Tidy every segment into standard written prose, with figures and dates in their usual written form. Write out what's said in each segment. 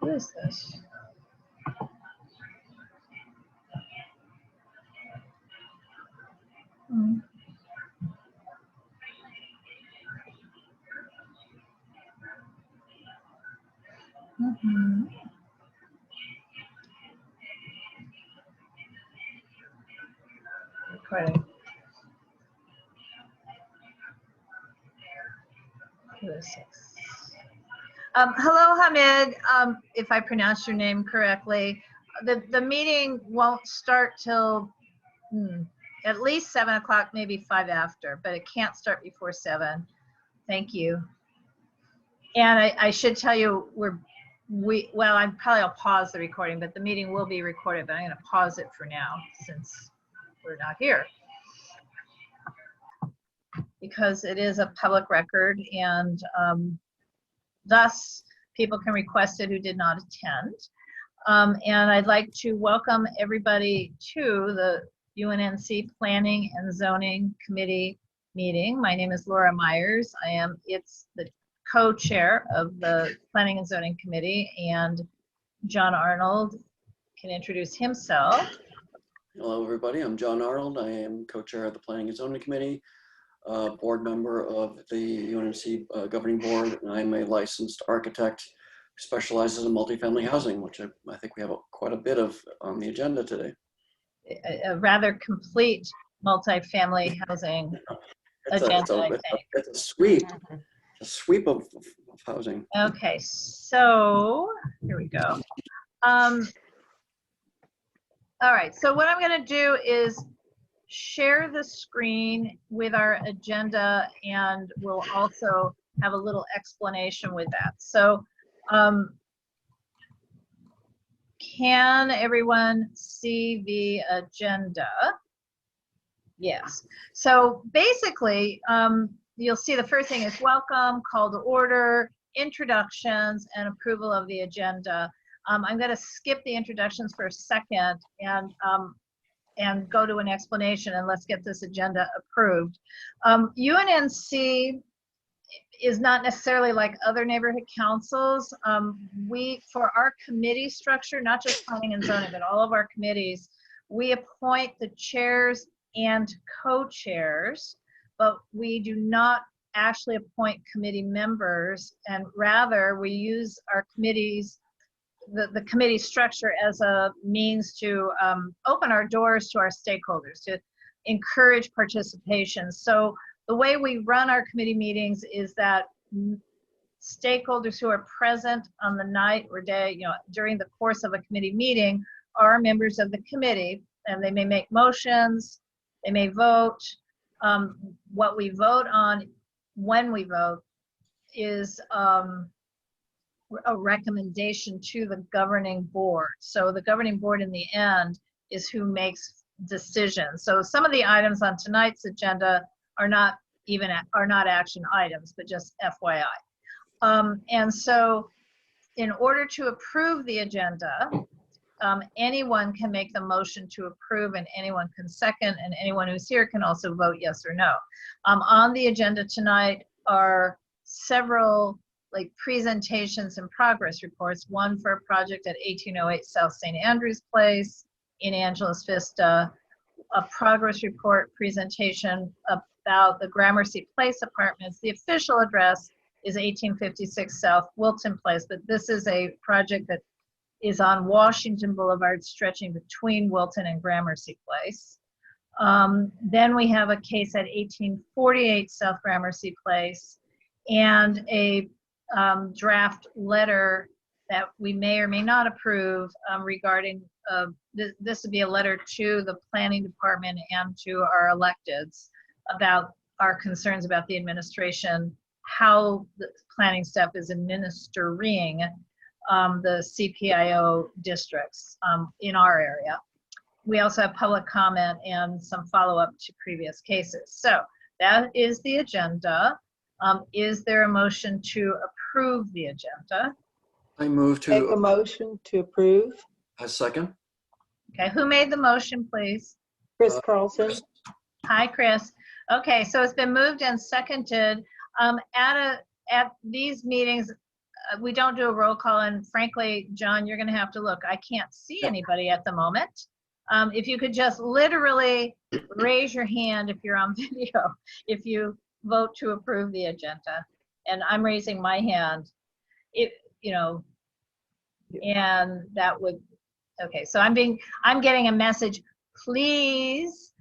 Who is this? Recording. Who is this? Hello, Hamid. If I pronounced your name correctly, the meeting won't start till at least 7 o'clock, maybe 5 after, but it can't start before 7. Thank you. And I should tell you, I'll pause the recording, but the meeting will be recorded, but I'm going to pause it for now since we're not here. Because it is a public record, and thus people can request it who did not attend. And I'd like to welcome everybody to the UNNC Planning and Zoning Committee meeting. My name is Laura Myers. It's the co-chair of the Planning and Zoning Committee, and John Arnold can introduce himself. Hello, everybody. I'm John Arnold. I am co-chair of the Planning and Zoning Committee, board member of the UNNC governing board, and I'm a licensed architect who specializes in multifamily housing, which I think we have quite a bit of on the agenda today. A rather complete multifamily housing agenda, it's a sweep of housing. Okay, so here we go. All right, so what I'm going to do is share the screen with our agenda, and we'll also have a little explanation with that. So can everyone see the agenda? Yes. So basically, you'll see the first thing is welcome, call to order, introductions, and approval of the agenda. I'm going to skip the introductions for a second and go to an explanation, and let's get this agenda approved. UNNC is not necessarily like other neighborhood councils. For our committee structure, not just planning and zoning, but all of our committees, we appoint the chairs and co-chairs, but we do not actually appoint committee members, and rather we use our committees, the committee structure, as a means to open our doors to our stakeholders, to encourage participation. So the way we run our committee meetings is that stakeholders who are present on the night or day, during the course of a committee meeting, are members of the committee, and they may make motions, they may vote. What we vote on when we vote is a recommendation to the governing board. So the governing board in the end is who makes decisions. So some of the items on tonight's agenda are not action items, but just FYI. And so in order to approve the agenda, anyone can make the motion to approve, and anyone can second, and anyone who's here can also vote yes or no. On the agenda tonight are several presentations and progress reports, one for a project at 1808 South St. Andrews Place in Angeles Vista, a progress report presentation about the Gramercy Place apartments. The official address is 1856 South Wilton Place, but this is a project that is on Washington Boulevard, stretching between Wilton and Gramercy Place. Then we have a case at 1848 South Gramercy Place, and a draft letter that we may or may not approve regarding, this would be a letter to the planning department and to our electeds about our concerns about the administration, how the planning staff is administering the CPIO districts in our area. We also have public comment and some follow-up to previous cases. So that is the agenda. Is there a motion to approve the agenda? I move to make a motion to approve. a second. Okay, who made the motion, please? Chris Carlson. Hi, Chris. Okay, so it's been moved and seconded. At these meetings, we don't do a roll call, and frankly, John, you're going to have to look. I can't see anybody at the moment. If you could just literally raise your hand if you're on video, if you vote to approve the agenda, and I'm raising my hand. If you know, and that would. Okay, so I'm getting a message. Please,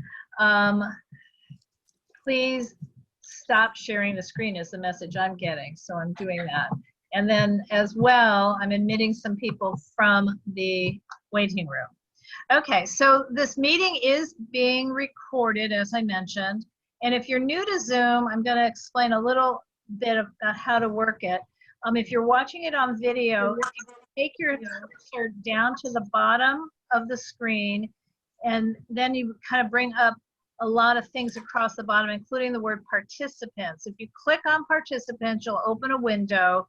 please stop sharing the screen is the message I'm getting. So I'm doing that. And then as well, I'm admitting some people from the waiting room. Okay, so this meeting is being recorded, as I mentioned. And if you're new to Zoom, I'm going to explain a little bit about how to work it. If you're watching it on video, take your cursor down to the bottom of the screen, and then you kind of bring up a lot of things across the bottom, including the word participants. If you click on participants, you'll open a window,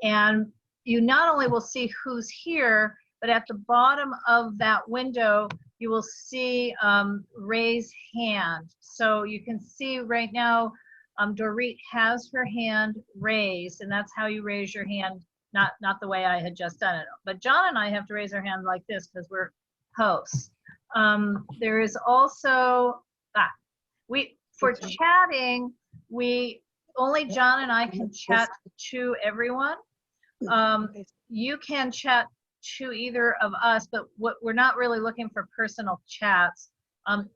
and you not only will see who's here, but at the bottom of that window, you will see raise hand. So you can see right now, Dorit has her hand raised, and that's how you raise your hand, not the way I had just done it. But John and I have to raise our hand like this because we're hosts. There is also, for chatting, only John and I can chat to everyone. You can chat to either of us, but what we're not really looking for personal chats.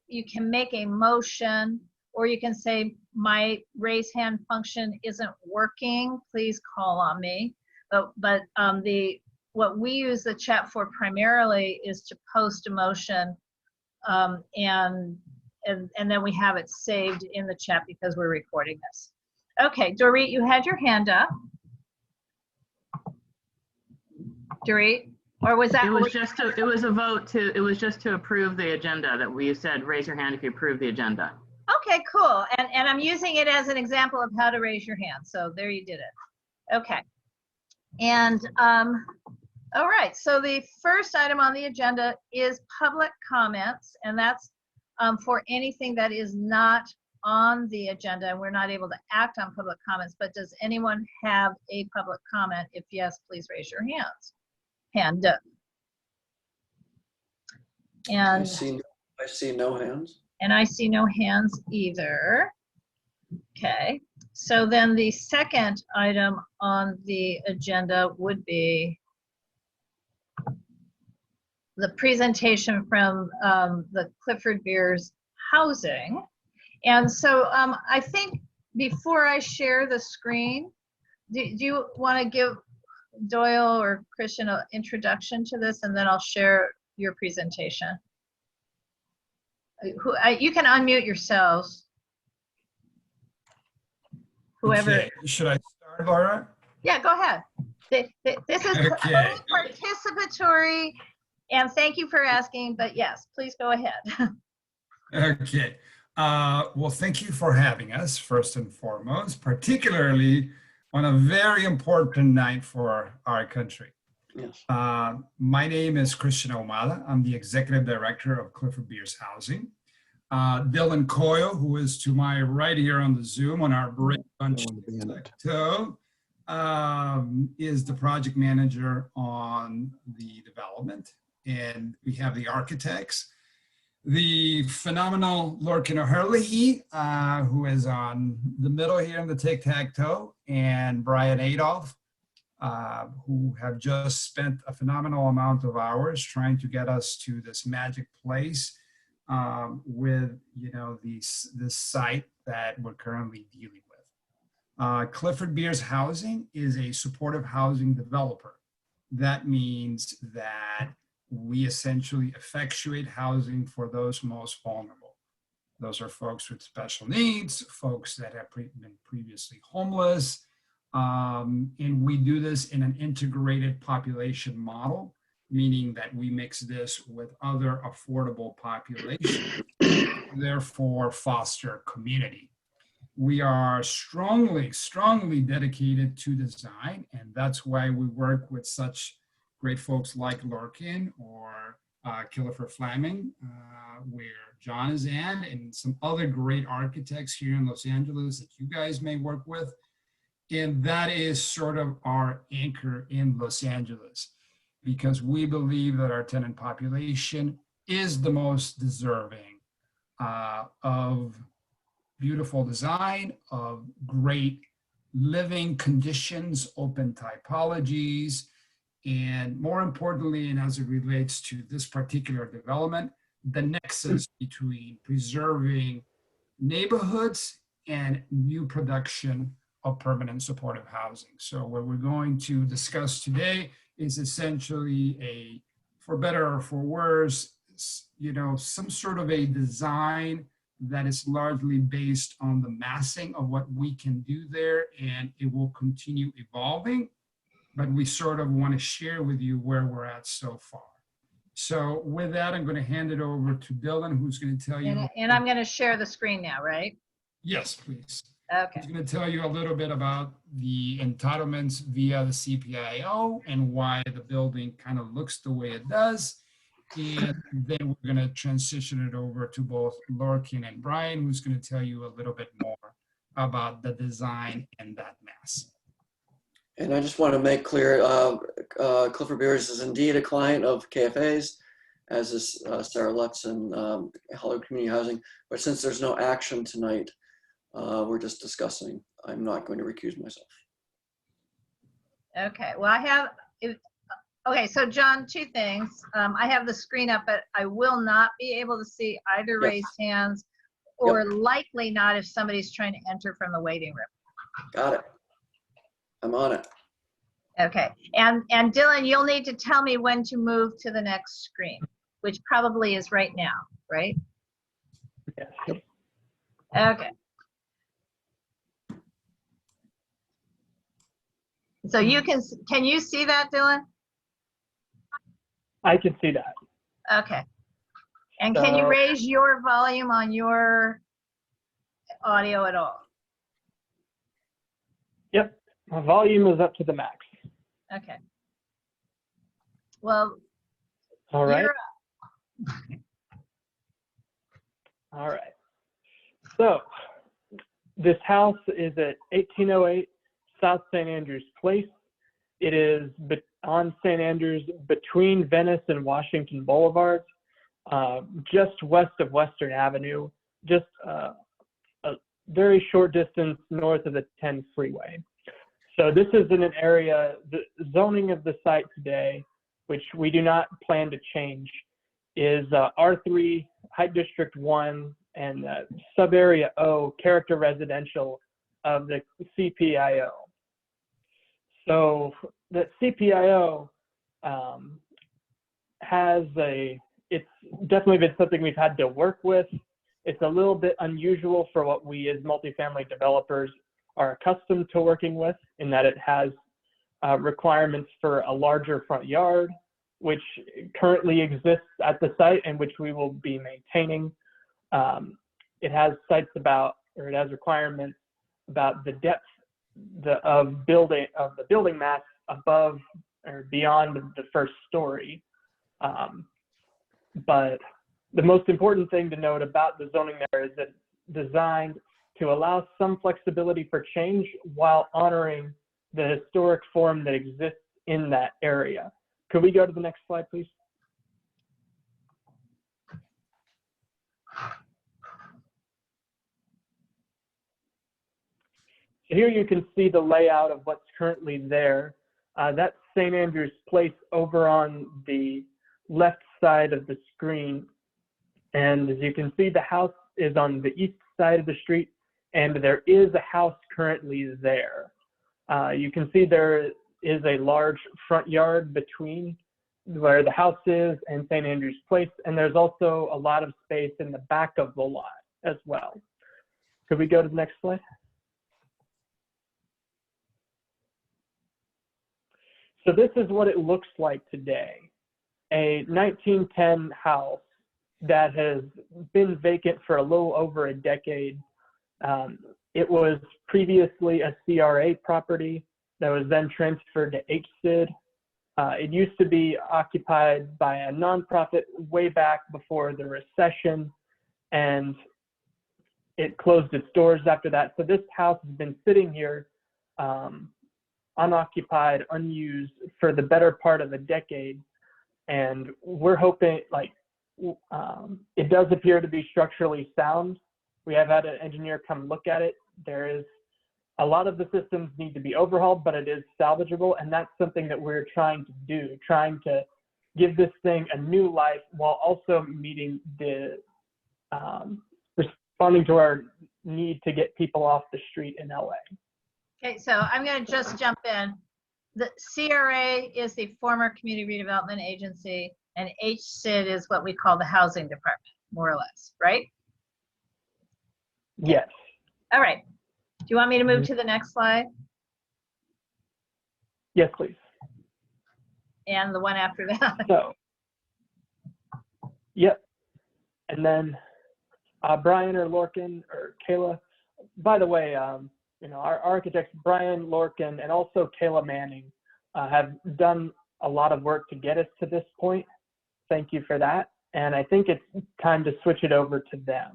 You can make a motion, or you can say, my raise hand function isn't working, please call on me. But what we use the chat for primarily is to post a motion, and then we have it saved in the chat because we're recording this. Okay, Dorit, you had your hand up. Dorit, or was that? It was a vote it was just to approve the agenda that we said, raise your hand if you approve the agenda. Okay, cool. And I'm using it as an example of how to raise your hand. So there you did it. Okay. And all right, so the first item on the agenda is public comments, and that's for anything that is not on the agenda, and we're not able to act on public comments. But does anyone have a public comment? If yes, please raise your hand up. And I see no hands. And I see no hands either. Okay, so then the second item on the agenda would be the presentation from the Clifford Beers Housing. And so I think before I share the screen, do you want to give Doyle or Christian an introduction to this, and then I'll share your presentation? You can unmute yourselves. Whoever. Okay. Should I start, Laura? Yeah, go ahead. This is Okay. participatory, and thank you for asking, but yes, please go ahead. Okay. Well, thank you for having us, first and foremost, particularly on a very important night for our country. Yes. My name is Christian Ahumada. I'm the Executive Director of Clifford Beers Housing. Dylan Coyle, who is to my right here on the Zoom on our bridge on toe, is the project manager on the development. And we have the architects, the phenomenal Lorcan O'Hurley, who is on the middle here in the tic-tac-toe, and Brian Adolph, who have just spent a phenomenal amount of hours trying to get us to this magic place with, you know, this site that we're currently dealing with. Clifford Beers Housing is a supportive housing developer. That means that we essentially effectuate housing for those most vulnerable. Those are folks with special needs, folks that have been previously homeless, and we do this in an integrated population model, meaning that we mix this with other affordable populations, therefore foster community. We are strongly, strongly dedicated to design, and that's why we work with such great folks like Lorcan or Killer for Flaming, where John is in, and some other great architects here in Los Angeles that you guys may work with. And that is sort of our anchor in Los Angeles, because we believe that our tenant population is the most deserving of beautiful design, of great living conditions, open typologies, and more importantly, and as it relates to this particular development, the nexus between preserving neighborhoods and new production of permanent supportive housing. So what we're going to discuss today is essentially a, for better or for worse, you know, some sort of a design that is largely based on the massing of what we can do there, and it will continue evolving, but we sort of want to share with you where we're at so far. So with that, I'm going to hand it over to Dylan, who's going to tell you. And I'm going to share the screen now, right? Yes, please. Okay. He's going to tell you a little bit about the entitlements via the CPIO and why the building kind of looks the way it does. And then we're going to transition it over to both Lorcan and Brian, who's going to tell you a little bit more about the design and that mass. And I just want to make clear, Clifford Beers is indeed a client of KFA's, as is Sarah Lutz and Hollywood Community Housing. But since there's no action tonight, we're just discussing. I'm not going to recuse myself. Okay. Well, I have, okay, so John, two things. I have the screen up, but I will not be able to see either Yep. raised hands or likely not if somebody's trying to enter from the waiting room. Got it. I'm on it. Okay. And Dylan, you'll need to tell me when to move to the next screen, which probably is right now, right? Yes. Yep. Okay. So you can you see that, Dylan? I can see that. Okay. And can you So- raise your volume on your audio at all? Yep. My volume is up to the max. Okay. Well, All right. you're All right. So this house is at 1808 South St. Andrews Place. It is on St. Andrews between Venice and Washington Boulevard, just west of Western Avenue, just a very short distance north of the 10 freeway. So this is in an area, the zoning of the site today, which we do not plan to change, is R3, Height District 1, and Subarea O, Character Residential of the CPIO. So the CPIO it's definitely been something we've had to work with. It's a little bit unusual for what we as multifamily developers are accustomed to working with, in that it has requirements for a larger front yard, which currently exists at the site and which we will be maintaining. It has it has requirements about the depth of the building mass above or beyond the first story. But the most important thing to note about the zoning there is that it's designed to allow some flexibility for change while honoring the historic form that exists in that area. Could we go to the next slide, please? So here you can see the layout of what's currently there. That's St. Andrews Place over on the left side of the screen. And as you can see, the house is on the east side of the street, and there is a house currently there. You can see there is a large front yard between where the house is and St. Andrews Place, and there's also a lot of space in the back of the lot as well. Could we go to the next slide? So this is what it looks like today. A 1910 house that has been vacant for a little over a decade. It was previously a CRA property that was then transferred to HCID. It used to be occupied by a nonprofit way back before the recession. and it closed its doors after that. So this house has been sitting here unoccupied, unused for the better part of a decade. And we're hoping, like, it does appear to be structurally sound. We have had an engineer come look at it. There is a lot of the systems need to be overhauled, but it is salvageable. And that's something that we're trying to do, trying to give this thing a new life while also meeting the, responding to our need to get people off the street in LA. Okay, so I'm going to just jump in. The CRA is the former Community Redevelopment Agency, and HCID is what we call the Housing Department, more or less, right? Yes. All right. Do you want me to move to the next slide? Yes, please. And the one after that? So, yep. And then Brian or Lorcan or Kayla, by the way, you know, our architects, Brian Lorcan and also Kayla Manning, have done a lot of work to get us to this point. Thank you for that. And I think it's time to switch it over to them.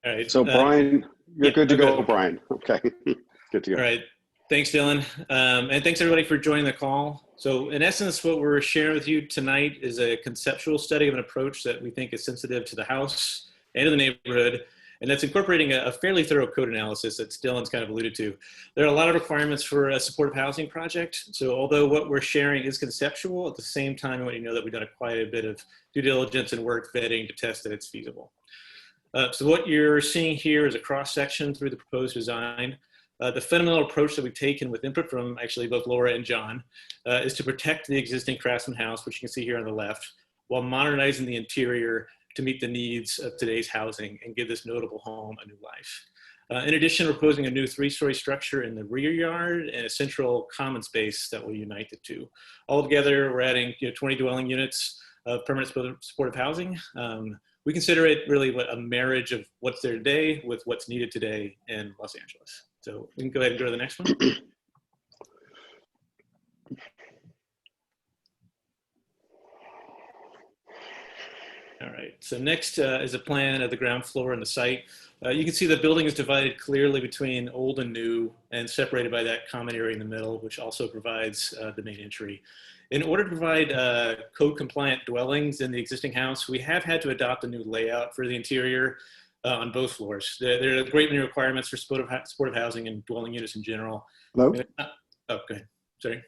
All right. So Brian, you're good to go, good. Brian. Okay, good to go. All right. Thanks, Dylan. And thanks everybody for joining the call. So in essence, what we're sharing with you tonight is a conceptual study of an approach that we think is sensitive to the house and to the neighborhood. And that's incorporating a fairly thorough code analysis that Dylan's kind of alluded to. There are a lot of requirements for a supportive housing project. So although what we're sharing is conceptual, at the same time, I want you to know that we've done quite a bit of due diligence and work vetting to test that it's feasible. So what you're seeing here is a cross-section through the proposed design. The fundamental approach that we've taken with input from actually both Laura and John is to protect the existing Craftsman house, which you can see here on the left, while modernizing the interior to meet the needs of today's housing and give this notable home a new life. In addition, we're proposing a new 3-story structure in the rear yard and a central common space that will unite the two. Altogether, we're adding 20 dwelling units of permanent supportive housing. We consider it really a marriage of what's there today with what's needed today in Los Angeles. So we can go ahead and go to the next one. All right, so next is a plan of the ground floor and the site. You can see the building is divided clearly between old and new and separated by that common area in the middle, which also provides the main entry. In order to provide code compliant dwellings in the existing house, we have had to adopt a new layout for the interior on both floors. There are a great many requirements for supportive housing and dwelling units in general. Hello? Oh, go ahead, sorry.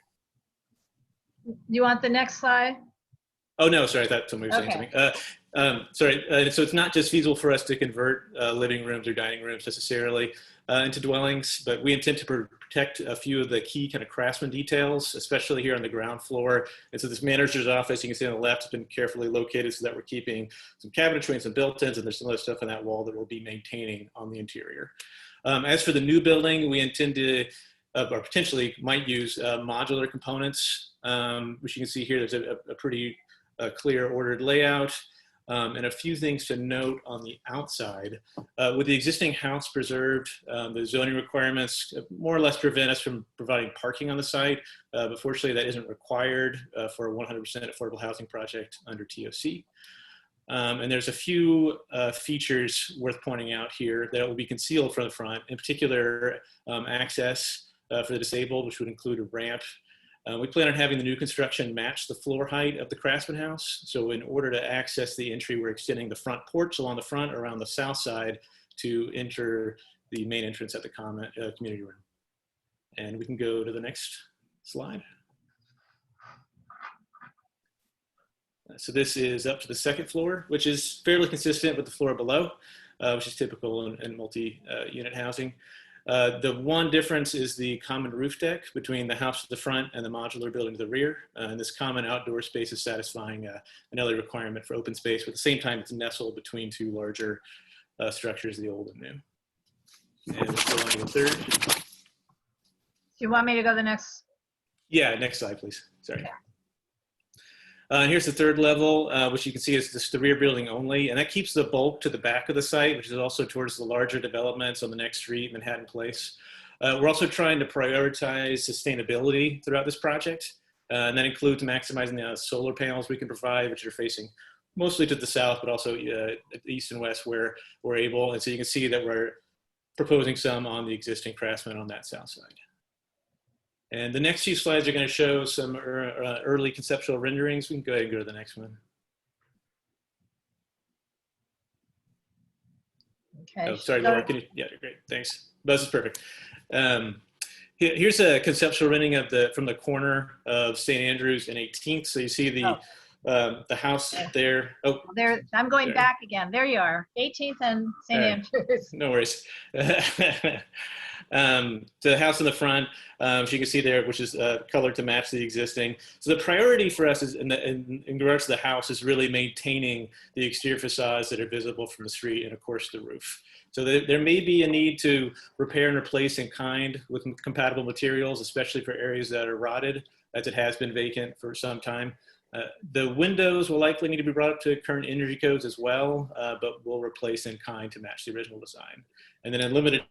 You want the next slide? Oh, no, sorry, I thought somebody was saying something. Sorry, so it's not just feasible for us to convert living rooms or dining rooms necessarily into dwellings, but we intend to protect a few of the key kind of craftsman details, especially here on the ground floor. And so this manager's office, you can see on the left, has been carefully located so that we're keeping some cabinetry and some built-ins, and there's some other stuff on that wall that we'll be maintaining on the interior. As for the new building, we intend to, or potentially might use modular components, which you can see here. There's a pretty clear ordered layout. And a few things to note on the outside. With the existing house preserved, the zoning requirements more or less prevent us from providing parking on the site, but fortunately that isn't required for a 100% affordable housing project under TOC. And there's a few features worth pointing out here that will be concealed from the front, in particular access for the disabled, which would include a ramp. We plan on having the new construction match the floor height of the Craftsman house. So in order to access the entry, we're extending the front porch along the front around the south side to enter the main entrance at the community room. And we can go to the next slide. So this is up to the second floor, which is fairly consistent with the floor below, which is typical in multi-unit housing. The one difference is the common roof deck between the house to the front and the modular building to the rear. And this common outdoor space is satisfying an LA requirement for open space, but at the same time, it's nestled between two larger structures, the old and new. And let's go on to the third. Do you want me to go the next? Yeah, next slide, please. Sorry. Here's the third level, which you can see is just the rear building only, and that keeps the bulk to the back of the site, which is also towards the larger developments on the next street, Manhattan Place. We're also trying to prioritize sustainability throughout this project, and that includes maximizing the solar panels we can provide, which are facing mostly to the south, but also east and west where we're able. And so you can see that we're proposing some on the existing Craftsman on that south side. And the next few slides are going to show some early conceptual renderings. We can go ahead and go to the next one. Okay. Oh, sorry, Laura. Can you, yeah, great. Thanks. Buzz is perfect. Here's a conceptual rendering of from the corner of St. Andrews and 18th. So you see the house there. Oh, there. I'm going there. back again. There you are. 18th and St. Andrews. No worries. The house in the front, so you can see there, which is colored to match the existing. So the priority for us is in regards to the house is really maintaining the exterior facades that are visible from the street and of course the roof. So there may be a need to repair and replace in kind with compatible materials, especially for areas that are rotted, as it has been vacant for some time. The windows will likely need to be brought up to current energy codes as well, but we'll replace in kind to match the original design. And then unlimited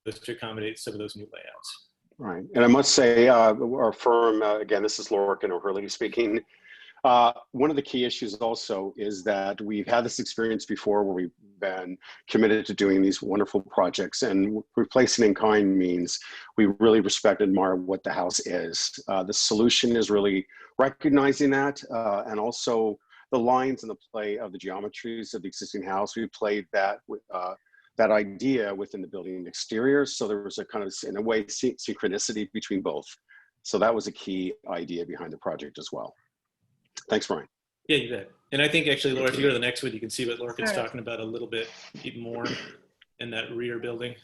to accommodate some of those new layouts. Right. And I must say, our firm, again, this is Lorcan O'Hurley speaking. One of the key issues also is that we've had this experience before where we've been committed to doing these wonderful projects, and replacing in kind means we really respect and admire what the house is. The solution is really recognizing that, and also the lines and the play of the geometries of the existing house. We played that with that idea within the building exterior. So there was a kind of, in a way, synchronicity between both. So that was a key idea behind the project as well. Thanks, Brian. Yeah, you bet. And I think actually, Laura, if you go to the next one, you can see what Lorcan's talking about a little bit even more in that rear building.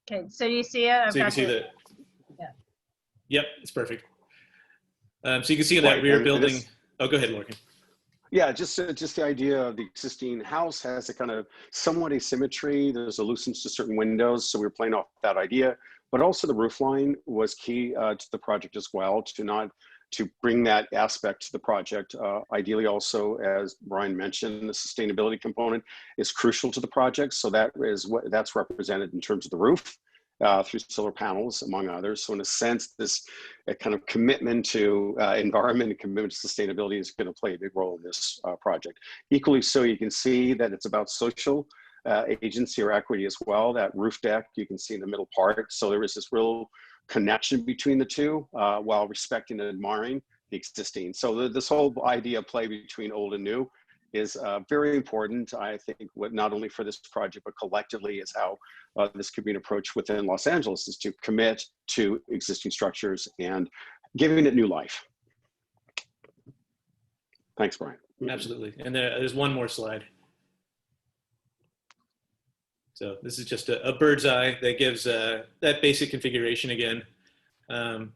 Okay, so you see it? So you can see that. Yeah. Yep, it's perfect. So you can see in that rear building. Oh, go ahead, Lorcan. Yeah, just the idea of the existing house has a kind of somewhat asymmetry. There's a looseness to certain windows, so we were playing off that idea. But also the roof line was key to the project as well, to bring that aspect to the project. Ideally also, as Brian mentioned, the sustainability component is crucial to the project. So that's represented in terms of the roof. Through solar panels, among others. So in a sense, this kind of commitment to environment and commitment to sustainability is going to play a big role in this project. Equally so, you can see that it's about social agency or equity as well. That roof deck you can see in the middle part. So there is this real connection between the two while respecting and admiring the existing. So this whole idea of play between old and new is very important, I think, not only for this project, but collectively is how this could be an approach within Los Angeles, is to commit to existing structures and giving it new life. Thanks, Brian. Absolutely. And there's one more slide. So this is just a bird's eye that gives that basic configuration again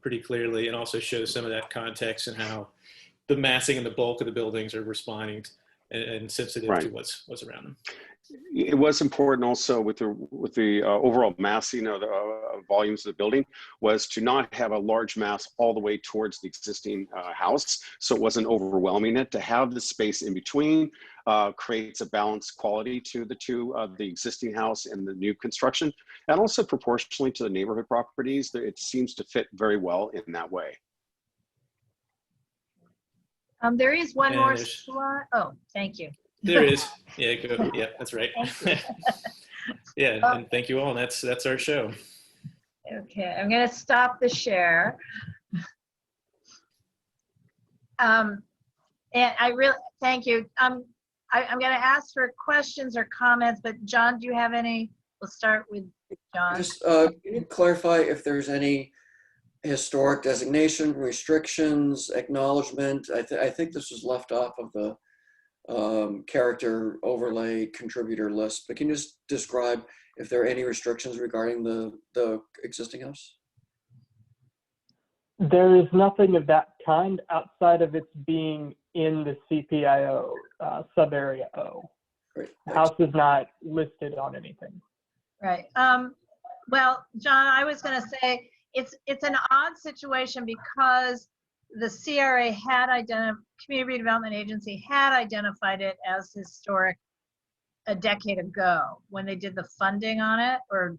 pretty clearly, and also shows some of that context and how the massing and the bulk of the buildings are responding and sensitive to what's around them. It was important also with the overall massing of the volumes of the building was to not have a large mass all the way towards the existing house, so it wasn't overwhelming it. To have the space in between creates a balanced quality to the two, the existing house and the new construction, and also proportionally to the neighborhood properties. It seems to fit very well in that way. There is one more slide. Oh, thank you. There is. Yeah, go. Yeah, that's right. Yeah, and thank you all. And that's our show. Okay, I'm going to stop the share. And I really thank you. I'm going to ask for questions or comments, but John, do you have any? We'll start with John. Just can you clarify if there's any historic designation, restrictions, acknowledgement? I think this was left off of the character overlay contributor list, but can you just describe if there are any restrictions regarding the existing house? There is nothing of that kind outside of its being in the CPIO sub-area O. Great, the house is not listed on anything. Right. Well, John, I was going to say it's an odd situation because the CRA had Community Redevelopment Agency had identified it as historic a decade ago when they did the funding on it, or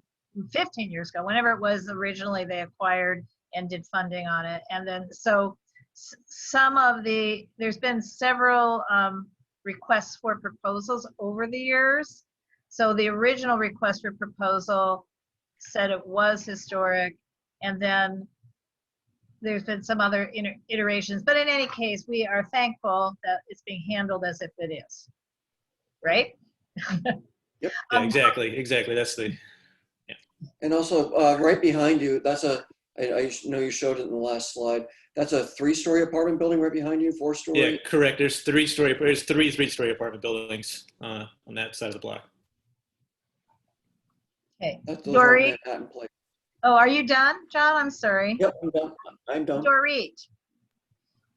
15 years ago, whenever it was originally they acquired and did funding on it. And then, so there's been several requests for proposals over the years. So the original request for proposal said it was historic, and then there's been some other iterations, but in any case, we are thankful that it's being handled as if it is, right? Yep. Yeah, exactly. That's the, And also right behind you, I know you showed it in the last slide. That's a 3-story apartment building right behind you, 4-story? yeah, correct. There's three 3-story apartment buildings on that side of the block. Okay, Those are Dorit. Manhattan Place. Oh, are you done, John? I'm sorry. Yep, I'm done. I'm done. Dorit.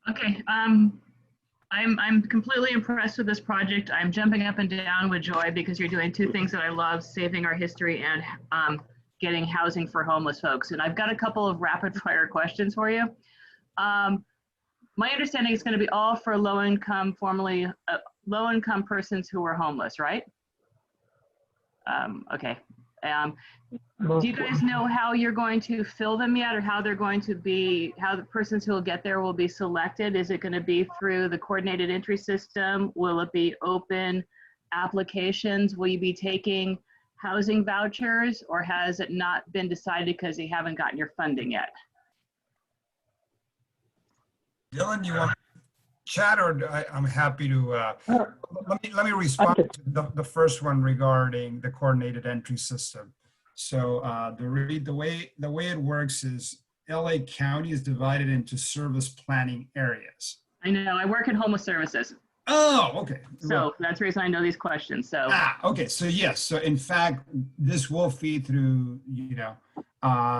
Okay, I'm completely impressed with this project. I'm jumping up and down with joy because you're doing two things that I love, saving our history and getting housing for homeless folks. And I've got a couple of rapid fire questions for you. My understanding is going to be all for low-income persons who are homeless, right? Okay. Do you guys know how you're going to fill them yet, or how they're going to be, how the persons who will get there will be selected? Is it going to be through the coordinated entry system? Will it be open applications? Will you be taking housing vouchers, or has it not been decided because you haven't gotten your funding yet? Dylan, you want to chat, or I'm happy to, let me respond to the first one regarding the coordinated entry system. So the way it works is LA County is divided into service planning areas. I know, I work in homeless services. Oh, okay. So that's the reason I know these questions, so. Okay, so yes, so in fact, this will feed through,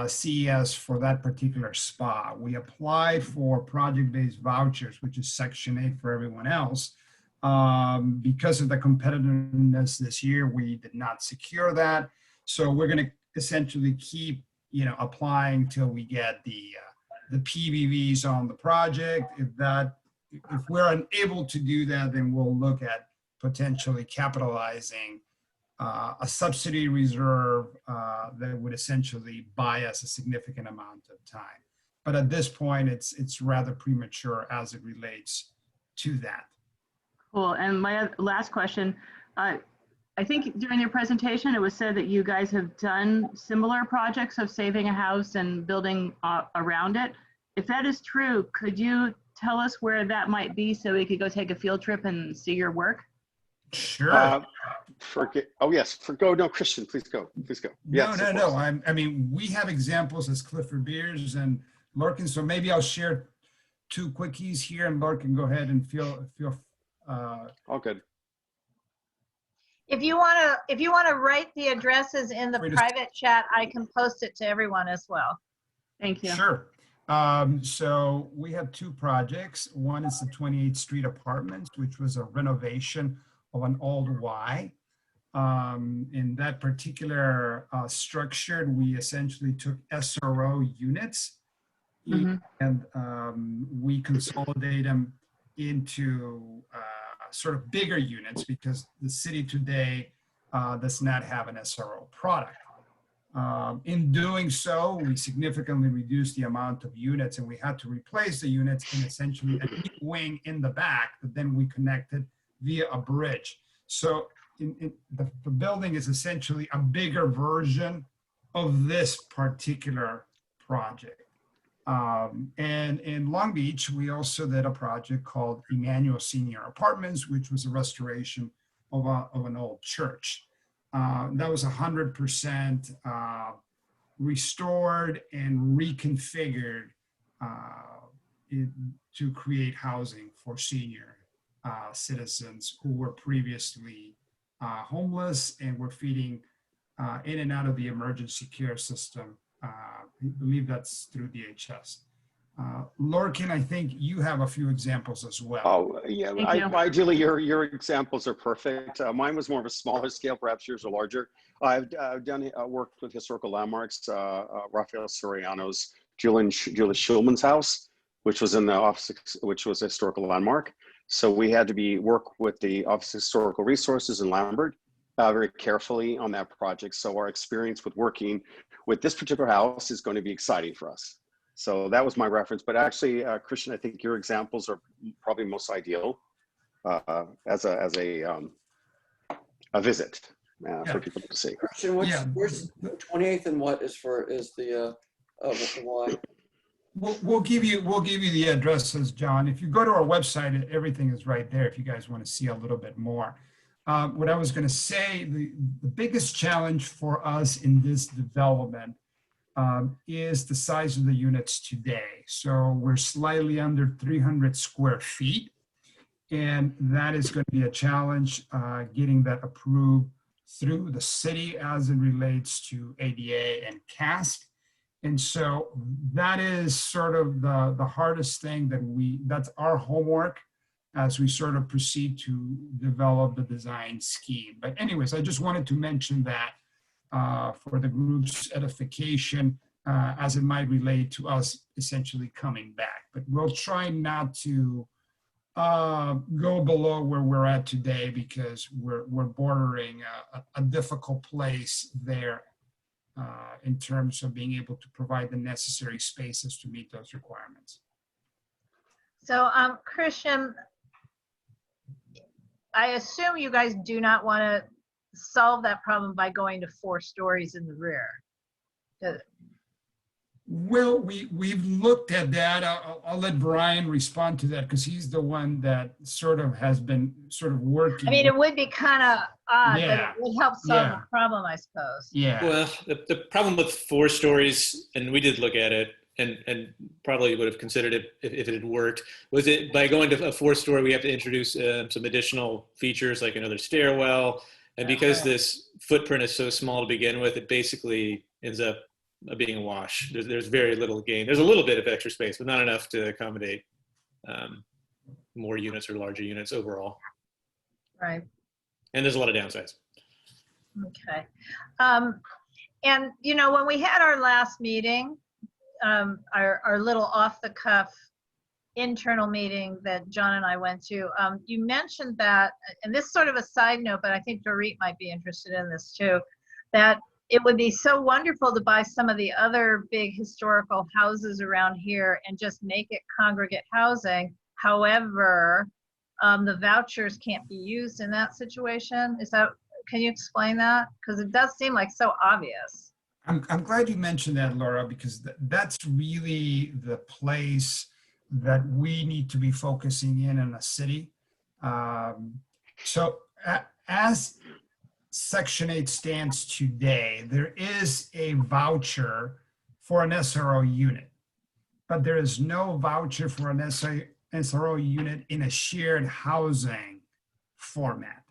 CES for that particular spot. We applied for project-based vouchers, which is Section 8 for everyone else. Because of the competitiveness this year, we did not secure that. So we're going to essentially keep, applying till we get the PVVs on the project. If we're unable to do that, then we'll look at potentially capitalizing a subsidy reserve that would essentially buy us a significant amount of time. But at this point, it's rather premature as it relates to that. Cool, and my last question, I think during your presentation, it was said that you guys have done similar projects of saving a house and building around it. If that is true, could you tell us where that might be so we could go take a field trip and see your work? Sure. No, Christian, please go. Yes, No. I mean, we have examples as Clifford Beers and Lorcan, so maybe I'll share 2 quickies here, and Lorcan, go ahead and feel. All good. If you want to write the addresses in the private chat, I can post it to everyone as well. Thank you. Sure. So we have 2 projects. One is the 28th Street Apartments, which was a renovation of an old Y. In that particular structure, we essentially took SRO units and we consolidate them into sort of bigger units because the city today does not have an SRO product. In doing so, we significantly reduced the amount of units, and we had to replace the units in essentially a new wing in the back that then we connected via a bridge. So the building is essentially a bigger version of this particular project. And in Long Beach, we also did a project called Emmanuel Senior Apartments, which was a restoration of an old church. That was 100% restored and reconfigured to create housing for senior citizens who were previously homeless and were feeding in and out of the emergency care system. I believe that's through DHS. Lorcan, I think you have a few examples as well. Oh, yeah. Ideally, your examples are perfect. Mine was more of a smaller scale. Perhaps yours are larger. I've worked with historical landmarks. Raphael Soriano's Julius Schulman's house, which was in the office, which was a historical landmark. So we had to work with the Office of Historical Resources in Lambert very carefully on that project. So our experience with working with this particular house is going to be exciting for us. So that was my reference. But actually, Christian, I think your examples are probably most ideal as a visit for people to see. Christian, where's 28th and what is the why? We'll give you the addresses, John. If you go to our website, everything is right there if you guys want to see a little bit more. What I was going to say, the biggest challenge for us in this development is the size of the units today. So we're slightly under 300 square feet, and that is going to be a challenge getting that approved through the city as it relates to ADA and CAST. And so that is sort of the hardest thing that's our homework as we sort of proceed to develop the design scheme. But anyways, I just wanted to mention that for the group's edification as it might relate to us essentially coming back. But we'll try not to go below where we're at today because we're bordering a difficult place there in terms of being able to provide the necessary spaces to meet those requirements. So, Christian, I assume you guys do not want to solve that problem by going to 4 stories in the rear. Well, we've looked at that. I'll let Brian respond to that because he's the one that sort of has been sort of working. I mean, it would be kind of odd, but Yeah. it would help solve the problem, I suppose. Yeah. Well, the problem with 4 stories, and we did look at it, and probably would have considered it if it had worked, was it by going to a 4-story, we have to introduce some additional features like another stairwell. And because this footprint is so small to begin with, it basically ends up being a wash. There's very little gain. There's a little bit of extra space, but not enough to accommodate more units or larger units overall. Right. And there's a lot of downsides. Okay. And, you know, when we had our last meeting, our little off-the-cuff internal meeting that John and I went to, you mentioned that, and this is sort of a side note, but I think Dorit might be interested in this too, that it would be so wonderful to buy some of the other big historical houses around here and just make it congregate housing. However, the vouchers can't be used in that situation. Can you explain that? Because it does seem like so obvious. I'm glad you mentioned that, Laura, because that's really the place that we need to be focusing in a city. So as Section 8 stands today, there is a voucher for an SRO unit, but there is no voucher for an SRO unit in a shared housing format.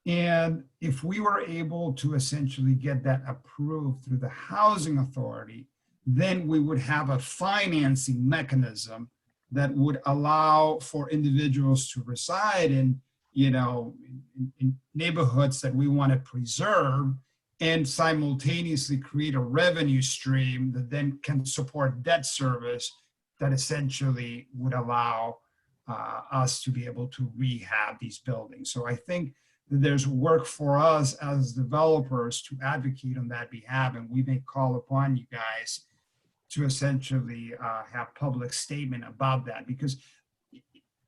And if we were able to essentially get that approved through the housing authority, then we would have a financing mechanism that would allow for individuals to reside in, you know, in neighborhoods that we want to preserve and simultaneously create a revenue stream that then can support debt service that essentially would allow us to be able to rehab these buildings. So I think that there's work for us as developers to advocate on that behalf, and we may call upon you guys to essentially have public statement about that, because,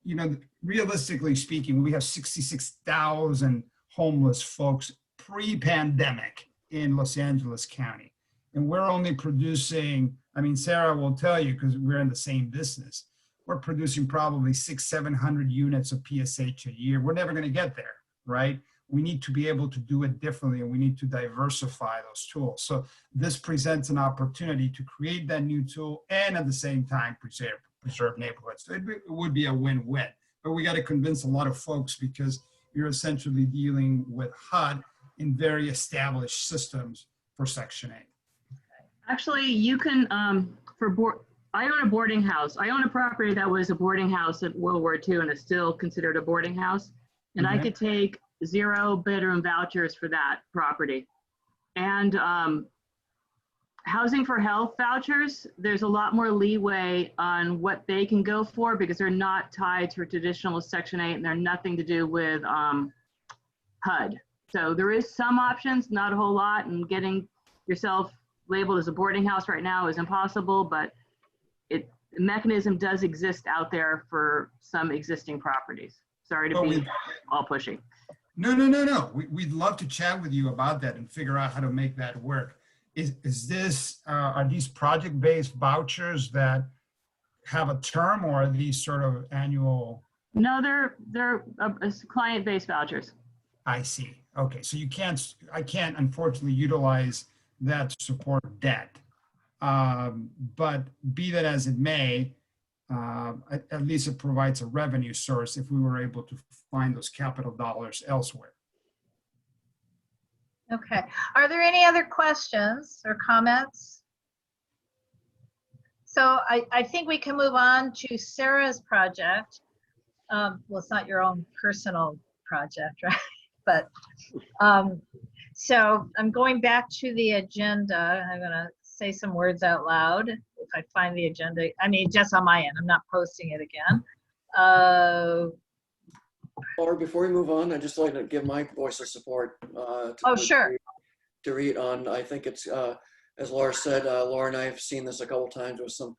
you know, realistically speaking, we have 66,000 homeless folks pre-pandemic in Los Angeles County, and we're only producing, I mean, Sarah will tell you because we're in the same business, we're producing probably 600-700 units of PSH a year. We're never going to get there, right? We need to be able to do it differently, and we need to diversify those tools. So this presents an opportunity to create that new tool and at the same time preserve neighborhoods. So it would be a win-win, but we got to convince a lot of folks because you're essentially dealing with HUD in very established systems for Section 8. Actually, you can, I own a boarding house. I own a property that was a boarding house at World War II and is still considered a boarding house. And I could take 0-bedroom vouchers for that property. And housing for health vouchers, there's a lot more leeway on what they can go for because they're not tied to a traditional Section 8 and they're nothing to do with HUD. So there is some options, not a whole lot, and getting yourself labeled as a boarding house right now is impossible, but the mechanism does exist out there for some existing properties. Sorry to Well, be all pushy. No. We'd love to chat with you about that and figure out how to make that work. Are these project-based vouchers that have a term, or are these sort of annual? No, they're client-based vouchers. I see. Okay, so I can't unfortunately utilize that to support debt. But be that as it may, at least it provides a revenue source if we were able to find those capital dollars elsewhere. Okay. Are there any other questions or comments? So I think we can move on to Sarah's project. Well, it's not your own personal project, right? But so I'm going back to the agenda. I'm going to say some words out loud if I find the agenda. I mean, just on my end. I'm not posting it again. Or before we move on, I'd just like to give my voice of support. Sure. To read on, I think it's, as Laura said, Laura and I have seen this a couple times with some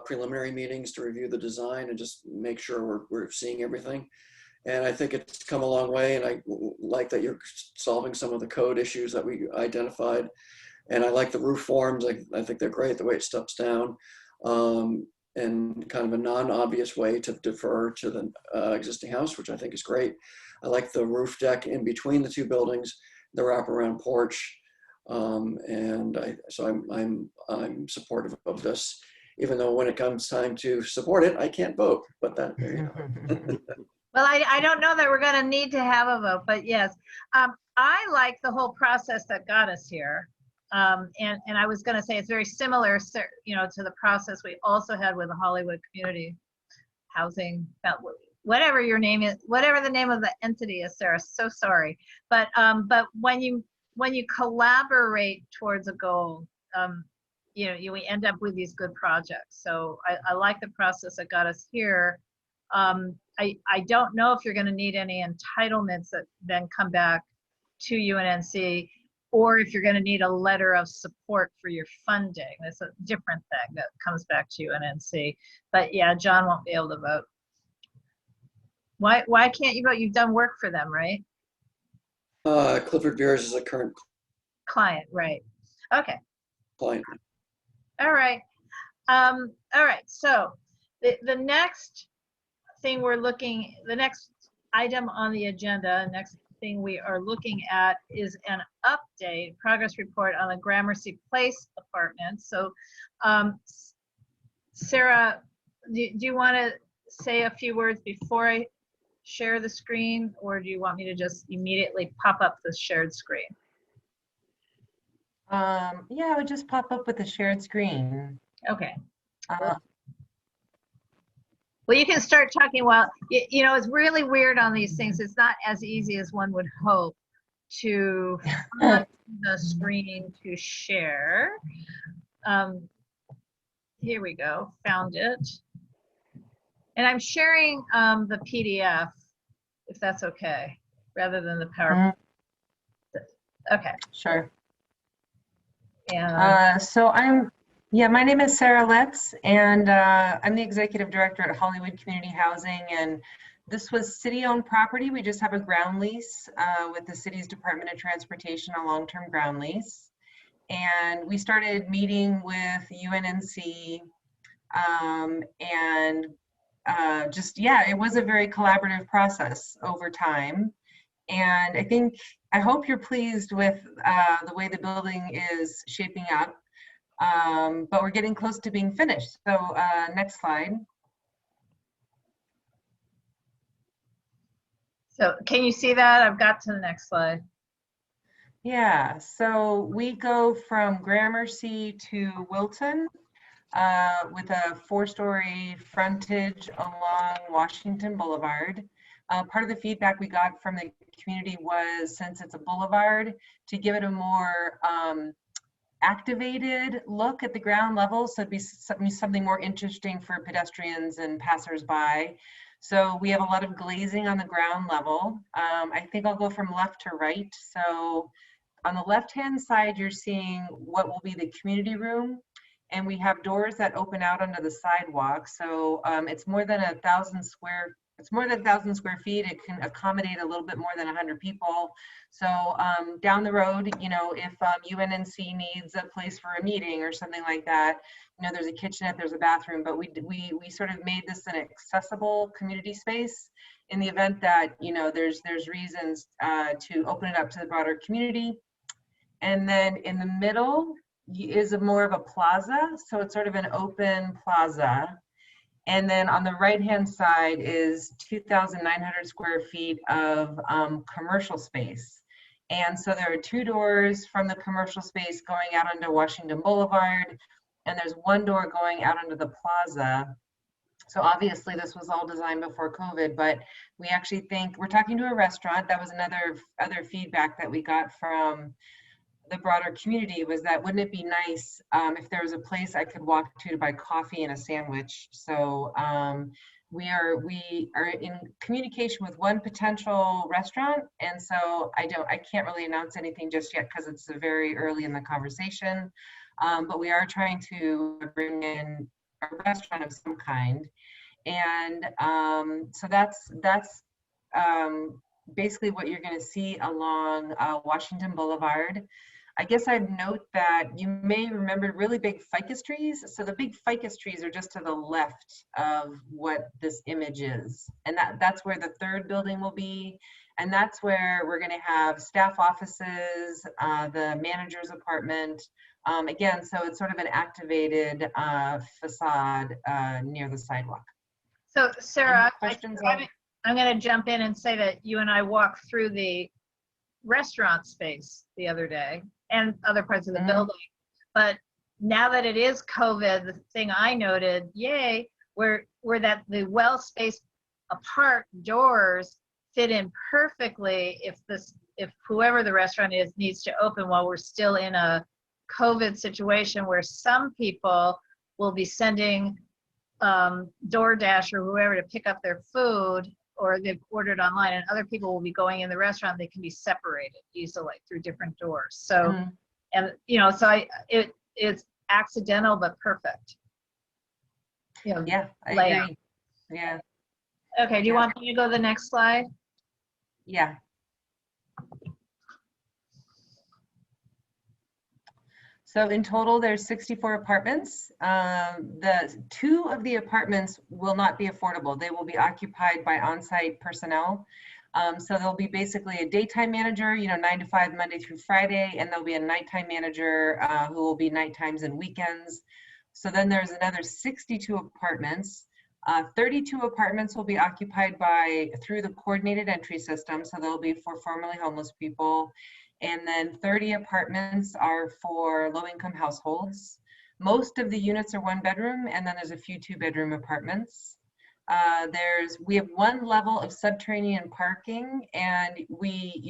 preliminary meetings to review the design and just make sure we're seeing everything. And I think it's come a long way, and I like that you're solving some of the code issues that we identified. And I like the roof forms. I think they're great, the way it steps down, and kind of a non-obvious way to defer to the existing house, which I think is great. I like the roof deck in between the two buildings, the wraparound porch, so I'm supportive of this, even though when it comes time to support it, I can't vote. But that, there you go. Well, I don't know that we're going to need to have a vote, but yes, I like the whole process that got us here. And I was going to say it's very similar, you know, to the process we also had with the Hollywood Community Housing, whatever your name is, whatever the name of the entity is, Sarah. So sorry, but when you collaborate towards a goal, you know, we end up with these good projects. So I like the process that got us here. I don't know if you're going to need any entitlements that then come back to UNNC, or if you're going to need a letter of support for your funding. That's a different thing that comes back to UNNC. But yeah, John won't be able to vote. Why can't you vote? You've done work for them, right? Clifford Beers is a current Client, right? Okay. client. All right. All right. So the next thing the next item on the agenda, next thing we are looking at is an update, progress report on the Gramercy Place apartment. So, Sarah, do you want to say a few words before I share the screen, or do you want me to just immediately pop up the shared screen? Yeah, I would just pop up with the shared screen. Okay. Well, you can start talking while, you know, it's really weird on these things. It's not as easy as one would hope to find the screen to share. Here we go, found it. And I'm sharing the PDF, if that's okay, rather than the PowerPoint. Okay. Sure. And So my name is Sarah Letts, and I'm the executive director at Hollywood Community Housing, and this was city-owned property. We just have a ground lease with the city's Department of Transportation, a long-term ground lease. And we started meeting with UNNC, and it was a very collaborative process over time. And I hope you're pleased with the way the building is shaping up. But we're getting close to being finished. So next slide. so can you see that? I've got to the next slide. Yeah, so we go from Gramercy to Wilton with a 4-story frontage along Washington Boulevard. Part of the feedback we got from the community was, since it's a boulevard, to give it a more activated look at the ground level, so it'd be something more interesting for pedestrians and passersby. So we have a lot of glazing on the ground level. I think I'll go from left to right. So on the left-hand side, you're seeing what will be the community room, and we have doors that open out onto the sidewalk. So it's more than 1,000 square. It's more than 1,000 square feet. It can accommodate a little bit more than 100 people. So down the road, you know, if UNNC needs a place for a meeting or something like that, you know, there's a kitchenette, there's a bathroom, but we sort of made this an accessible community space in the event that, you know, there's reasons to open it up to the broader community. And then in the middle is more of a plaza. So it's sort of an open plaza. And then on the right-hand side is 2,900 square feet of commercial space. And so there are 2 doors from the commercial space going out onto Washington Boulevard, and there's 1 door going out onto the plaza. So obviously this was all designed before COVID, but we actually think, we're talking to a restaurant. That was other feedback that we got from the broader community, was that wouldn't it be nice if there was a place I could walk to buy coffee and a sandwich. So we are in communication with 1 potential restaurant, and so I can't really announce anything just yet because it's very early in the conversation, but we are trying to bring in a restaurant of some kind. And so that's basically what you're going to see along Washington Boulevard. I guess I'd note that you may remember really big ficus trees. So the big ficus trees are just to the left of what this image is. And that's where the 3rd building will be. And that's where we're going to have staff offices, the manager's apartment. Again, so it's sort of an activated facade near the sidewalk. So Sarah, Questions I'm going to jump in and say that you and I walked through the restaurant space the other day and other parts of the building. But now that it is COVID, the thing I noted, yay, were that the well-spaced apart doors fit in perfectly if whoever the restaurant is needs to open while we're still in a COVID situation where some people will be sending DoorDash or whoever to pick up their food, or they've ordered online, and other people will be going in the restaurant. They can be separated easily through different doors. So, and you know, so it's accidental but perfect. You know, yeah, I layout. agree. Yeah. Okay, do you want me to go to the next slide? Yeah. So in total, there's 64 apartments. The 2 of the apartments will not be affordable. They will be occupied by on-site personnel. So there'll be basically a daytime manager, you know, 9 to 5, Monday through Friday, and there'll be a nighttime manager who will be nightimes and weekends. So then there's another 62 apartments. 32 apartments will be occupied through the coordinated entry system. So they'll be for formerly homeless people. And then 30 apartments are for low-income households. Most of the units are 1-bedroom, and then there's a few 2-bedroom apartments. We have 1 level of subterranean parking, and we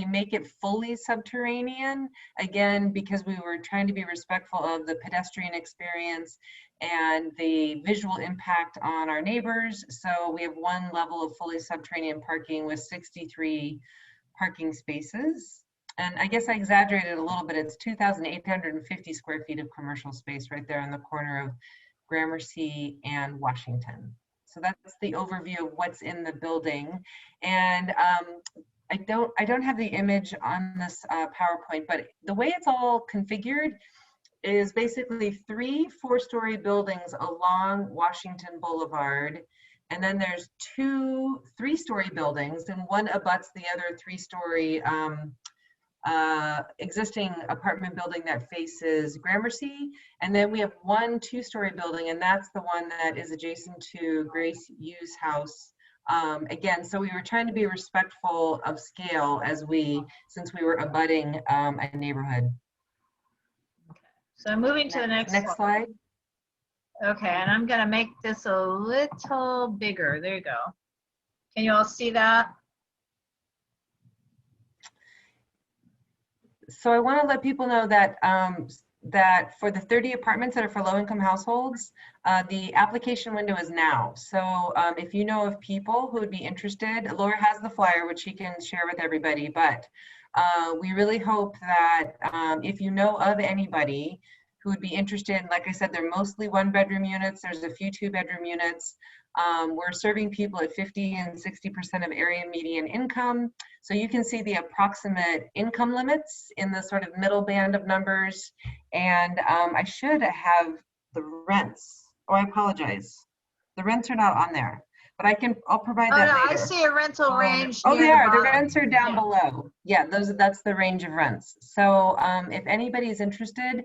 make it fully subterranean, again, because we were trying to be respectful of the pedestrian experience and the visual impact on our neighbors. So we have 1 level of fully subterranean parking with 63 parking spaces. And I guess I exaggerated a little bit. It's 2,850 square feet of commercial space right there in the corner of Gramercy and Washington. So that's the overview of what's in the building. And I don't have the image on this PowerPoint, but the way it's all configured is basically 3 4-story buildings along Washington Boulevard. And then there's 2 3-story buildings, and one abuts the other 3-story existing apartment building that faces Gramercy. And then we have 1 2-story building, and that's the one that is adjacent to Grace Yu's house. Again, so we were trying to be respectful of scale since we were abutting a neighborhood. So I'm moving to the next slide. Okay, and I'm gonna make this a little bigger. There you go. Can you all see that? So I want to let people know that that for the 30 apartments that are for low-income households, the application window is now. So if you know of people who would be interested, Laura has the flyer, which she can share with everybody. But we really hope that if you know of anybody who would be interested. Like I said, they're mostly 1-bedroom units. There's a few 2-bedroom units. We're serving people at 50 and 60% of area median income. So you can see the approximate income limits in the sort of middle band of numbers. And I should have the rents. Oh, I apologize. The rents are not on there, but I'll provide Oh, that no, I later. see a rental range Oh, near they the are. The bottom. rents are down Yeah. below. Yeah, that's the range of rents. So if anybody is interested,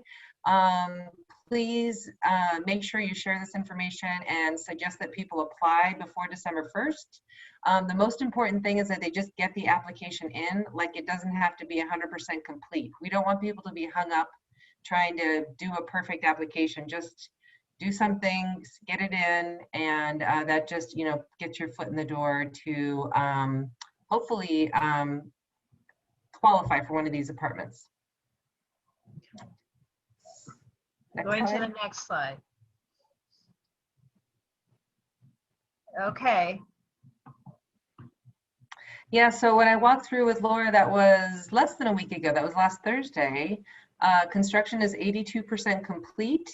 please make sure you share this information and suggest that people apply before December 1st. The most important thing is that they just get the application in. Like, it doesn't have to be 100% complete. We don't want people to be hung up trying to do a perfect application. Just do something, get it in, and that just, you know, gets your foot in the door to hopefully qualify for one of these apartments. Going to the next slide. Okay. Yeah, so when I walked through with Laura, that was less than a week ago. That was last Thursday. Construction is 82% complete.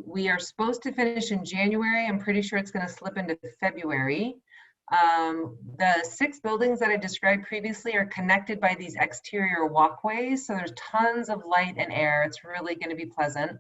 We are supposed to finish in January. I'm pretty sure it's going to slip into February. The 6 buildings that I described previously are connected by these exterior walkways. So there's tons of light and air. It's really going to be pleasant.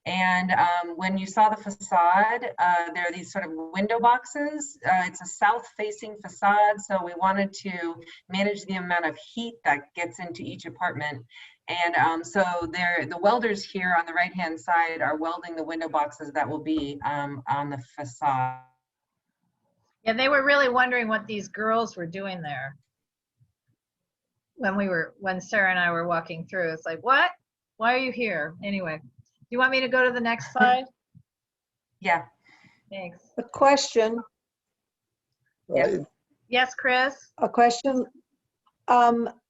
And when you saw the facade, there are these sort of window boxes. It's a south-facing facade, so we wanted to manage the amount of heat that gets into each apartment. And so the welders here on the right-hand side are welding the window boxes that will be on the facade. Yeah, they were really wondering what these girls were doing there. When Sarah and I were walking through, it's like, what? Why are you here? Anyway, do you want me to go to the next slide? Yeah. Thanks. A question. Yes. Yes, Chris? A question.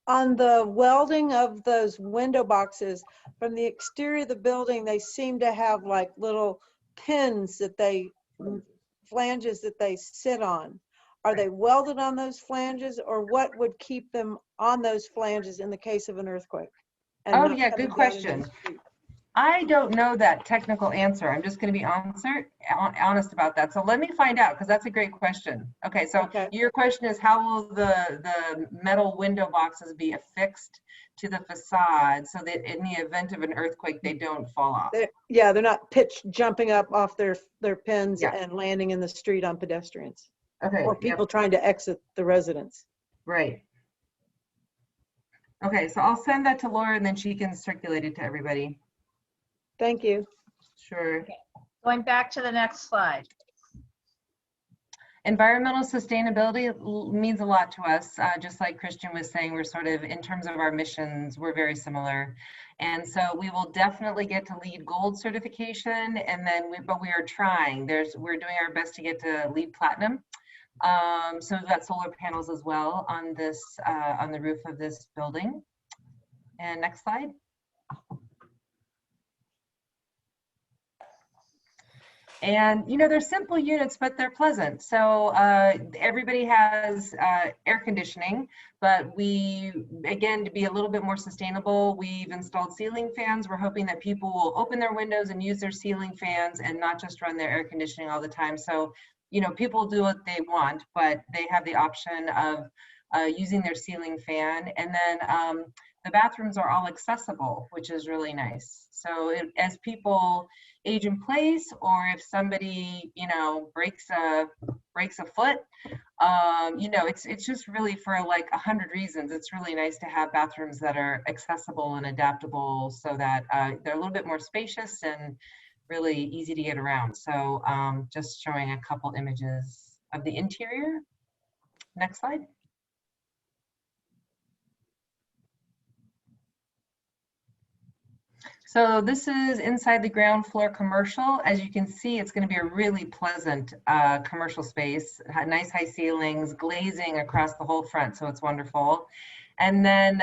On the welding of those window boxes, from the exterior of the building, they seem to have like little pins flanges that they sit on. Are they welded on those flanges, or what would keep them on those flanges in the case of an earthquake? Oh, yeah, good question. I don't know that technical answer. I'm just going to be honest about that. So let me find out, because that's a great question. Okay, so your question is, how will the metal window boxes be affixed to the facade so that in the event of an earthquake, they don't fall off? They're not jumping up off their pins and landing in the street on pedestrians. Okay. Or people trying to exit the residence. Right. Okay, so I'll send that to Laura and then she can circulate it to everybody. Thank you. Sure. Okay. Going back to the next slide. Environmental sustainability means a lot to us. Just like Christian was saying, we're sort of, in terms of our missions, we're very similar. And so we will definitely get to LEED Gold certification, and then but we are trying. We're doing our best to get to LEED Platinum. So we've got solar panels as well on this, on the roof of this building. And next slide. And, you know, they're simple units, but they're pleasant. So everybody has air conditioning, but we, again, to be a little bit more sustainable, we've installed ceiling fans. We're hoping that people will open their windows and use their ceiling fans and not just run their air conditioning all the time. So, you know, people do what they want, but they have the option of using their ceiling fan. And then the bathrooms are all accessible, which is really nice. So as people age in place, or if somebody, you know, breaks a foot, you know, it's just really for like 100 reasons. It's really nice to have bathrooms that are accessible and adaptable, so that they're a little bit more spacious and really easy to get around. So just showing a couple images of the interior. Next slide. So this is inside the ground floor commercial. As you can see, it's going to be a really pleasant commercial space. Nice high ceilings, glazing across the whole front, so it's wonderful. And then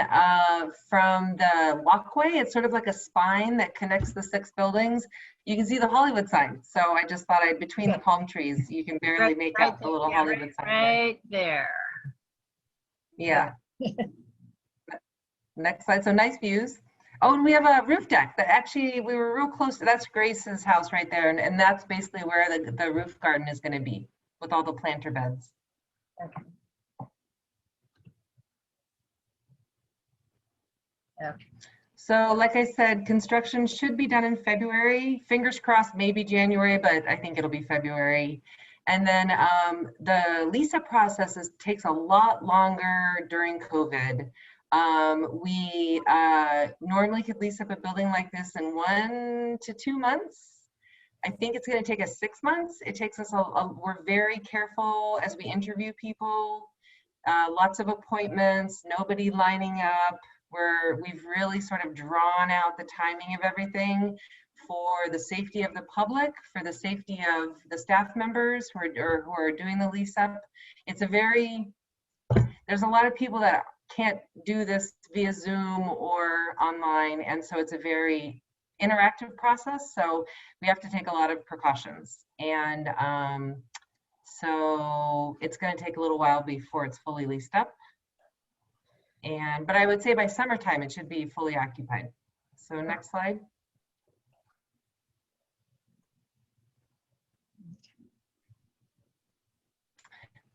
from the walkway, it's sort of like a spine that connects the 6 buildings. You can see the Hollywood sign. So I just thought between the palm trees, you can barely make out the little Hollywood sign. Right there. Yeah. Next slide. So nice views. Oh, and we have a roof deck that actually we were real close to. That's Grace's house right there. And that's basically where the roof garden is going to be with all the planter beds. Okay. Okay. So like I said, construction should be done in February. Fingers crossed, maybe January, but I think it'll be February. And then the lease-up process takes a lot longer during COVID. We normally could lease up a building like this in 1 to 2 months. I think it's going to take us 6 months. It takes us we're very careful as we interview people, lots of appointments, nobody lining up. We've really sort of drawn out the timing of everything for the safety of the public, for the safety of the staff members who are doing the lease up. There's a lot of people that can't do this via Zoom or online, and so it's a very interactive process, so we have to take a lot of precautions. And so it's going to take a little while before it's fully leased up. But I would say by summertime, it should be fully occupied. So next slide.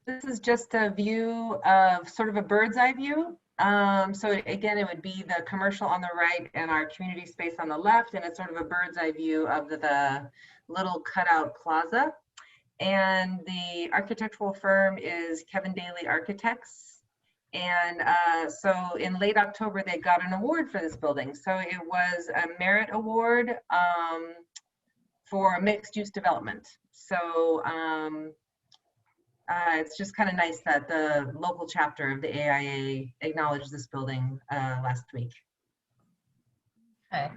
This is just a view of sort of a bird's eye view. So again, it would be the commercial on the right and our community space on the left, and it's sort of a bird's eye view of the little cutout plaza. And the architectural firm is Kevin Daly Architects. And so in late October, they got an award for this building. So it was a merit award for mixed use development. So it's just kind of nice that the local chapter of the AIA acknowledged this building last week. Okay.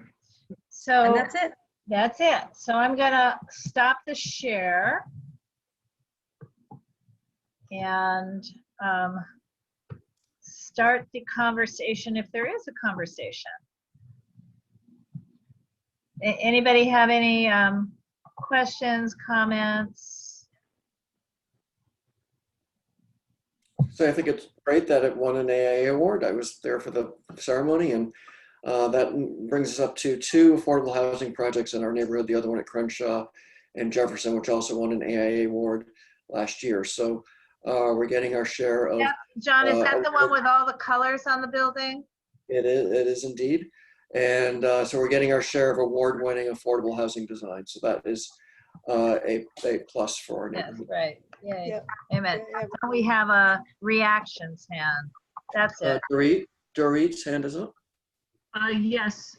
So and that's it. That's it. So I'm gonna stop the share and start the conversation if there is a conversation. Anybody have any questions, comments? So I think it's great that it won an AIA award. I was there for the ceremony, and that brings us up to 2 affordable housing projects in our neighborhood, the other one at Crenshaw and Jefferson, which also won an AIA award last year. So we're getting our share of. Yeah, John, is that the one with all the colors on the building? It is indeed. And so we're getting our share of award-winning affordable housing design. So that is a plus for our neighborhood. Yes, right. Yay. Yep. Amen. We have a reactions hand. That's it. Dorit's hand is up. Yes.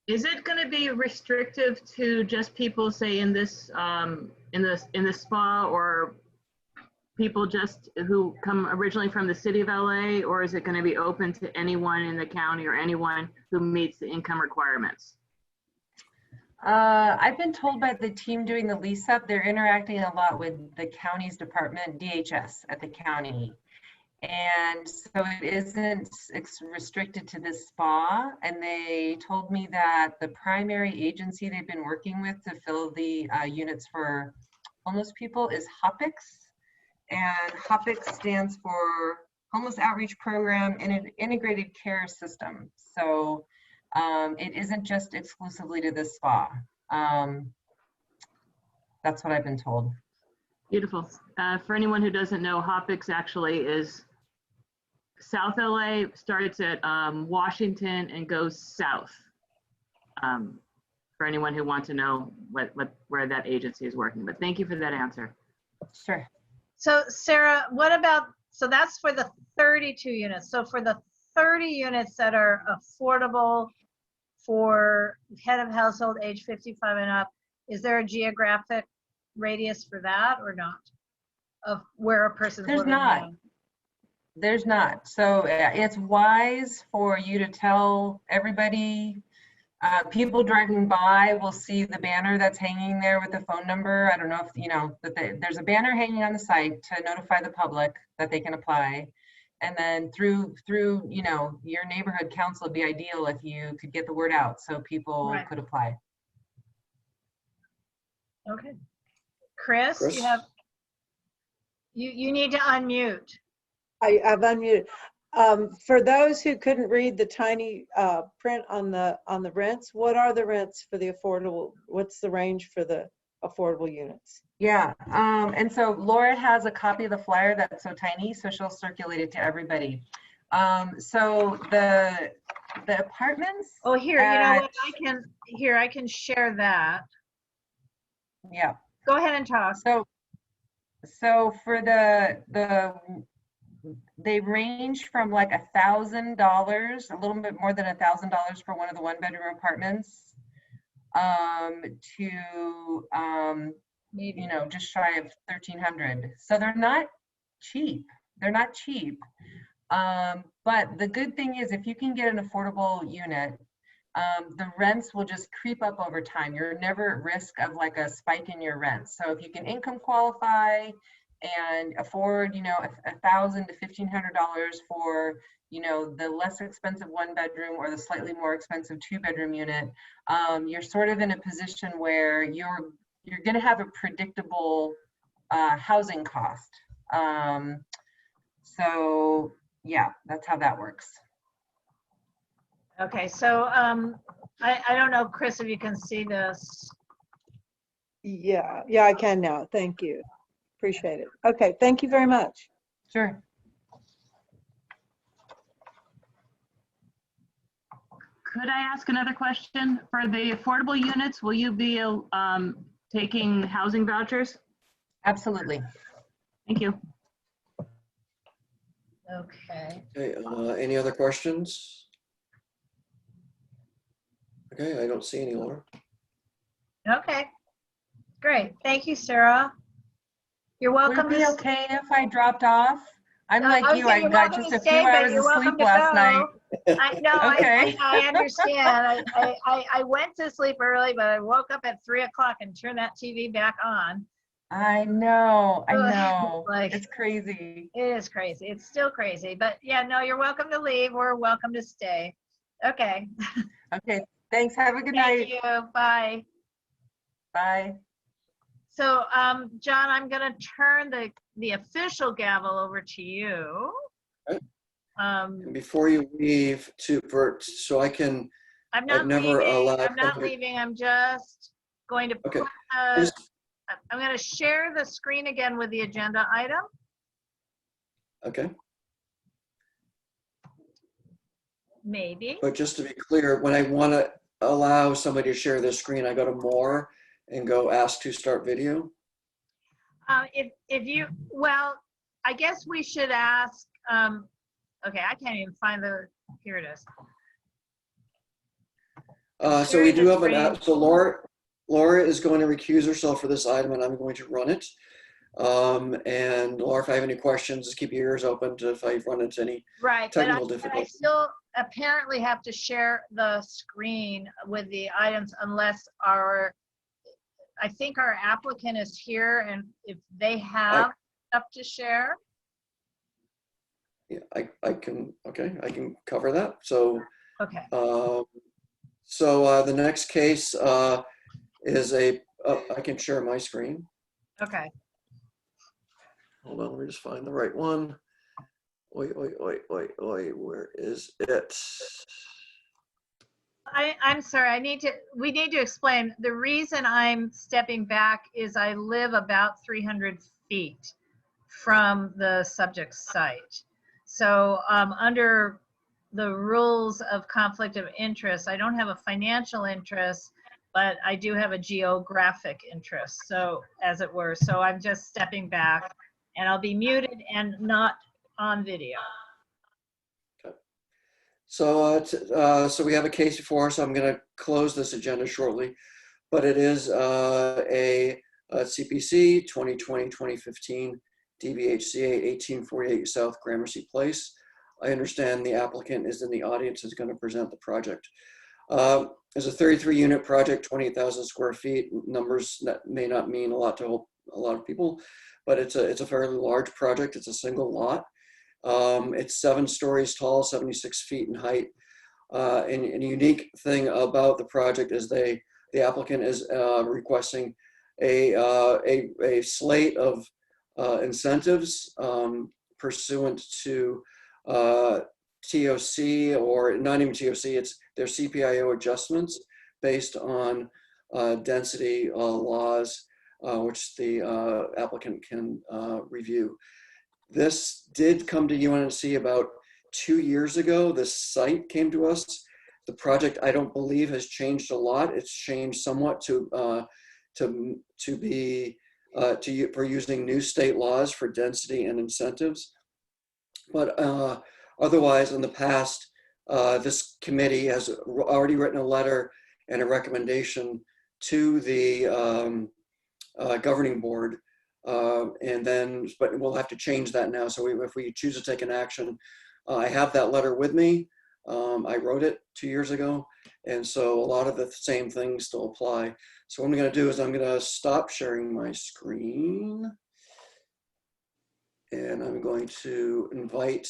Is it going to be restrictive to just people, say, in this in the spa, or people just who come originally from the city of LA, or is it going to be open to anyone in the county or anyone who meets the income requirements? I've been told by the team doing the lease up, they're interacting a lot with the county's department, DHS at the county. And so it isn't restricted to this spa. And they told me that the primary agency they've been working with to fill the units for homeless people is HOPIX. And HOPIX stands for Homeless Outreach Program in an Integrated Care System. So it isn't just exclusively to this spa. That's what I've been told. Beautiful. For anyone who doesn't know, HOPIX actually is South LA, starts at Washington and goes south. For anyone who wants to know where that agency is working. But thank you for that answer. Sure. So Sarah, what about, so that's for the 32 units. So for the 30 units that are affordable for head of household age 55 and up, is there a geographic radius for that or not? Of where a person's living? There's not. There's not. So it's wise for you to tell everybody, people driving by will see the banner that's hanging there with the phone number. I don't know if you know that there's a banner hanging on the site to notify the public that they can apply. And then through you know, your neighborhood council, it'd be ideal if you could get the word out so people could apply. Okay. Chris? You need to unmute. I've unmuted. For those who couldn't read the tiny print on the rents, what are the rents for the affordable? What's the range for the affordable units? Yeah, and so Laura has a copy of the flyer that's so tiny, so she'll circulate it to everybody. So the apartments. Oh, here, you know what? I can share that. Yeah. Go ahead and talk. So for they range from like $1,000, a little bit more than $1,000 for one of the 1-bedroom apartments, to you know, just shy of 1,300. So they're not cheap. They're not cheap. But the good thing is, if you can get an affordable unit, the rents will just creep up over time. You're never at risk of like a spike in your rents. So if you can income qualify and afford, you know, $1,000 to $1,500 for, you know, the less expensive 1-bedroom or the slightly more expensive 2-bedroom unit, you're sort of in a position where you're going to have a predictable housing cost. So yeah, that's how that works. Okay, so I don't know, Chris, if you can see this. Yeah, I can now. Thank you. Appreciate it. Okay, thank you very much. Sure. Could I ask another question? For the affordable units, will you be taking housing vouchers? Absolutely. Thank you. Okay. Okay, any other questions? Okay, I don't see any, Laura. Okay. Great. Thank you, Sarah. You're welcome. Would it be okay if I dropped off? I'm like you, I got just a few hours of sleep last night. I know. Okay. I understand. I went to sleep early, but I woke up at 3 o'clock and turned that TV back on. I know. Like, it's crazy. It is crazy. It's still crazy. But yeah, no, you're welcome to leave. We're welcome to stay. Okay. Okay. Thanks. Have a good night. Thank you. Bye. Bye. So, John, I'm going to turn the official gavel over to you. Okay. And before you leave, so I can. I'm not leaving. I'm just going to put I'm going to share the screen again with the agenda item. Okay. Maybe. But just to be clear, when I want to allow somebody to share their screen, I go to more and go ask to start video. If you, well, I guess we should ask, okay, I can't even find here it is. So we do have an app. So Laura is going to recuse herself for this item, and I'm going to run it. And Laura, if I have any questions, just keep your ears open to if I run into any technical difficulties. I still apparently have to share the screen with the items unless I think our applicant is here, and if they have stuff to share. Yeah, I can cover that. So okay. So the next case is I can share my screen. Okay. Hold on, let me just find the right one. Oi, where is it? I'm sorry, we need to explain. The reason I'm stepping back is I live about 300 feet from the subject site. So under the rules of conflict of interest, I don't have a financial interest, but I do have a geographic interest, so as it were. So I'm just stepping back, and I'll be muted and not on video. Okay. So so we have a case before us. I'm going to close this agenda shortly, but it is a CPC 2020-2015 DBHCA 1848 South Gramercy Place. I understand the applicant is in the audience, is going to present the project. It's a 33-unit project, 28,000 square feet. Numbers that may not mean a lot to a lot of people, but it's a fairly large project. It's a single lot. It's 7 stories tall, 76 feet in height. And a unique thing about the project is the applicant is requesting a slate of incentives pursuant to TOC, or not even TOC, it's their CPIO adjustments based on density laws, which the applicant can review. This did come to UNNC about 2 years ago. This site came to us. The project, I don't believe, has changed a lot. It's changed somewhat for using new state laws for density and incentives. But otherwise, in the past, this committee has already written a letter and a recommendation to the governing board. But we'll have to change that now. So if we choose to take an action, I have that letter with me. I wrote it 2 years ago. And so a lot of the same things still apply. So what I'm going to do is I'm going to stop sharing my screen. And I'm going to invite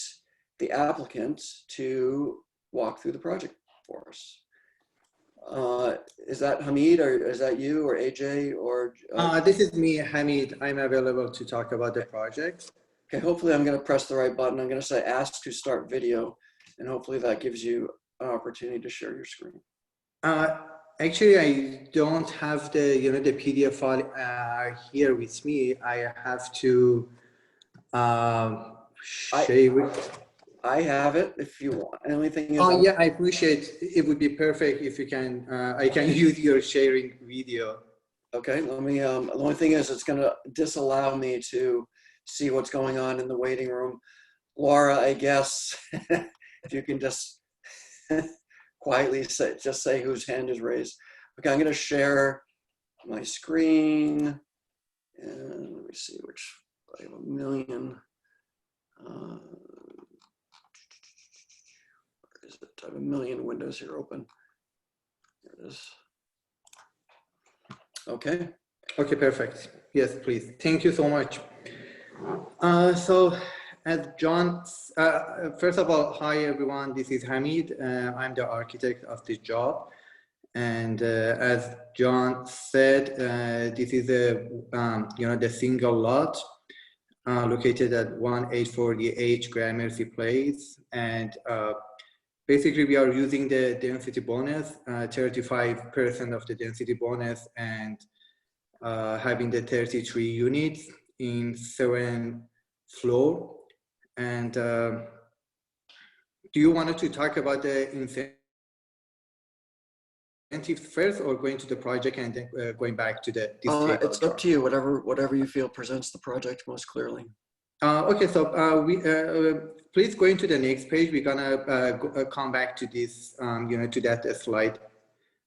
the applicant to walk through the project for us. Is that Hamid, or is that you, or AJ, or? This is me, Hamid. I'm available to talk about the project. Okay, hopefully I'm going to press the right button. I'm going to say ask to start video, and hopefully that gives you an opportunity to share your screen. Actually, I don't have the the PDF file here with me. I have to share it. I have it if you want. The only thing is, yeah, I appreciate it. Would be perfect if you can. I can use your sharing video. Okay, let me. The only thing is, it's going to disallow me to see what's going on in the waiting room. Laura, I guess if you can just quietly say whose hand is raised. Okay, I'm going to share my screen, and let me see which. I have a million. Where is it? I have a million windows here open. There it is. Okay. Okay, perfect. Yes, please. Thank you so much. So, as John, first of all, hi everyone. This is Hamid. I'm the architect of this job, and as John said, this is a the single lot. Located at 1848 Gramercy Place, and basically we are using the density bonus, 35% of the density bonus, and having the 33 units in 7 floor. And do you want to talk about the incentives first, or going to the project and then going back to the it's up to you, whatever you feel presents the project most clearly. Okay, so please go into the next page. We're gonna come back to this to that slide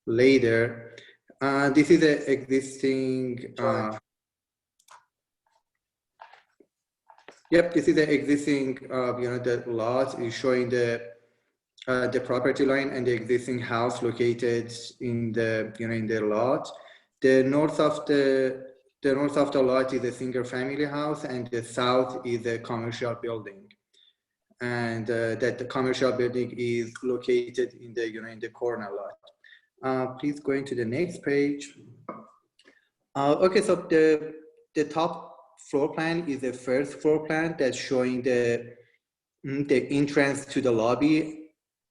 later. This is the existing yep, this is the existing the lot is showing the property line and the existing house located in the in the lot. The north of the lot is a single family house, and the south is a commercial building. And that the commercial building is located in the in the corner lot. Please go into the next page. Okay, so the top floor plan is the first floor plan that's showing the entrance to the lobby.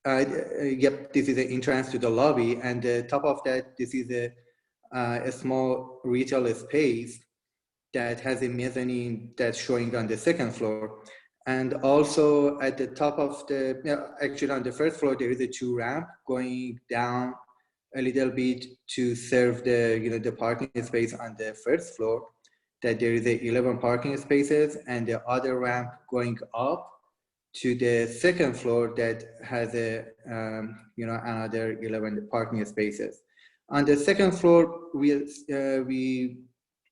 Yep, this is the entrance to the lobby, and the top of that, this is a small retail space that has a mezzanine that's showing on the second floor. And also at the top of the, actually on the first floor, there is a 2 ramp going down a little bit to serve the the parking space on the first floor. That there is 11 parking spaces, and the other ramp going up to the second floor that has a another 11 parking spaces. On the second floor, we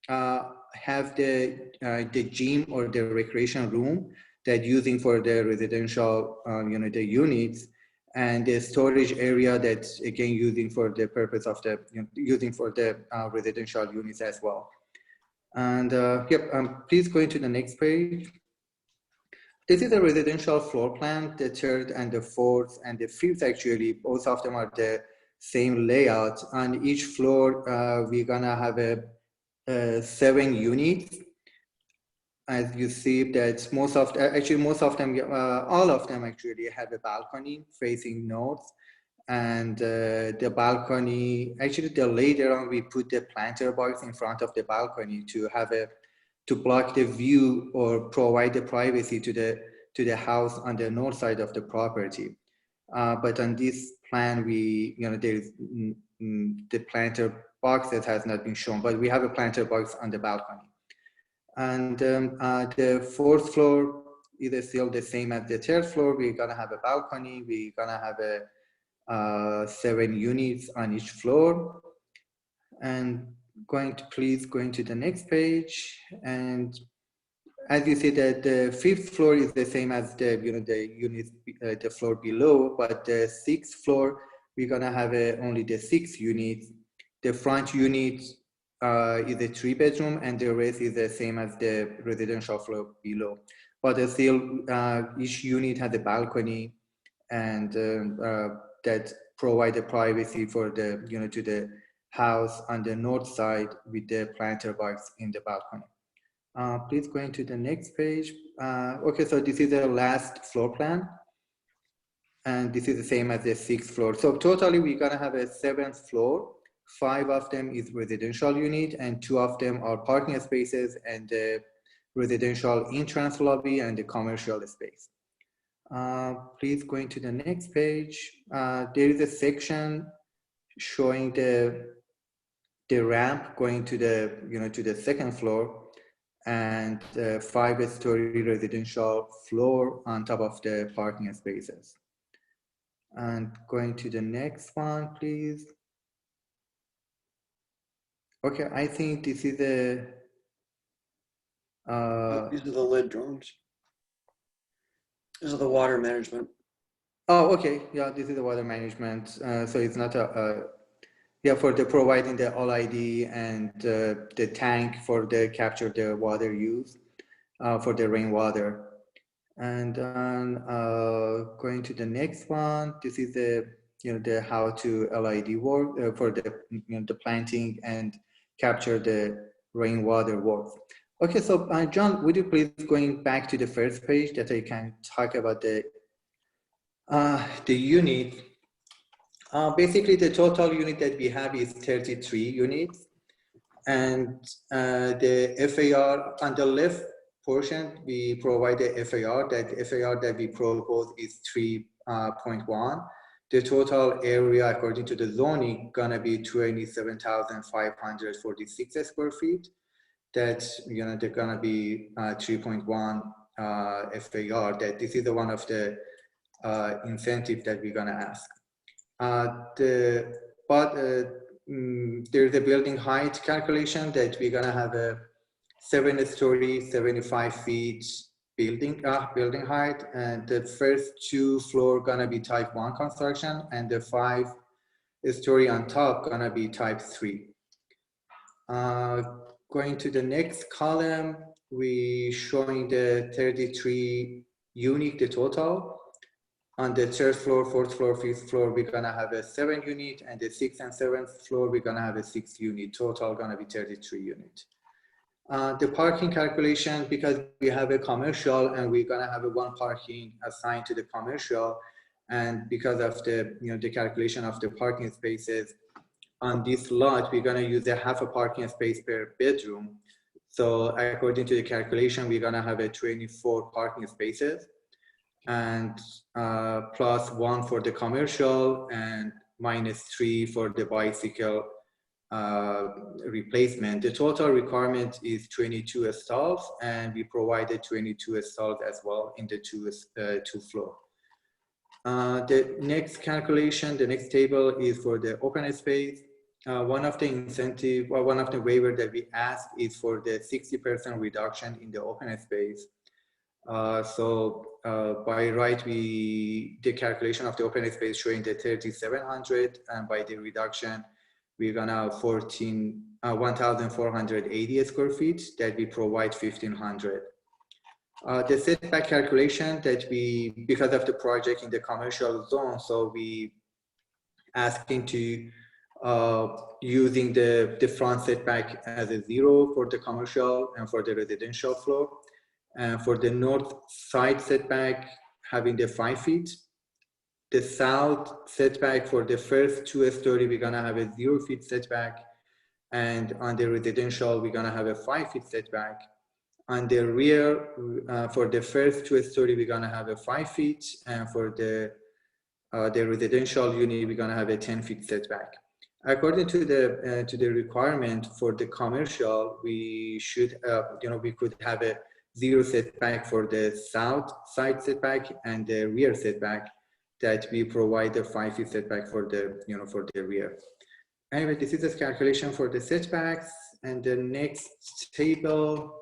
have the gym or the recreation room that using for the residential the units, and the storage area that's again using for the purpose of the using for the residential units as well. And yep, please go into the next page. This is a residential floor plan. The third and the fourth and the fifth, actually, both of them are the same layout. On each floor, we're gonna have a 7 units. as you see that most of them, all of them actually have a balcony facing north. And the balcony, actually later on we put the planter box in front of the balcony to block the view or provide the privacy to the house on the north side of the property. But on this plan, there is the planter box that has not been shown, but we have a planter box on the balcony. And the fourth floor is still the same as the third floor. We're gonna have a balcony. We're gonna have 7 units on each floor. And please go into the next page. And as you see that the 5th floor is the same as the unit, the floor below, but the 6th floor, we're gonna have only the 6 units. The front unit is a 3-bedroom, and the rest is the same as the residential floor below. But still, each unit has a balcony, and that provide the privacy for the to the house on the north side with the planter box in the balcony. Please go into the next page. Okay, so this is the last floor plan, and this is the same as the 6th floor. So totally, we're gonna have a 7th floor. 5 of them is residential unit, and 2 of them are parking spaces and the residential entrance lobby and the commercial space. Please go into the next page. There is a section showing the ramp going to the to the 2nd floor, and 5-story residential floor on top of the parking spaces. And going to the next one, please. Okay, I think this is These are the lid drawings. This is the water management. Oh, okay. Yeah, this is the water management. So it's not yeah, for the providing the all ID and the tank for the capture the water use for the rainwater. And going to the next one, this is the the how to LID work for the the planting and capture the rainwater works. Okay, so John, would you please going back to the first page that I can talk about the unit. Basically, the total unit that we have is 33 units, and the FAR on the left portion we provide the FAR. That FAR that we propose is 3.1. The total area according to the zoning gonna be 27,546 square feet. That's they're gonna be 3.1 FAR. That this is the one of the incentive that we're gonna ask. There's a building height calculation that we're gonna have a 7-story, 75 feet building height, and the first 2 floor gonna be type 1 construction, and the 5-story on top gonna be type 3. Going to the next column, we showing the 33 unit, the total. On the 3rd floor, 4th floor, 5th floor, we're gonna have a 7 unit, and the 6th and 7th floor, we're gonna have a 6 unit. Total gonna be 33 unit. The parking calculation, because we have a commercial and we're gonna have a 1 parking assigned to the commercial, and because of the the calculation of the parking spaces on this lot, we're gonna use a half a parking space per bedroom. So according to the calculation, we're gonna have a 24 parking spaces, and plus 1 for the commercial and -3 for the bicycle replacement. The total requirement is 22 stalls, and we provided 22 stalls as well in the 2 floor. The next calculation, the next table is for the open space. One of the incentive, or one of the waiver that we asked is for the 60% reduction in the open space. By right, the calculation of the open space showing the 3,700, and by the reduction, we're gonna have 1,480 square feet that we provide 1,500. The setback calculation that because of the project in the commercial zone, so we asking to using the front setback as a 0 for the commercial and for the residential floor. For the north side setback, having the 5 feet. The south setback for the first 2-story, we're gonna have a 0 feet setback. And on the residential, we're gonna have a 5 feet setback. On the rear, for the first 2-story, we're gonna have a 5 feet. And for the residential unit, we're gonna have a 10 feet setback. According to the requirement for the commercial, we should, we could have a 0 setback for the south side setback and the rear setback, that we provide the 5 feet setback for the, for the rear. Anyway, this is the calculation for the setbacks. And the next table,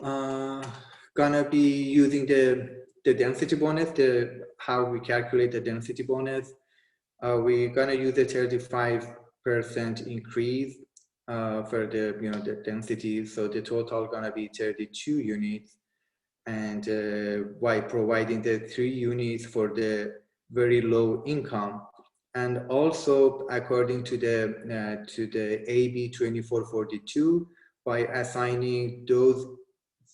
gonna be using the density bonus, how we calculate the density bonus. We're gonna use a 35% increase for the, the density. So the total gonna be 32 units. And by providing the 3 units for the very low income, and also according to the AB 2442, by assigning those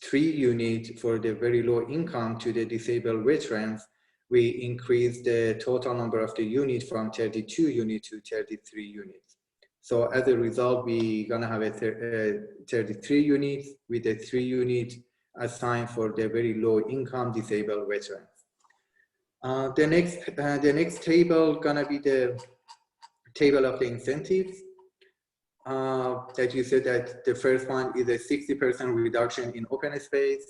3 units for the very low income to the disabled veterans, we increase the total number of the unit from 32 units to 33 units. So as a result, we're gonna have a 33 units with a 3 units assigned for the very low income disabled veterans. The next table gonna be the table of the incentives. That you said that the first one is a 60% reduction in open space.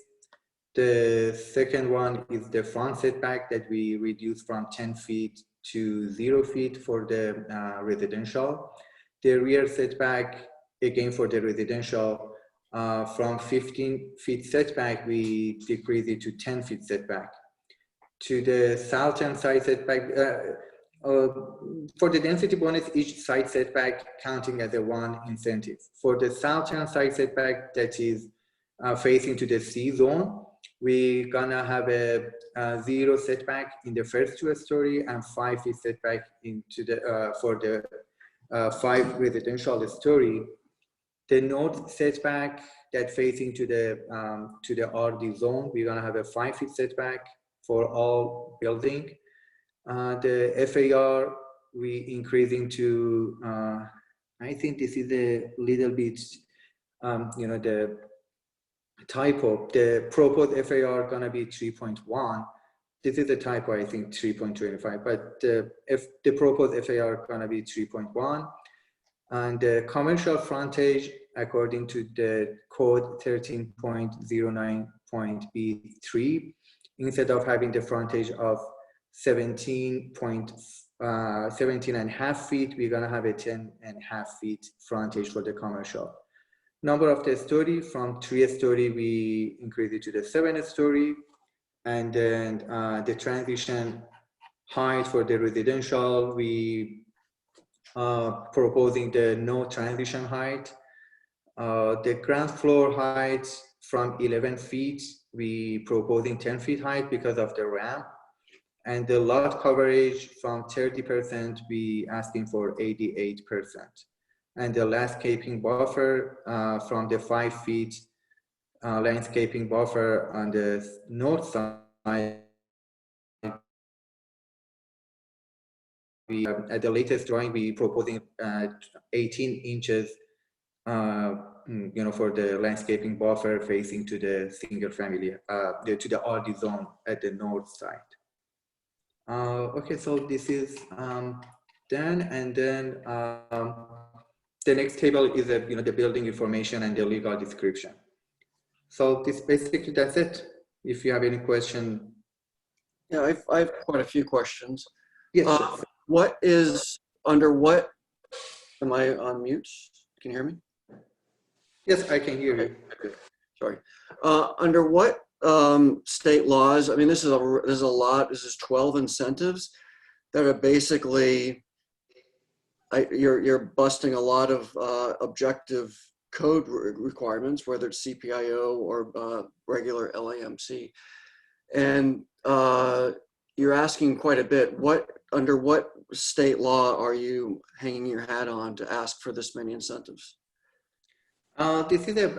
The second one is the front setback that we reduce from 10 feet to 0 feet for the residential. The rear setback, again for the residential, from 15 feet setback, we decrease it to 10 feet setback. To the southern side setback, for the density bonus, each side setback counting as a 1 incentive. For the southern side setback that is facing to the C zone, we're gonna have a 0 setback in the first 2-story and 5 feet setback into the for the 5 residential story. The north setback that facing to the RD zone, we're gonna have a 5 feet setback for all building. The FAR, we increasing to, I think this is a little bit, the typo. The proposed FAR gonna be 3.1. This is a typo, I think 3.25, but if the proposed FAR gonna be 3.1. And the commercial frontage, according to the code 13.09.B3, instead of having the frontage of 17.5 feet, we're gonna have a 10.5 feet frontage for the commercial. Number of the story, from 3-story, we increase it to the 7-story. And then the transition height for the residential, we proposing the no transition height. The ground floor height from 11 feet, we proposing 10 feet height because of the ramp. And the lot coverage from 30%, we asking for 88%. And the landscaping buffer from the 5 feet landscaping buffer on the north side. We, at the latest drawing, we proposing 18 inches, for the landscaping buffer facing to the single family, to the RD zone at the north side. Okay, so this is done, and then the next table is the building information and the legal description. So this basically, that's it. If you have any question. Yeah, I have quite a few questions. Yes. Sure. What is, under what, am I on mute? Can you hear me? Yes, I can hear you. Okay. Sorry. Under what state laws, I mean, this is a lot, this is 12 incentives that are basically, you're busting a lot of objective code requirements, whether it's CPIO or regular LAMC. And you're asking quite a bit. Under what state law are you hanging your hat on to ask for this many incentives? This is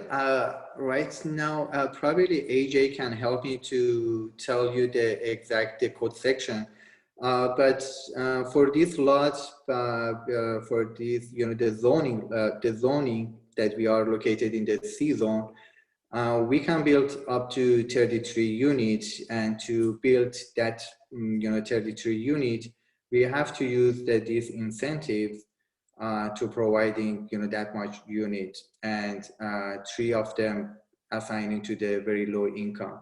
right now, probably AJ can help me to tell you the exact code section. But for these lots, for these, the zoning that we are located in the C zone, we can build up to 33 units, and to build that, 33 unit, we have to use these incentives to providing, that much unit, and 3 of them assigning to the very low income.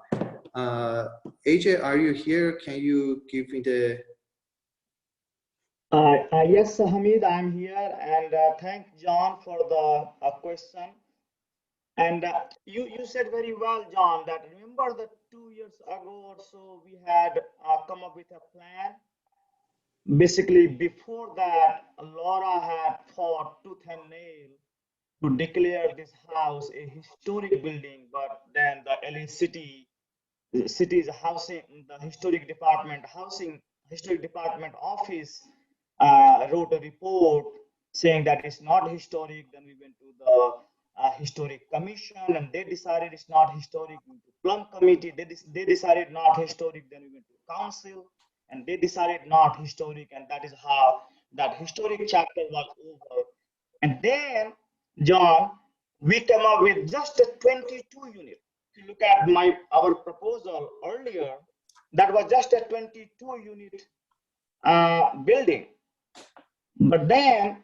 AJ, are you here? Can you give me the? Yes, Hamid, I'm here, and thank John for the question. And you said very well, John, that remember that 2 years ago or so, we had come up with a plan. Basically, before that, Laura had fought tooth and nail to declare this house a historic building, but then the LA city's housing, the historic department office wrote a report saying that it's not historic. Then we went to the historic commission, and they decided it's not historic. We went to plum committee, they decided not historic. Then we went to council, and they decided not historic, and that is how that historic chapter was over. And then, John, we came up with just a 22 unit. If you look at our proposal earlier, that was just a 22 unit building. But then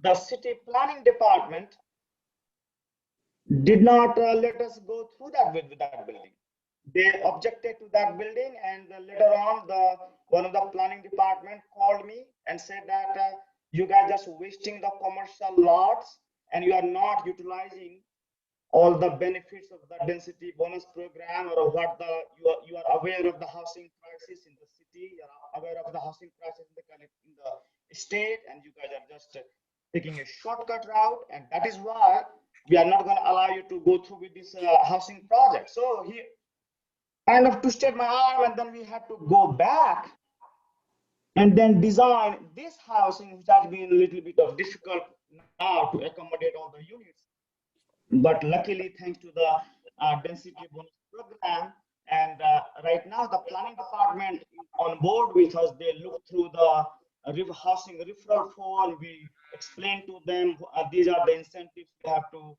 the city planning department did not let us go through that with that building. They objected to that building, and later on, one of the planning department called me and said that you guys are just wasting the commercial lots, and you are not utilizing all the benefits of the density bonus program, or what you are aware of the housing crisis in the city, you are aware of the housing crisis in the state, and you guys are just taking a shortcut route, and that is why we are not going to allow you to go through with this housing project. So he kind of twisted my arm, and then we had to go back and then design this housing, which has been a little bit of difficult now to accommodate all the units. But luckily, thanks to the density bonus program, and right now the planning department is on board with us. They look through the housing referral form. We explain to them these are the incentives we have to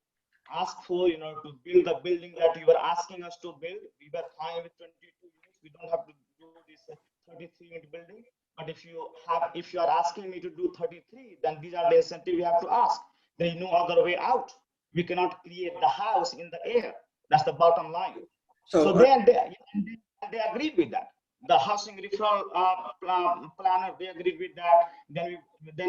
ask for, to build the building that you were asking us to build. We were fine with 22 units. We don't have to do this 33 unit building. But if you are asking me to do 33, then these are the incentives we have to ask. There is no other way out. We cannot create the house in the air. That's the bottom line. So then they agreed with that. The housing referral planner, they agreed with that. Then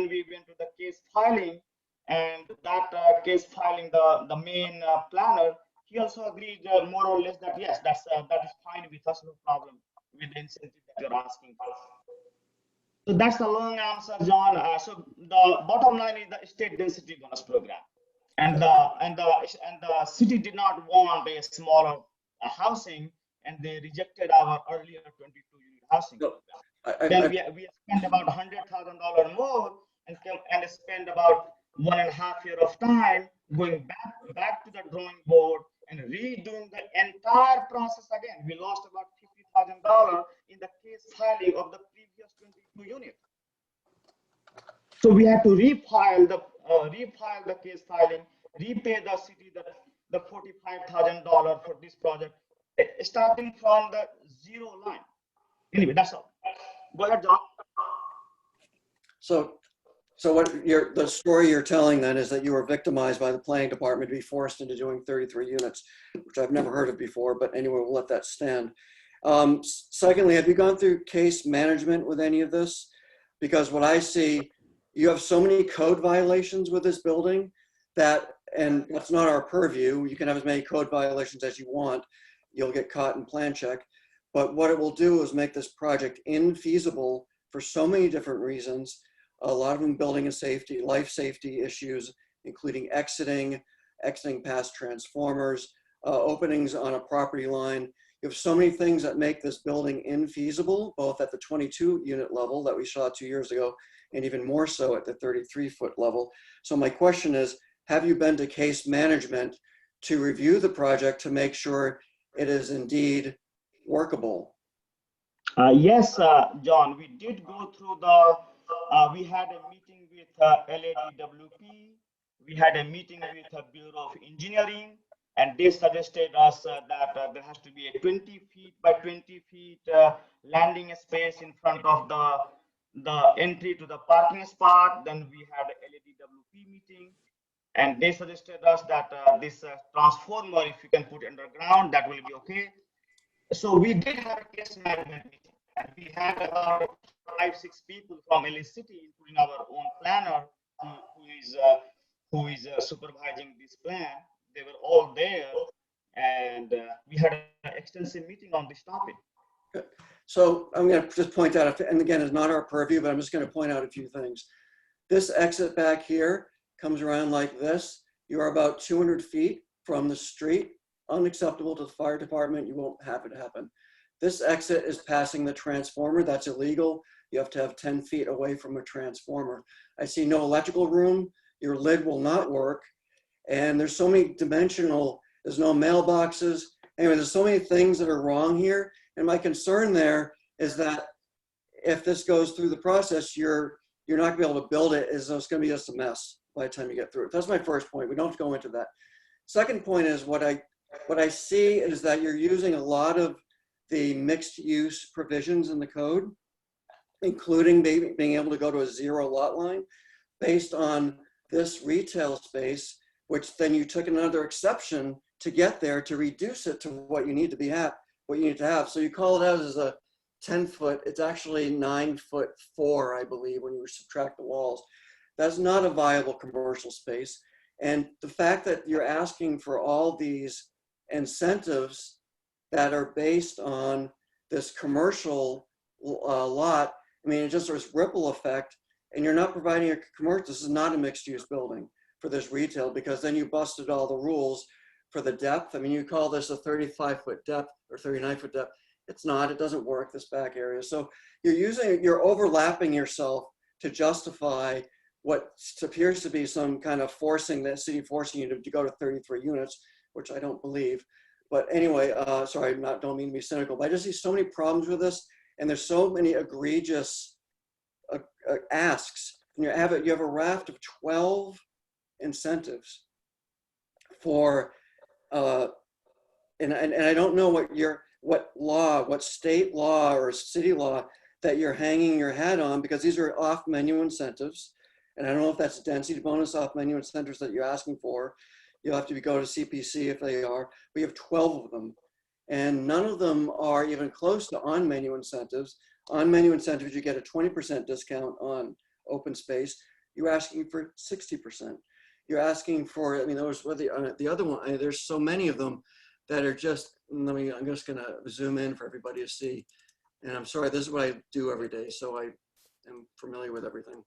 we went to the case filing, and that case filing, the main planner, he also agreed more or less that yes, that is fine with us, no problem with the incentive that you're asking for. So that's the long answer, John. So the bottom line is the state density bonus program. And the city did not want a smaller housing, and they rejected our earlier 22 unit housing. Then we spent about $100,000 more, and spent about 1.5 years of time going back to the drawing board and redoing the entire process again. We lost about $50,000 in the case filing of the previous 22 units. So we had to refile the case filing, repay the city the $45,000 for this project, starting from the zero line. Anyway, that's all. Go ahead, John. So what the story you're telling then is that you were victimized by the planning department to be forced into doing 33 units, which I've never heard of before, but anyway, we'll let that stand. Secondly, have you gone through case management with any of this? Because what I see, you have so many code violations with this building and that's not our purview. You can have as many code violations as you want. You'll get caught in plan check. But what it will do is make this project infeasible for so many different reasons. A lot of them building and safety, life safety issues, including exiting past transformers, openings on a property line. You have so many things that make this building infeasible, both at the 22 unit level that we saw 2 years ago, and even more so at the 33-foot level. So my question is, have you been to case management to review the project to make sure it is indeed workable? Yes, John, we did go through the, we had a meeting with LADWP, we had a meeting with the Bureau of Engineering, and they suggested us that there has to be a 20 feet by 20 feet landing space in front of the entry to the parking spot. Then we had a LADWP meeting, and they suggested us that this transformer, if you can put underground, that will be okay. So we did have a case management meeting, and we had about 5-6 people from LA City, including our own planner, who is supervising this plan. They were all there, and we had an extensive meeting on this topic. Good. So I'm going to just point out, and again, it's not our purview, but I'm just going to point out a few things. This exit back here comes around like this. You are about 200 feet from the street. Unacceptable to the fire department. You won't have it happen. This exit is passing the transformer. That's illegal. You have to have 10 feet away from a transformer. I see no electrical room. Your lid will not work. And there's so many there's no mailboxes. Anyway, there's so many things that are wrong here. And my concern there is that if this goes through the process, you're not gonna be able to build it. It's gonna be just a mess by the time you get through it. That's my first point. We don't have to go into that. Second point is what I see is that you're using a lot of the mixed use provisions in the code, including being able to go to a 0 lot line based on this retail space, which then you took another exception to get there to reduce it to what you need to have. So you call it out as a 10 foot, it's actually 9'4", I believe, when you subtract the walls. That's not a viable commercial space. And the fact that you're asking for all these incentives that are based on this commercial lot, I mean, it just there's ripple effect, and you're not providing a commercial. This is not a mixed use building for this retail, because then you busted all the rules for the depth. I mean, you call this a 35-foot depth or 39-foot depth. It's not, it doesn't work, this back area. So you're overlapping yourself to justify what appears to be some kind of the city forcing you to go to 33 units, which I don't believe. But anyway, sorry, don't mean to be cynical, but I just see so many problems with this, and there's so many egregious asks. And you have a raft of 12 incentives for, and I don't know what state law or city law that you're hanging your hat on, because these are off menu incentives. And I don't know if that's density bonus off menu incentives that you're asking for. You'll have to go to CPC if they are. We have 12 of them, and none of them are even close to on menu incentives. On menu incentives, you get a 20% discount on open space. You're asking for 60%. You're asking for, I mean, those were the other one. I mean, there's so many of them that are just, I'm just gonna zoom in for everybody to see. And I'm sorry, this is what I do every day, so I am familiar with everything.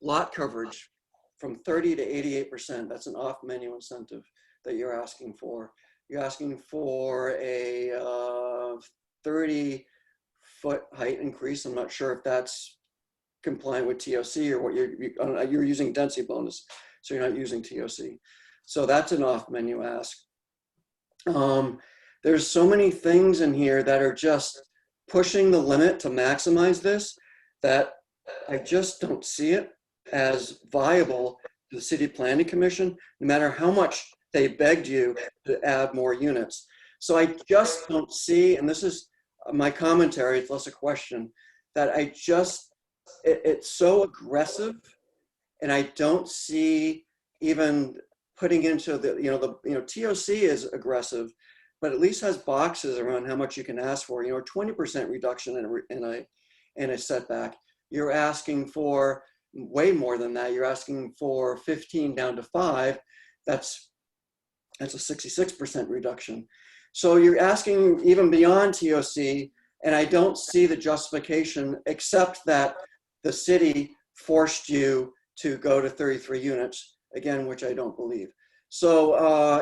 Lot coverage from 30 to 88%. That's an off menu incentive that you're asking for. You're asking for a 30-foot height increase. I'm not sure if that's compliant with TOC or what you're using density bonus, so you're not using TOC. So that's an off menu ask. There's so many things in here that are just pushing the limit to maximize this that I just don't see it as viable to the City Planning Commission, no matter how much they begged you to add more units. So I just don't see, and this is my commentary, it's less a question, that it's so aggressive, and I don't see even putting into TOC is aggressive, but at least has boxes around how much you can ask for. 20% reduction in a setback. You're asking for way more than that. You're asking for 15 down to 5. That's a 66% reduction. So you're asking even beyond TOC, and I don't see the justification except that the city forced you to go to 33 units, again, which I don't believe. So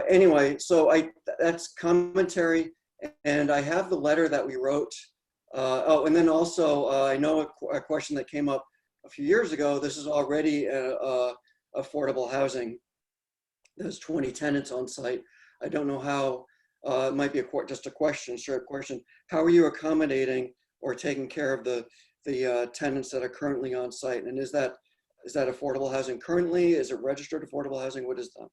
anyway, that's commentary, and I have the letter that we wrote. And then also I know a question that came up a few years ago. This is already a affordable housing. There's 20 tenants on site. I don't know how, it might be just a question, short question. How are you accommodating or taking care of the tenants that are currently on site? And is that affordable housing currently? Is it registered affordable housing? What is that?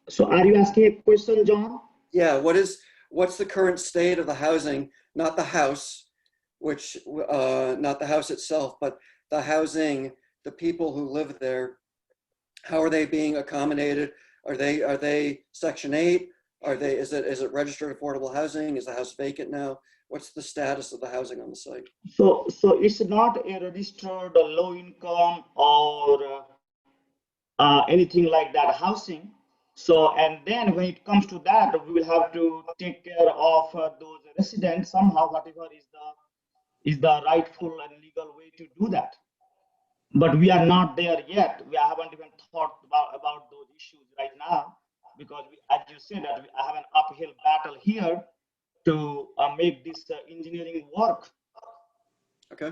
So are you asking a question, John? Yeah, what's the current state of the housing, not the house, which, not the house itself, but the housing, the people who live there, how are they being accommodated? Are they Section 8? Is it registered affordable housing? Is the house vacant now? What's the status of the housing on the site? So it's not a registered low income or anything like that housing. So, and then when it comes to that, we will have to take care of those residents somehow, whatever is the rightful and legal way to do that. But we are not there yet. We haven't even thought about those issues right now, because as you said, that we have an uphill battle here to make this engineering work. Okay.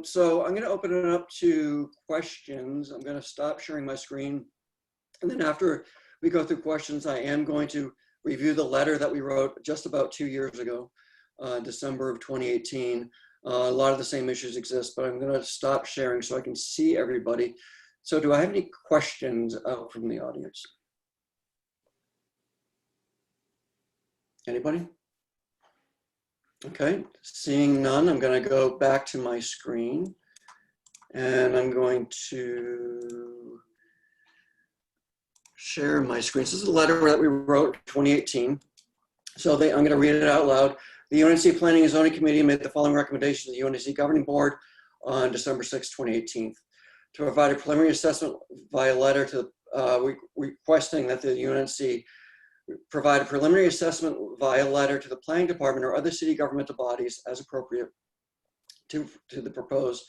So I'm going to open it up to questions. I'm going to stop sharing my screen. And then after we go through questions, I am going to review the letter that we wrote just about 2 years ago, December of 2018. A lot of the same issues exist, but I'm going to stop sharing so I can see everybody. So do I have any questions out from the audience? Anybody? Okay, seeing none, I'm going to go back to my screen and I'm going to share my screen. This is a letter that we wrote in 2018. So I'm going to read it out loud. The UNNC Planning and Zoning Committee made the following recommendations to the UNNC Governing Board on December 6, 2018. To provide a preliminary assessment via letter to requesting that the UNNC provide a preliminary assessment via letter to the planning department or other city governmental bodies as appropriate to the proposed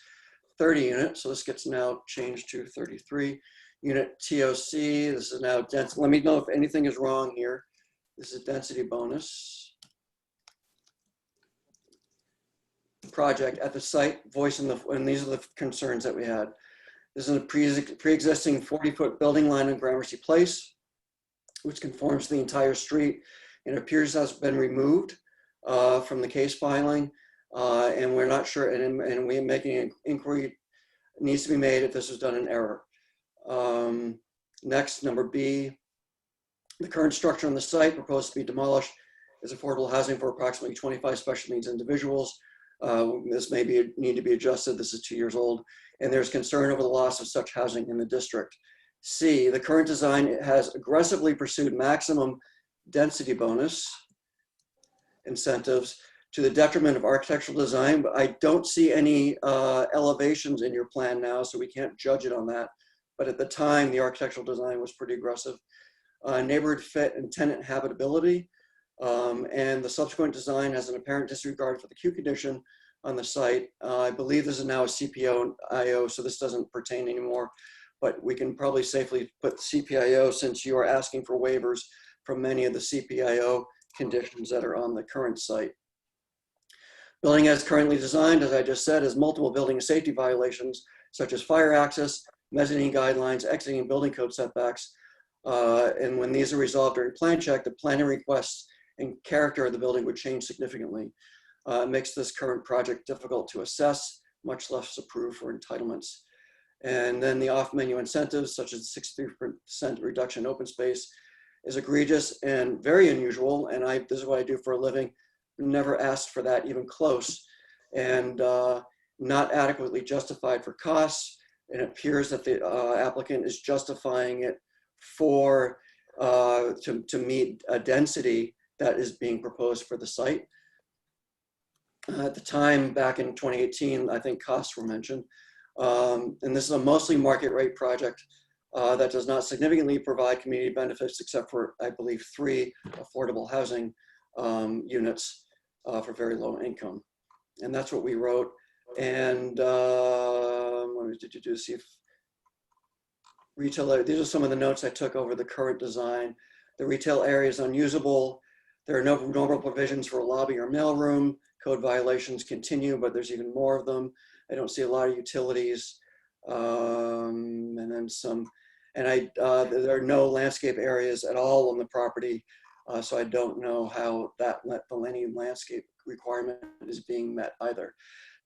30 unit. So this gets now changed to 33 unit TOC. This is now dense. Let me know if anything is wrong here. This is a density bonus project at the site, voicing and these are the concerns that we had. This is a pre-existing 40-foot building line in Gramercy Place, which conforms to the entire street and appears to have been removed from the case filing. And we're not sure, and we're making an inquiry needs to be made if this was done in error. Next, number B, the current structure on the site proposed to be demolished is affordable housing for approximately 25 special needs individuals. This may need to be adjusted. This is 2 years old, and there's concern over the loss of such housing in the district. C, the current design has aggressively pursued maximum density bonus incentives to the detriment of architectural design, but I don't see any elevations in your plan now, so we can't judge it on that. But at the time, the architectural design was pretty aggressive. Neighborhood fit and tenant habitability. And the subsequent design has an apparent disregard for the queue condition on the site. I believe this is now a CPIO, so this doesn't pertain anymore, but we can probably safely put CPIO since you are asking for waivers from many of the CPIO conditions that are on the current site. Building as currently designed, as I just said, has multiple building safety violations, such as fire access, mezzanine guidelines, exiting and building code setbacks. And when these are resolved during plan check, the planning requests and character of the building would change significantly. It makes this current project difficult to assess, much less approve for entitlements. And then the off-menu incentives, such as 63% reduction in open space, is egregious and very unusual. And this is what I do for a living. Never asked for that even close, and not adequately justified for costs. And it appears that the applicant is justifying it for to meet a density that is being proposed for the site. At the time, back in 2018, I think costs were mentioned. And this is a mostly market rate project that does not significantly provide community benefits except for, I believe, 3 affordable housing units for very low income. And that's what we wrote. And what did you do? See if retail, these are some of the notes I took over the current design. The retail area is unusable. There are no normal provisions for a lobby or mailroom. code violations continue, but there's even more of them. I don't see a lot of utilities, and then some, and there are no landscape areas at all on the property, so I don't know how that the landscape requirement is being met either.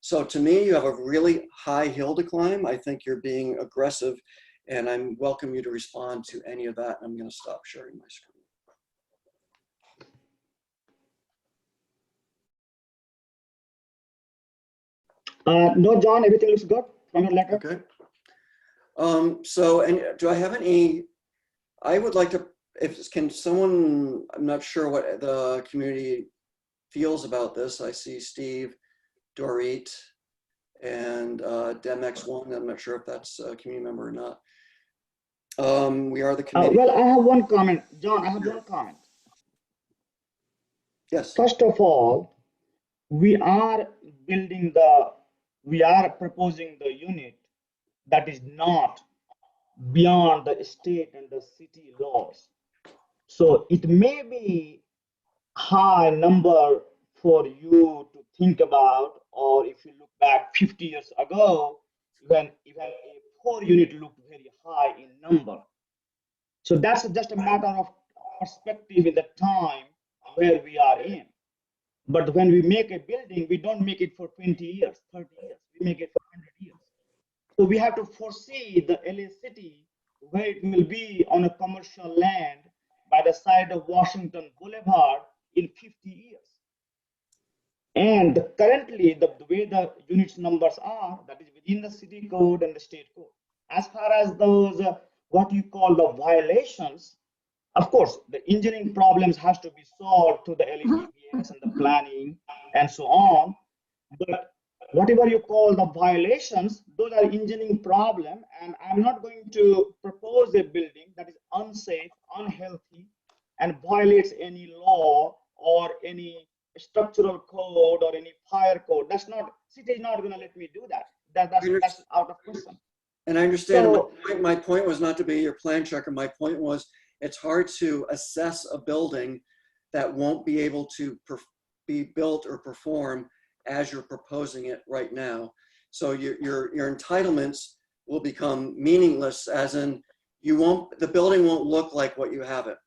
So to me, you have a really high hill to climb. I think you're being aggressive, and I welcome you to respond to any of that. I'm going to stop sharing my screen. No, John, everything looks good from your letter. Okay. And do I have any, I would like to, can someone, I'm not sure what the community feels about this. I see Steve, Dorit, and Demx1. I'm not sure if that's a community member or not. We are the committee. Well, I have one comment, John. I have one comment. Yes. First of all, we are proposing the unit that is not beyond the state and the city laws. So it may be high number for you to think about, or if you look back 50 years ago, when even a 4-unit looked very high in number. So that's just a matter of perspective in the time where we are in. But when we make a building, we don't make it for 20 years, 30 years, we make it for 100 years. So we have to foresee the LA City where it will be on a commercial land by the side of Washington Boulevard in 50 years. And currently, the way the units numbers are, that is within the city code and the state code. As far as those, what you call the violations, of course, the engineering problems has to be solved through the LEDBS and the planning and so on. But whatever you call the violations, those are engineering problem, and I'm not going to propose a building that is unsafe, unhealthy, and violates any law or any structural code or any fire code. That's not, city is not going to let me do that. That's out of question. And I understand, So, my point was not to be your plan checker. My point was, it's hard to assess a building that won't be able to be built or perform as you're proposing it right now. So your entitlements will become meaningless, as in the building won't look like what you have it.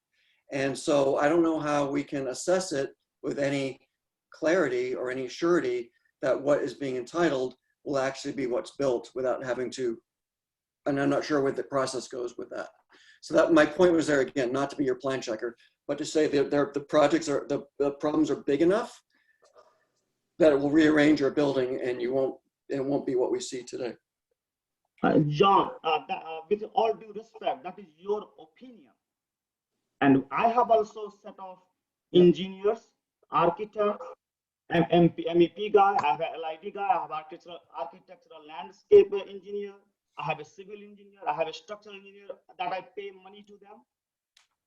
And so I don't know how we can assess it with any clarity or any surety that what is being entitled will actually be what's built without having to, and I'm not sure where the process goes with that. So that my point was there again, not to be your plan checker, but to say that the projects are, the problems are big enough that it will rearrange your building and it won't be what we see today. John, with all due respect, that is your opinion. And I have also set of engineers, architects, MEP guy, I have an LID guy, I have architectural landscape engineer, I have a civil engineer, I have a structural engineer that I pay money to them.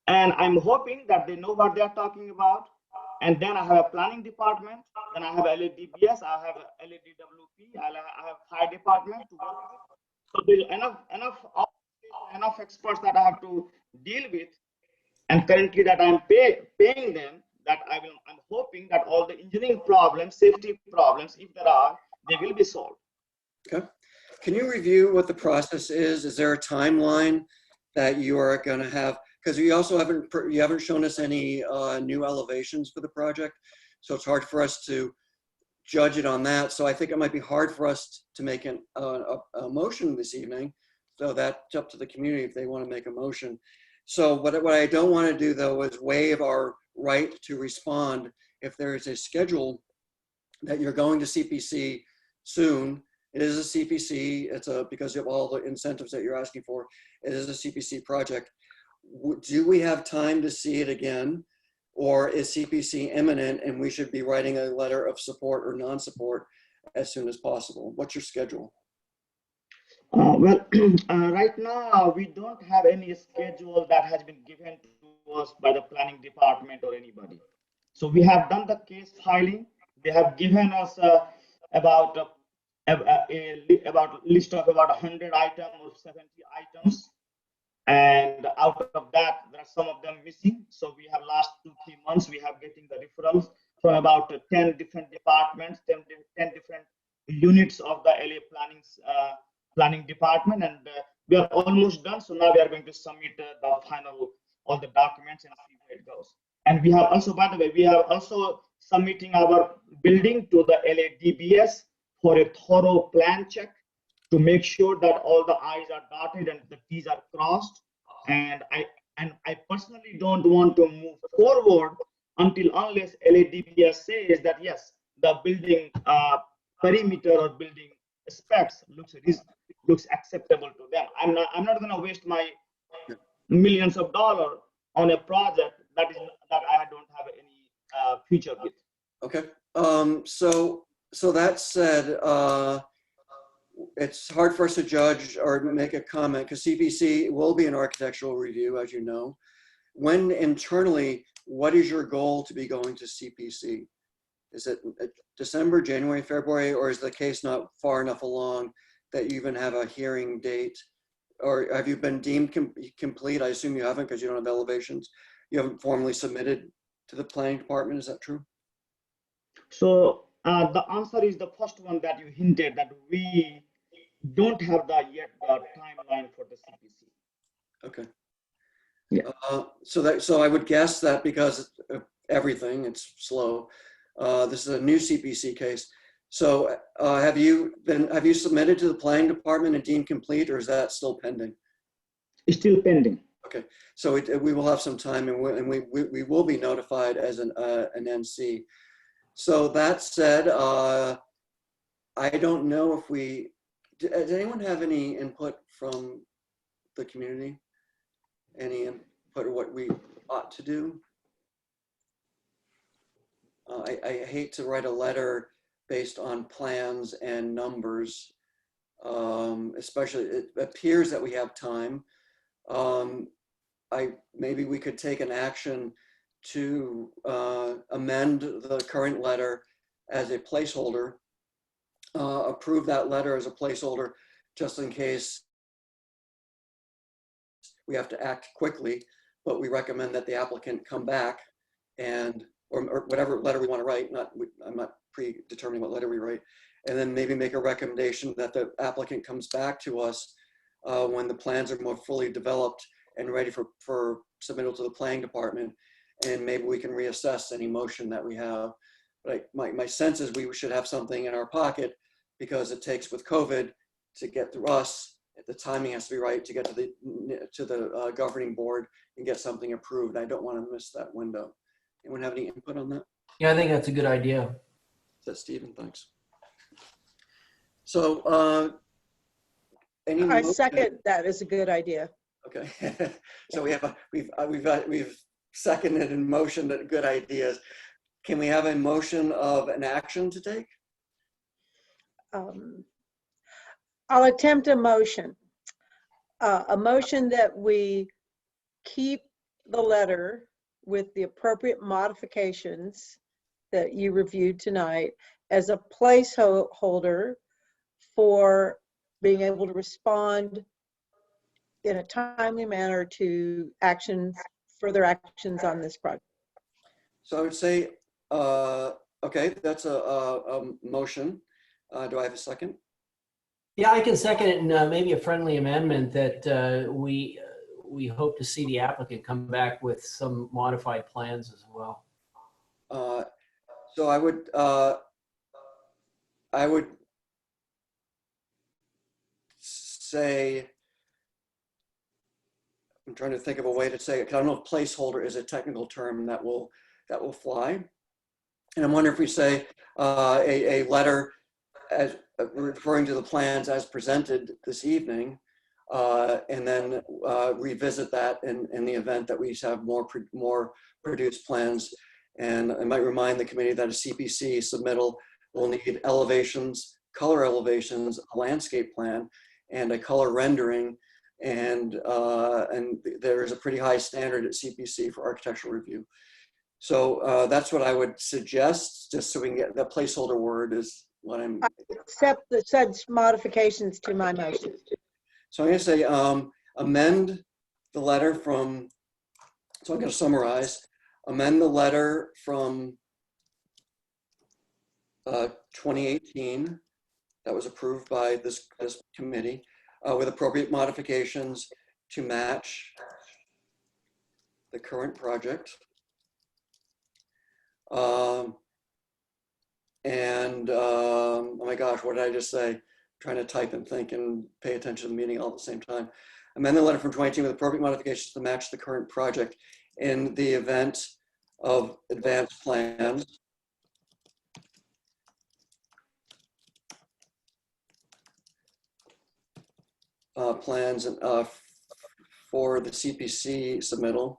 And I'm hoping that they know what they are talking about. And then I have a planning department, then I have LADBS, I have LADWP, I have fire department to work with. So there's enough experts that I have to deal with. And currently that I'm paying them, that I'm hoping that all the engineering problems, safety problems, if there are, they will be solved. Okay. Can you review what the process is? Is there a timeline that you are going to have? Because you also haven't shown us any new elevations for the project, so it's hard for us to judge it on that. So I think it might be hard for us to make a motion this evening. So that's up to the community if they want to make a motion. So what I don't want to do though is waive our right to respond if there is a schedule that you're going to CPC soon. It is a CPC. It's because of all the incentives that you're asking for. It is a CPC project. Do we have time to see it again, or is CPC imminent and we should be writing a letter of support or non-support as soon as possible? What's your schedule? Well, right now we don't have any schedule that has been given to us by the planning department or anybody. So we have done the case filing. They have given us about a list of about 100 items or 70 items. And out of that, there are some of them missing. So we have last 2-3 months, we have getting the referrals. from about 10 different departments, 10 different units of the LA planning department, and we are almost done. So now we are going to submit the final, all the documents and see where it goes. And we have also, by the way, we are also submitting our building to the LADBS for a thorough plan check to make sure that all the I's are dotted and the T's are crossed. And I personally don't want to move forward until unless LADBS says that yes, the building perimeter or building specs looks acceptable to them. I'm not going to waste my millions of dollars on a project that I don't have any future with. Okay. So that said, it's hard for us to judge or make a comment because CPC will be an architectural review, as you know. When internally, what is your goal to be going to CPC? Is it December, January, February, or is the case not far enough along that you even have a hearing date? Or have you been deemed complete? I assume you haven't because you don't have elevations. You haven't formally submitted to the planning department, is that true? So the answer is the first one that you hinted, that we don't have yet the timeline for the CPC. Okay. Yeah. So I would guess that because of everything, it's slow. This is a new CPC case. So have you submitted to the planning department and deemed complete, or is that still pending? It's still pending. Okay, so we will have some time, and we will be notified as an NC. So that said, I don't know if does anyone have any input from the community? Any input or what we ought to do? I hate to write a letter based on plans and numbers, especially it appears that we have time. Maybe we could take an action to amend the current letter as a placeholder, approve that letter as a placeholder, just in case we have to act quickly, but we recommend that the applicant come back or whatever letter we want to write, I'm not predetermining what letter we write, and then maybe make a recommendation that the applicant comes back to us when the plans are more fully developed and ready for submittal to the planning department, and maybe we can reassess any motion that we have. But my sense is we should have something in our pocket, because it takes with COVID to get through us. The timing has to be right to get to the governing board and get something approved. I don't want to miss that window. Anyone have any input on that? Yeah, I think that's a good idea. Is that Stephen? Thanks. So, I second that is a good idea. Okay. So we've seconded and motioned that good ideas. Can we have a motion of an action to take? I'll attempt a motion. A motion that we keep the letter with the appropriate modifications that you reviewed tonight as a placeholder for being able to respond in a timely manner to further actions on this project. So I would say, okay, that's a motion. Do I have a second? Yeah, I can second it, and maybe a friendly amendment that we hope to see the applicant come back with some modified plans as well. So I would say, I'm trying to think of a way to say it, 'cause I don't know if placeholder is a technical term that will fly. And I'm wondering if we say a letter as referring to the plans as presented this evening, and then revisit that in the event that we have more produced plans. And I might remind the committee that a CPC submittal will need elevations, color elevations, a landscape plan, and a color rendering. And there is a pretty high standard at CPC for architectural review. So that's what I would suggest, just so we can get the placeholder word is what I'm. I accept the such modifications to my motion. So I'm going to say amend the letter from, so I'm going to summarize, amend the letter from 2018 that was approved by this committee with appropriate modifications to match the current project. Oh my gosh, what did I just say? I'm trying to type and think and pay attention to the meeting all at the same time. Amend the letter from 2018 with appropriate modifications to match the current project in the event of advanced plans. Plans for the CPC submittal.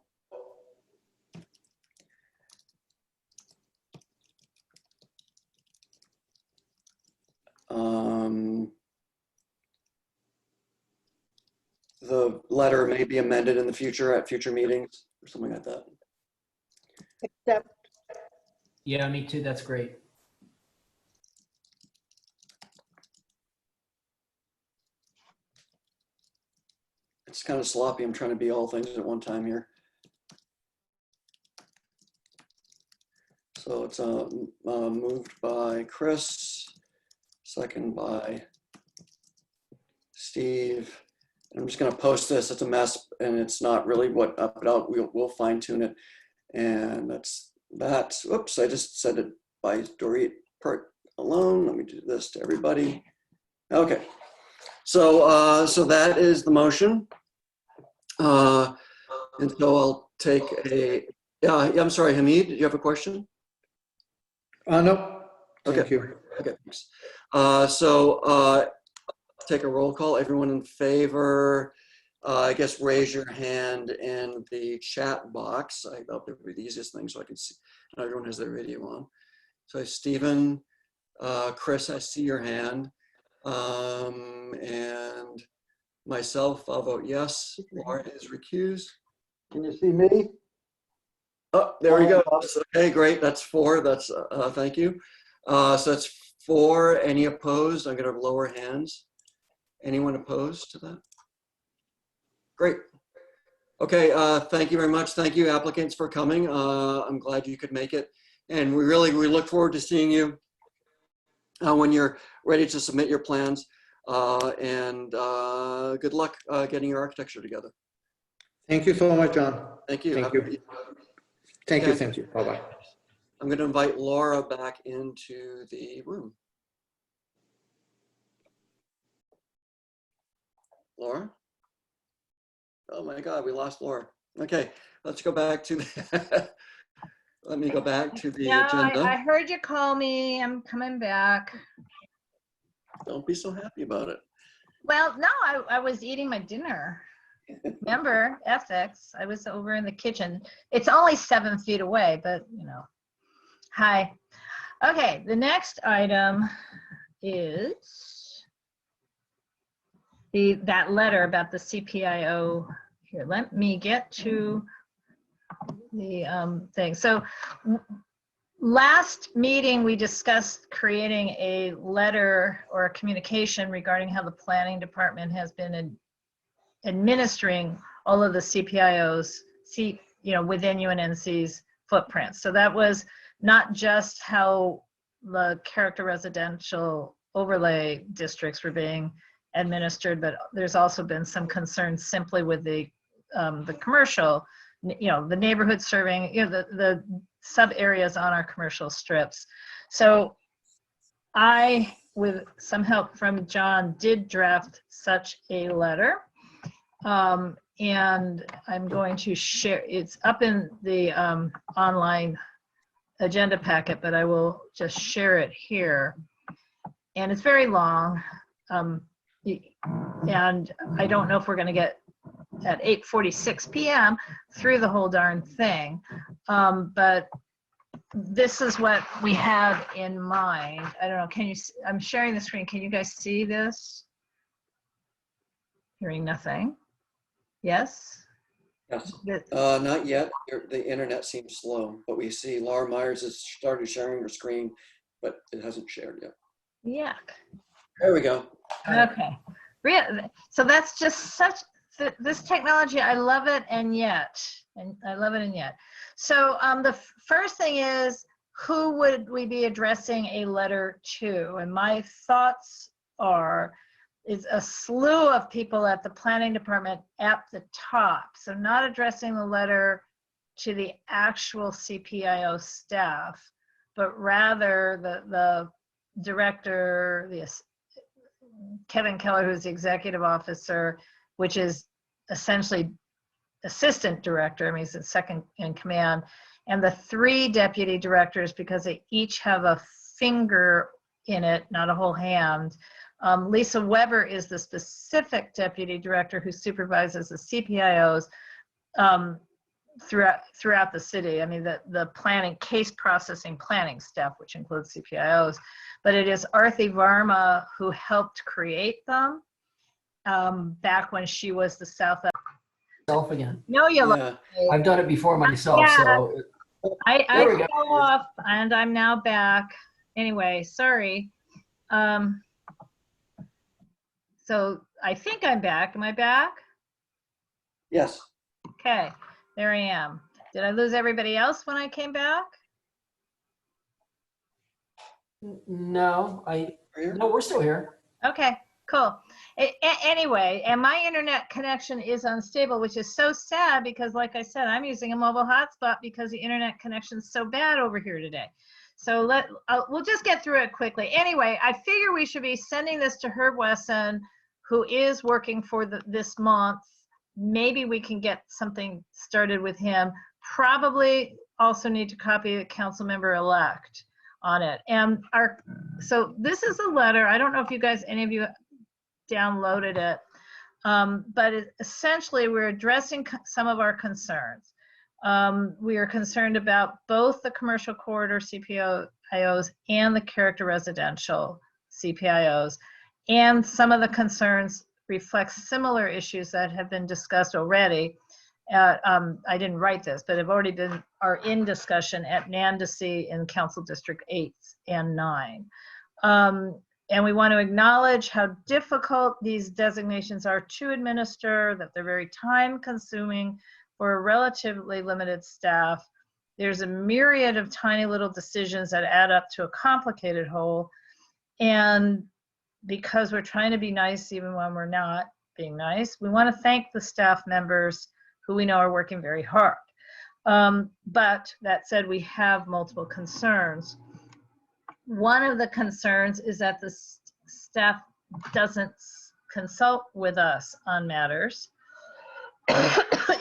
The letter may be amended in the future at future meetings or something like that. Except, Yeah, me too. That's great. It's kind of sloppy. I'm trying to be all things at one time here. So it's moved by Chris, second by Steve. I'm just going to post this. It's a mess and it's not really what up and out. We'll fine tune it. And that's that. Oops, I just said it by Dorit part alone. Let me do this to everybody. Okay. So so that is the motion. And so I'll take a, yeah, I'm sorry, Hamid, do you have a question? No, Okay. thank you. Okay, thanks. Take a roll call. Everyone in favor, I guess raise your hand in the chat box. I thought that would be the easiest thing so I can see. Not everyone has their video on. So Stephen, Chris, I see your hand. And myself, I'll vote yes. Laura is recused. Can you see me? Oh, there we go. Okay, great. That's 4. That's thank you. So that's 4. Any opposed? I'm going to lower hands. Anyone opposed to that? Great. Okay. Thank you very much. Thank you, applicants, for coming. I'm glad you could make it, and we look forward to seeing you when you're ready to submit your plans. And good luck getting your architecture together. Thank you so much, John. Thank you. Thank you. Thank you. Thank you. Bye-bye. I'm going to invite Laura back into the room. Laura? Oh my God, we lost Laura. Okay, let's go back to the, let me go back to the agenda. I heard you call me. I'm coming back. Don't be so happy about it. Well, no, I was eating my dinner. Remember, ethics. I was over in the kitchen. It's only 7 feet away, but you know. Hi. Okay, the next item is that letter about the CPIO. Here, let me get to the thing. So last meeting, we discussed creating a letter or a communication regarding how the planning department has been administering all of the CPIOs, within UNNC's footprint. So that was not just how the character residential overlay districts were being administered, but there's also been some concerns simply with the commercial, the neighborhood serving, the sub areas on our commercial strips. So I, with some help from John, did draft such a letter. And I'm going to share, it's up in the online agenda packet, but I will just share it here. And it's very long. And I don't know if we're going to get at 8:46 p.m. through the whole darn thing. But this is what we have in mind. I don't know, I'm sharing the screen. Can you guys see this? Hearing nothing. Yes? Yes. Not yet. The internet seems slow, but we see Laura Myers has started sharing her screen, but it hasn't shared yet. Yuck. There we go. Okay. So that's just this technology. I love it, and yet, I love it, and yet. So the first thing is, who would we be addressing a letter to? And my thoughts is a slew of people at the planning department at the top. So not addressing the letter to the actual CPIO staff, but rather the director, Kevin Keller, who's the executive officer, which is essentially assistant director. I mean, he's the second in command, and the 3 deputy directors, because they each have a finger in it, not a whole hand. Lisa Weber is the specific deputy director who supervises the CPIOs throughout the city. I mean, the planning, case processing planning staff, which includes CPIOs, but it is Arthi Varma who helped create them back when she was the South. Self again. No, you Yeah. I've done it before myself, Yeah. so I There we go. fell off and I'm now back. Anyway, sorry. So I think I'm back. Am I back? Yes. Okay, there I am. Did I lose everybody else when I came back? no, we're still here. Okay, cool. Anyway, and my internet connection is unstable, which is so sad because, like I said, I'm using a mobile hotspot because the internet connection is so bad over here today. So we'll just get through it quickly. Anyway, I figure we should be sending this to Herb Wesson, who is working for this month. Maybe we can get something started with him. Probably also need to copy the council member elect on it. And so this is a letter. I don't know if you guys, any of you downloaded it, but essentially we're addressing some of our concerns. We are concerned about both the commercial corridor CPIOs and the character residential CPIOs, and some of the concerns reflect similar issues that have been discussed already. I didn't write this, but have already are in discussion at Nandasi in Council District 8 and 9. And we want to acknowledge how difficult these designations are to administer, that they're very time consuming for a relatively limited staff. There's a myriad of tiny little decisions that add up to a complicated whole. And because we're trying to be nice even when we're not being nice, we want to thank the staff members who we know are working very hard. But that said, we have multiple concerns. One of the concerns is that the staff doesn't consult with us on matters,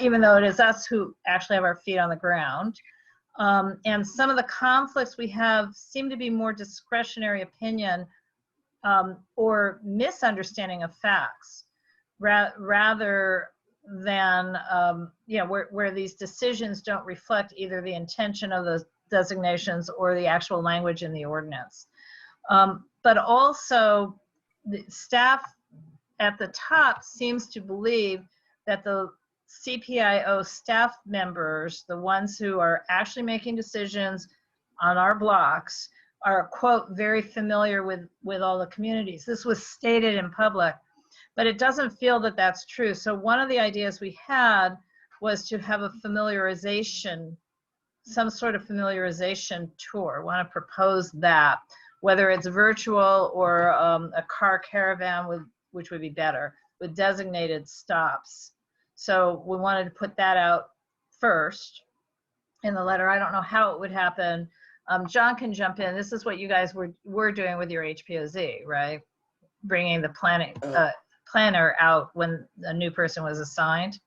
even though it is us who actually have our feet on the ground. And some of the conflicts we have seem to be more discretionary opinion or misunderstanding of facts, rather than where these decisions don't reflect either the intention of the designations or the actual language in the ordinance. But also the staff at the top seems to believe that the CPIO staff members, the ones who are actually making decisions on our blocks, are, quote, very familiar with all the communities. This was stated in public, but it doesn't feel that that's true. So one of the ideas we had was to have a familiarization, some sort of familiarization tour. I want to propose that, whether it's virtual or a car caravan, which would be better, with designated stops. So we wanted to put that out first in the letter. I don't know how it would happen. John can jump in. This is what you guys were doing with your HPOZ, right? Bringing the planner out when a new person was assigned.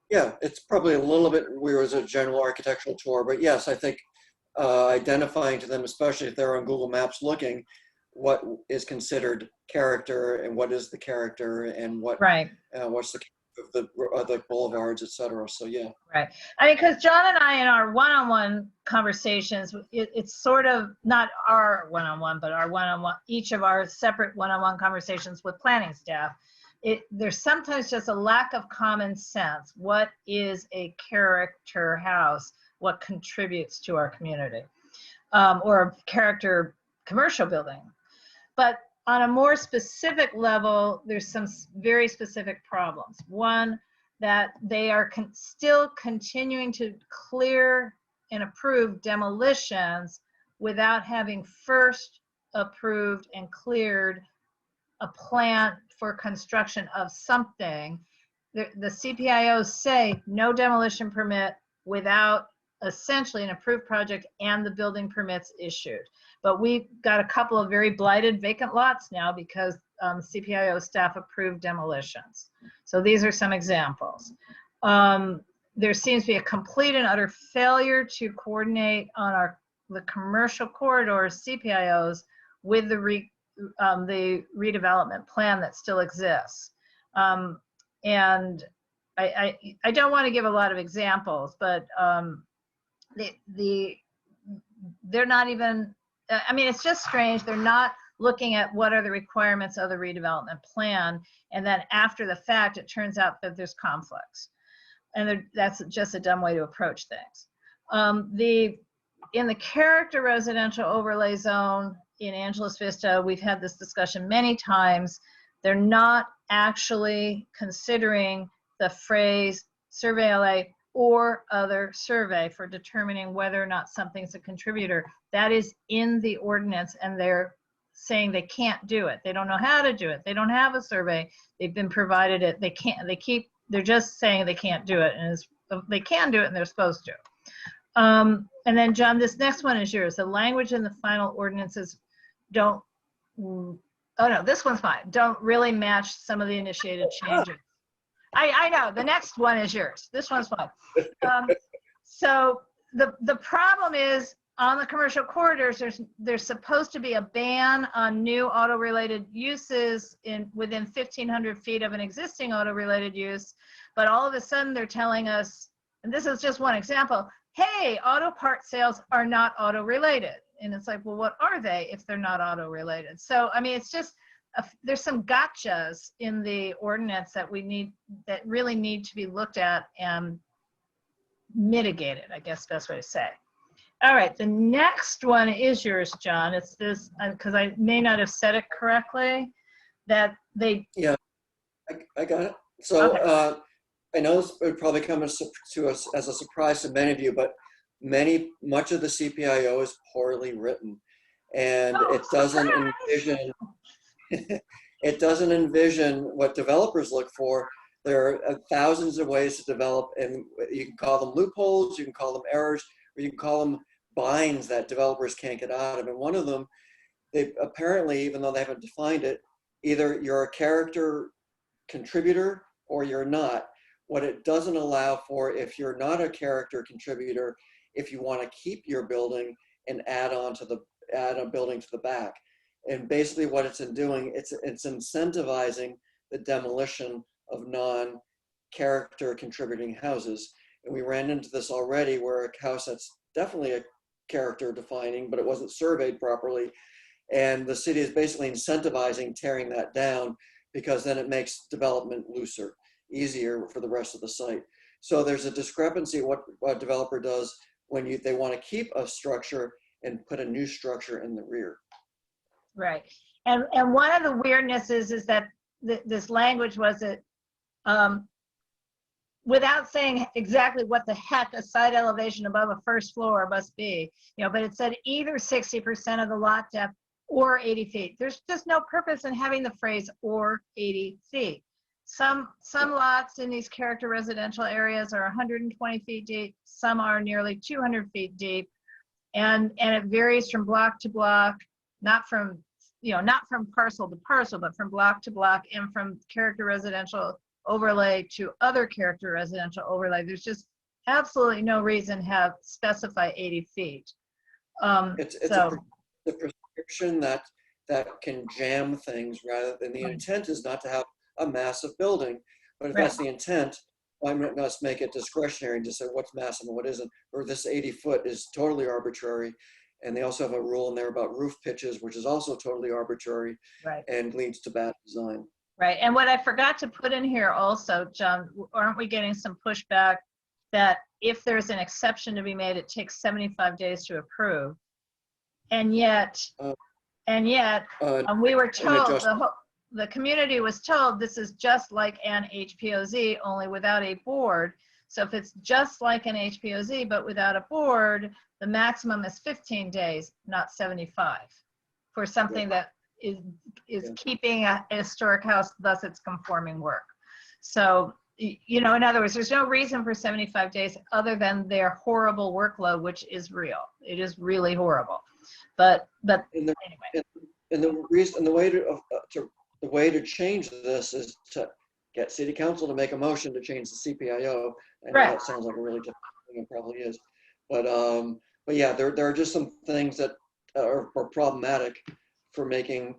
Yeah, it's probably a little bit, we was a general architectural tour, but yes, I think identifying to them, especially if they're on Google Maps looking, what is considered character and what is the character and what what's the of the boulevards, etc. So yeah. Right. I mean, because John and I in our one-on-one conversations, it's sort of not our one-on-one, but our one-on-one, each of our separate one-on-one conversations with planning staff. There's sometimes just a lack of common sense. What is a character house? What contributes to our community? Or a character commercial building. But on a more specific level, there's some very specific problems. One, that they are still continuing to clear and approved demolitions without having first approved and cleared a plan for construction of something. The CPIOs say no demolition permit without essentially an approved project and the building permits issued. But we've got a couple of very blighted vacant lots now because CPIO staff approved demolitions. So these are some examples. There seems to be a complete and utter failure to coordinate on the commercial corridors CPIOs with the redevelopment plan that still exists. And I don't want to give a lot of examples, but they're not even, I mean, it's just strange. They're not looking at what are the requirements of the redevelopment plan. And then after the fact, it turns out that there's conflicts. And that's just a dumb way to approach things. In the character residential overlay zone in Angeles Vista, we've had this discussion many times. They're not actually considering the phrase survey LA or other survey for determining whether or not something's a contributor. That is in the ordinance, and they're saying they can't do it. They don't know how to do it. They don't have a survey. They've been provided it. They can't, they're just saying they can't do it, and they can do it and they're supposed to. And then John, this next one is yours. The language in the final ordinances don't, oh no, this one's fine. Don't really match some of the initiated changes. I know, the next one is yours. This one's fine. So the problem is on the commercial corridors, there's supposed to be a ban on new auto-related uses within 1,500 feet of an existing auto-related use. But all of a sudden they're telling us, and this is just one example, hey, auto part sales are not auto-related. And it's like, well, what are they if they're not auto-related? So, I mean, it's just, there's some gotchas in the ordinance that really need to be looked at and mitigated, I guess best way to say. All right, the next one is yours, John. It's this, because I may not have said it correctly, that they... Yeah, I got it. So okay. I know this would probably come to us as a surprise to many of you, but much of the CPIO is poorly written, and it doesn't envision it doesn't envision what developers look for. There are thousands of ways to develop, and you can call them loopholes, you can call them errors, or you can call them binds that developers can't get out of. And one of them, they apparently, even though they haven't defined it, either you're a character contributor or you're not. What it doesn't allow for, if you're not a character contributor, if you want to keep your building and add a building to the back. And basically what it's doing, it's incentivizing the demolition of non-character contributing houses. And we ran into this already where a house that's definitely a character defining, but it wasn't surveyed properly. And the city is basically incentivizing tearing that down because then it makes development looser, easier for the rest of the site. So there's a discrepancy what a developer does when they want to keep a structure and put a new structure in the rear. Right. And one of the weirdnesses is that this language was without saying exactly what the heck a site elevation above a first floor must be, but it said either 60% of the lot depth or 80 feet. There's just no purpose in having the phrase or 80 feet. Some lots in these character residential areas are 120 feet deep. Some are nearly 200 feet deep. And it varies from block to block, not from parcel to parcel, but from block to block and from character residential overlay to other character residential overlay. There's just absolutely no reason to have specify 80 feet. It's a prescription that can jam things rather than the intent is not to have a massive building, but if that's the intent, why not make it discretionary and just say what's massive and what isn't, or this 80 foot is totally arbitrary. And they also have a rule in there about roof pitches, which is also totally arbitrary and leads to bad design. Right, and what I forgot to put in here also, John, aren't we getting some pushback that if there's an exception to be made, it takes 75 days to approve? And yet we were told, the community was told this is just like an HPOZ, only without a board. So if it's just like an HPOZ, but without a board, the maximum is 15 days, not 75, for something that is keeping a historic house, thus it's conforming work. So, you know, in other words, there's no reason for 75 days other than their horrible workload, which is real. It is really horrible. But anyway. And the reason, and the way to change this is to get city council to make a motion to change the CPIO. I know that sounds like a really difficult thing, it probably is. But yeah, there are just some things that are problematic for making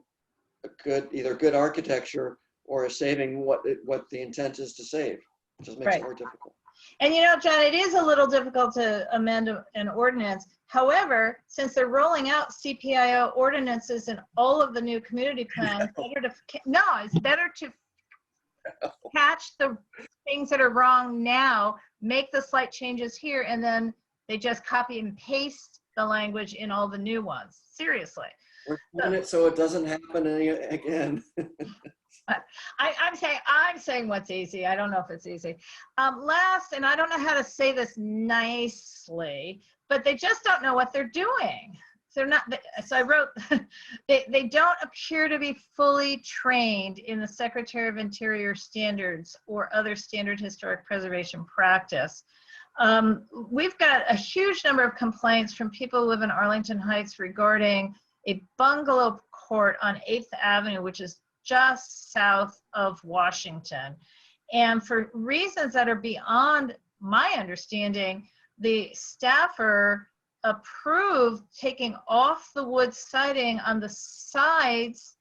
a good, either good architecture or saving what the intent is to save. It just makes it more difficult. And you know, John, it is a little difficult to amend an ordinance. However, since they're rolling out CPIO ordinances in all of the new community plans, it's better to catch the things that are wrong now, make the slight changes here, and then they just copy and paste the language in all the new ones. Seriously. We're doing it so it doesn't happen again. I'm saying what's easy. I don't know if it's easy. Last, and I don't know how to say this nicely, but they just don't know what they're doing. They're not. So I wrote, they don't appear to be fully trained in the Secretary of Interior standards or other standard historic preservation practice. We've got a huge number of complaints from people who live in Arlington Heights regarding a bungalow court on 8th Avenue, which is just south of Washington. And for reasons that are beyond my understanding, the staffer approved taking off the wood siding on the sides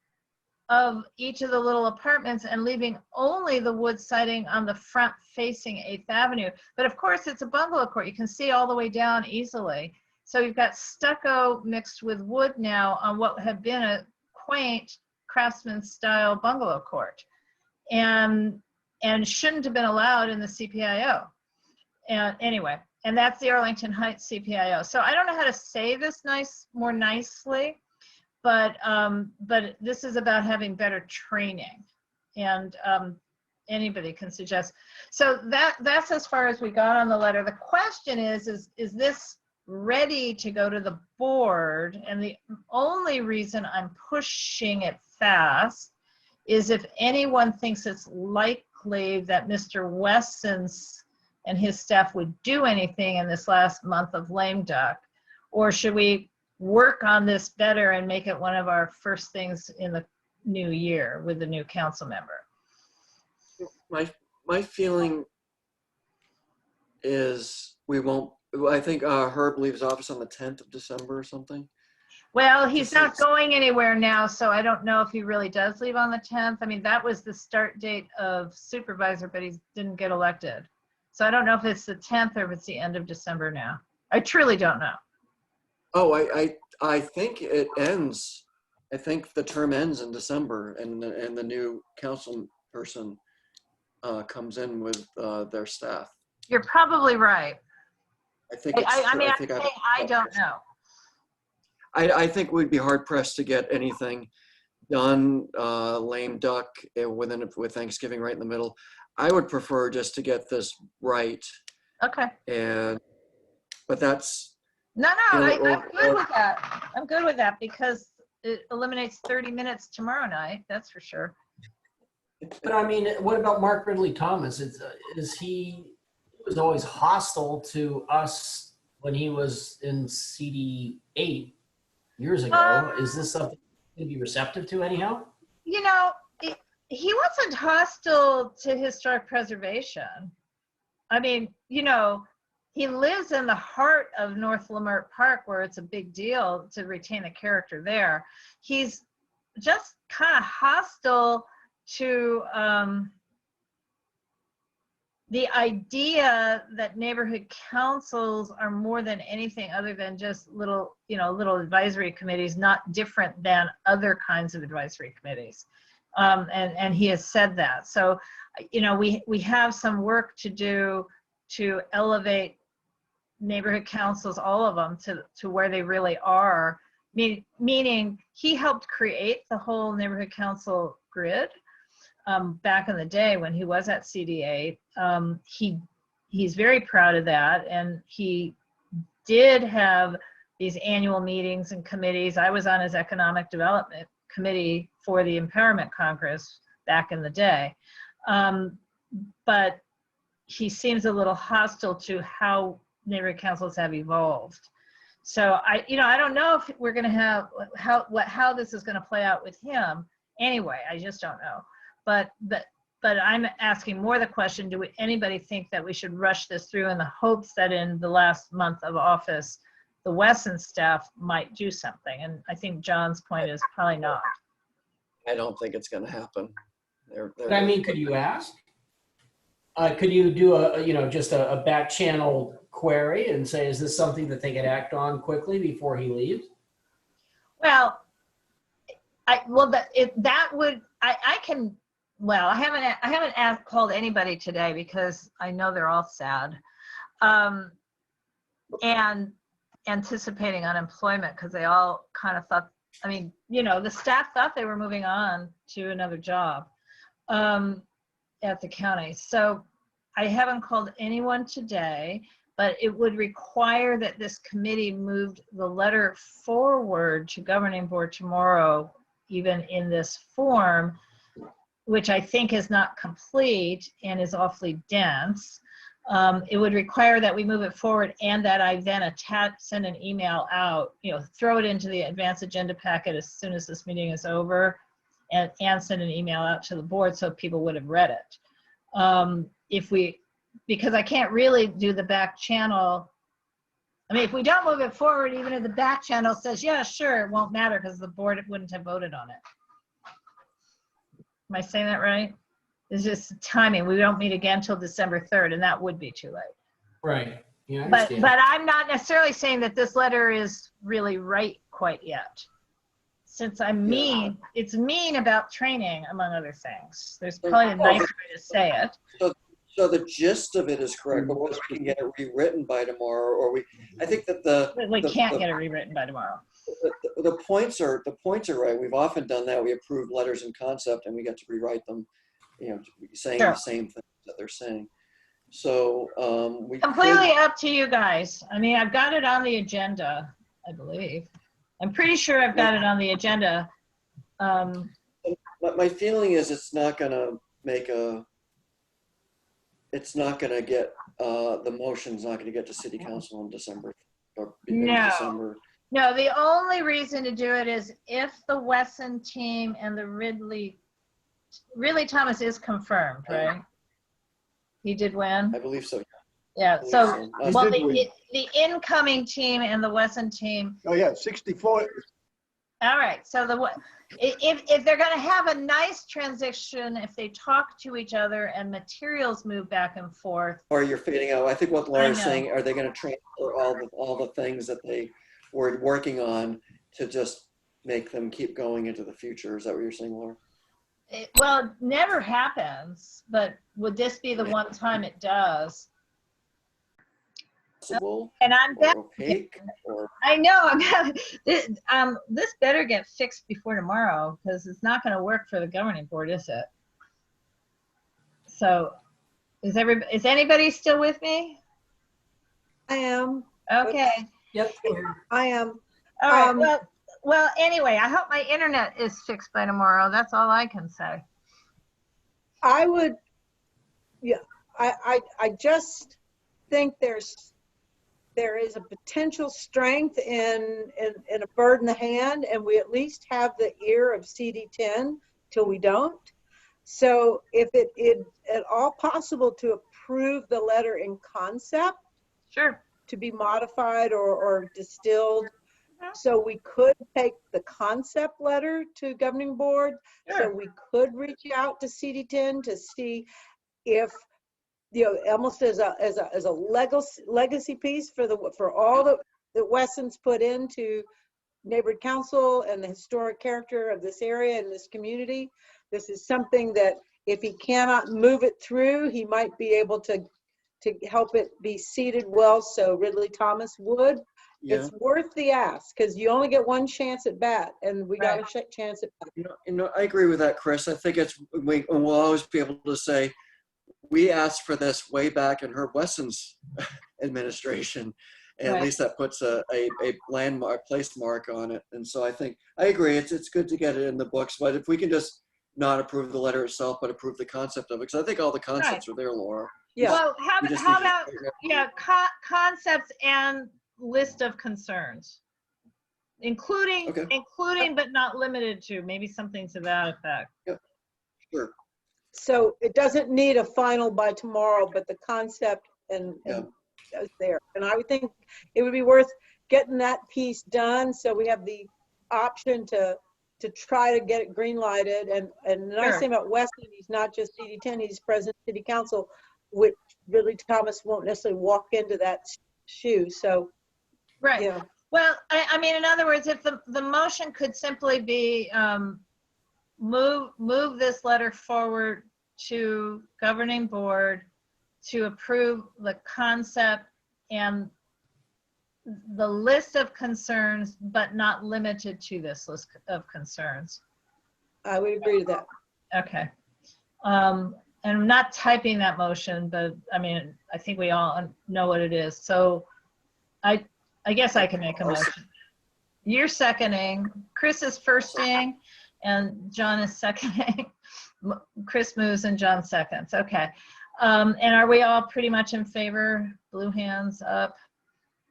of each of the little apartments and leaving only the wood siding on the front facing 8th Avenue. But of course, it's a bungalow court. You can see all the way down easily. So you've got stucco mixed with wood now on what had been a quaint craftsman style bungalow court, and shouldn't have been allowed in the CPIO. And anyway, and that's the Arlington Heights CPIO. So I don't know how to say this more nicely, but this is about having better training, and anybody can suggest. So that's as far as we got on the letter. The question is this ready to go to the board? And the only reason I'm pushing it fast is if anyone thinks it's likely that Mr. Wessons and his staff would do anything in this last month of lame duck, or should we work on this better and make it one of our first things in the new year with the new council member? My feeling is we won't. I think Herb leaves office on the 10th of December or something. Well, he's not going anywhere now, so I don't know if he really does leave on the 10th. I mean, that was the start date of supervisor, but he didn't get elected. So I don't know if it's the 10th or if it's the end of December now. I truly don't know. Oh, I think it ends. I think the term ends in December, and the new council person comes in with their staff. You're probably right. I think I don't know. I think we'd be hard pressed to get anything done lame duck with Thanksgiving right in the middle. I would prefer just to get this right. Okay. But that's. No, I'm good with that. I'm good with that because it eliminates 30 minutes tomorrow night. That's for sure. But I mean, what about Mark Ridley Thomas? He was always hostile to us when he was in CD 8 years ago. Is this something to be receptive to anyhow? You know, he wasn't hostile to historic preservation. I mean, you know, he lives in the heart of North Lamert Park, where it's a big deal to retain the character there. He's just kind of hostile to the idea that neighborhood councils are more than anything other than just little advisory committees, not different than other kinds of advisory committees. And he has said that. So, you know, we have some work to do to elevate neighborhood councils, all of them, to where they really are. Meaning he helped create the whole neighborhood council grid back in the day when he was at CDA. He he's very proud of that. And he did have these annual meetings and committees. I was on his economic development committee for the Empowerment Congress back in the day. But he seems a little hostile to how neighborhood councils have evolved. So I don't know if we're going to have how this is going to play out with him. Anyway, I just don't know. But I'm asking more the question: anybody think that we should rush this through in the hopes that in the last month of office, the Wesson staff might do something? And I think John's point is probably not. I don't think it's going to happen. But I mean, could you ask? Could you do just a back channel query and say, is this something that they could act on quickly before he leaves? Well, I haven't called anybody today because I know they're all sad, and anticipating unemployment because they all kind of thought, the staff thought they were moving on to another job at the county. So I haven't called anyone today, but it would require that this committee moved the letter forward to governing board tomorrow, even in this form, which I think is not complete and is awfully dense. It would require that we move it forward and that I then send an email out, throw it into the advance agenda packet as soon as this meeting is over, and send an email out to the board so people would have read it. Because I can't really do the back channel. If we don't move it forward, even if the back channel says, yeah, sure, it won't matter because the board wouldn't have voted on it. Am I saying that right? It's just timing. We don't meet again till December 3rd, and that would be too late. Right. Yeah, I But understand. I'm not necessarily saying that this letter is really right quite yet. Since it's mean about training, among other things. There's probably a nice way to say it. So the gist of it is correct, but whether we can get it rewritten by tomorrow, I think that we can't get it rewritten by tomorrow. The points are right. We've often done that. We approve letters in concept and we get to rewrite them, saying the same things that they're saying. So we completely up to you guys. I've got it on the agenda, I believe. I'm pretty sure I've got it on the agenda. My feeling is it's not going to get, the motion's not going to get to city council in December or beginning of December. No, the only reason to do it is if the Wesson team and the Ridley Thomas is confirmed, right? He did win? I believe so. Yeah, so well, the incoming team and the Wesson team. Oh yeah, 64. All right, so if they're going to have a nice transition, if they talk to each other and materials move back and forth. Or you're fading out. I think what Laura's saying, are they going to transfer all the things that they were working on to just make them keep going into the future? Is that what you're saying, Laura? It never happens, but would this be the one time it does? And I'm back. Opaque, I know. This better get fixed before tomorrow because it's not going to work for the governing board, is it? So, is anybody still with me? I am. Okay. Yep. I am. All right. Well. Anyway, I hope my internet is fixed by tomorrow. That's all I can say. I would. Yeah. I just think there is a potential strength in a bird in the hand, and we at least have the ear of CD10 till we don't. So if it at all possible to approve the letter in concept, sure, to be modified or distilled, so we could take the concept letter to governing board, so we could reach out to CD10 to see if, almost as a legacy piece for all that Wesson's put into neighborhood council and the historic character of this area and this community. This is something that if he cannot move it through, he might be able to help it be seated well. So Ridley Thomas would. Yeah. It's worth the ask because you only get one chance at bat, and we got a chance at bat. I agree with that, Chris. I think we'll always be able to say, we asked for this way back in Herb Wesson's administration. And Right. at least that puts a landmark, place mark on it. And so I think, I agree, it's good to get it in the books, but if we can just not approve the letter itself, but approve the concept of it, because I think all the concepts are there, Laura. Yeah. Well, how We just need to about, figure out- yeah, concepts and list of concerns, including, Okay. including but not limited to, maybe something to that effect. Sure. So it doesn't need a final by tomorrow, but the concept and is there. And I would think it would be worth getting that piece done so we have the option to try to get it green lighted. And the nice Sure. thing about Weston, he's not just CD10, he's president of city council, which really Thomas won't necessarily walk into that shoe. So, Right. yeah. Well, I mean, in other words, if the motion could simply be move this letter forward to governing board to approve the concept and the list of concerns, but not limited to this list of concerns. I would agree to that. Okay. And I'm not typing that motion, but I mean, I think we all know what it is. So I guess I can make a motion. You're seconding, Chris is firsting, and John is seconding. Chris moves and John seconds. Okay. And are we all pretty much in favor? Blue hands up.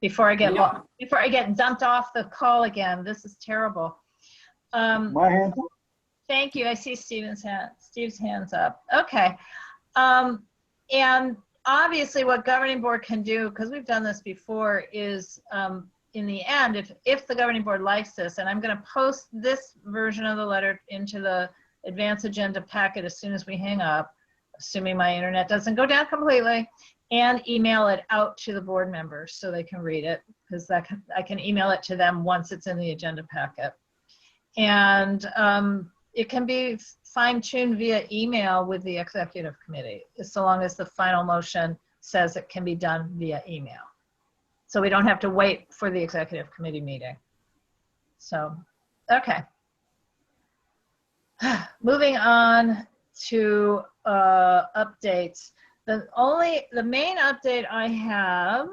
Before I get dumped off the call again. This is terrible. My hand. Thank you. I see Steve's hands up. Okay. And obviously what governing board can do, because we've done this before, is in the end, if the governing board likes this, and I'm going to post this version of the letter into the advance agenda packet as soon as we hang up, assuming my internet doesn't go down completely, and email it out to the board members so they can read it, because I can email it to them once it's in the agenda packet. And it can be fine-tuned via email with the executive committee, so long as the final motion says it can be done via email. So we don't have to wait for the executive committee meeting. So, okay. Moving on to updates. The main update I have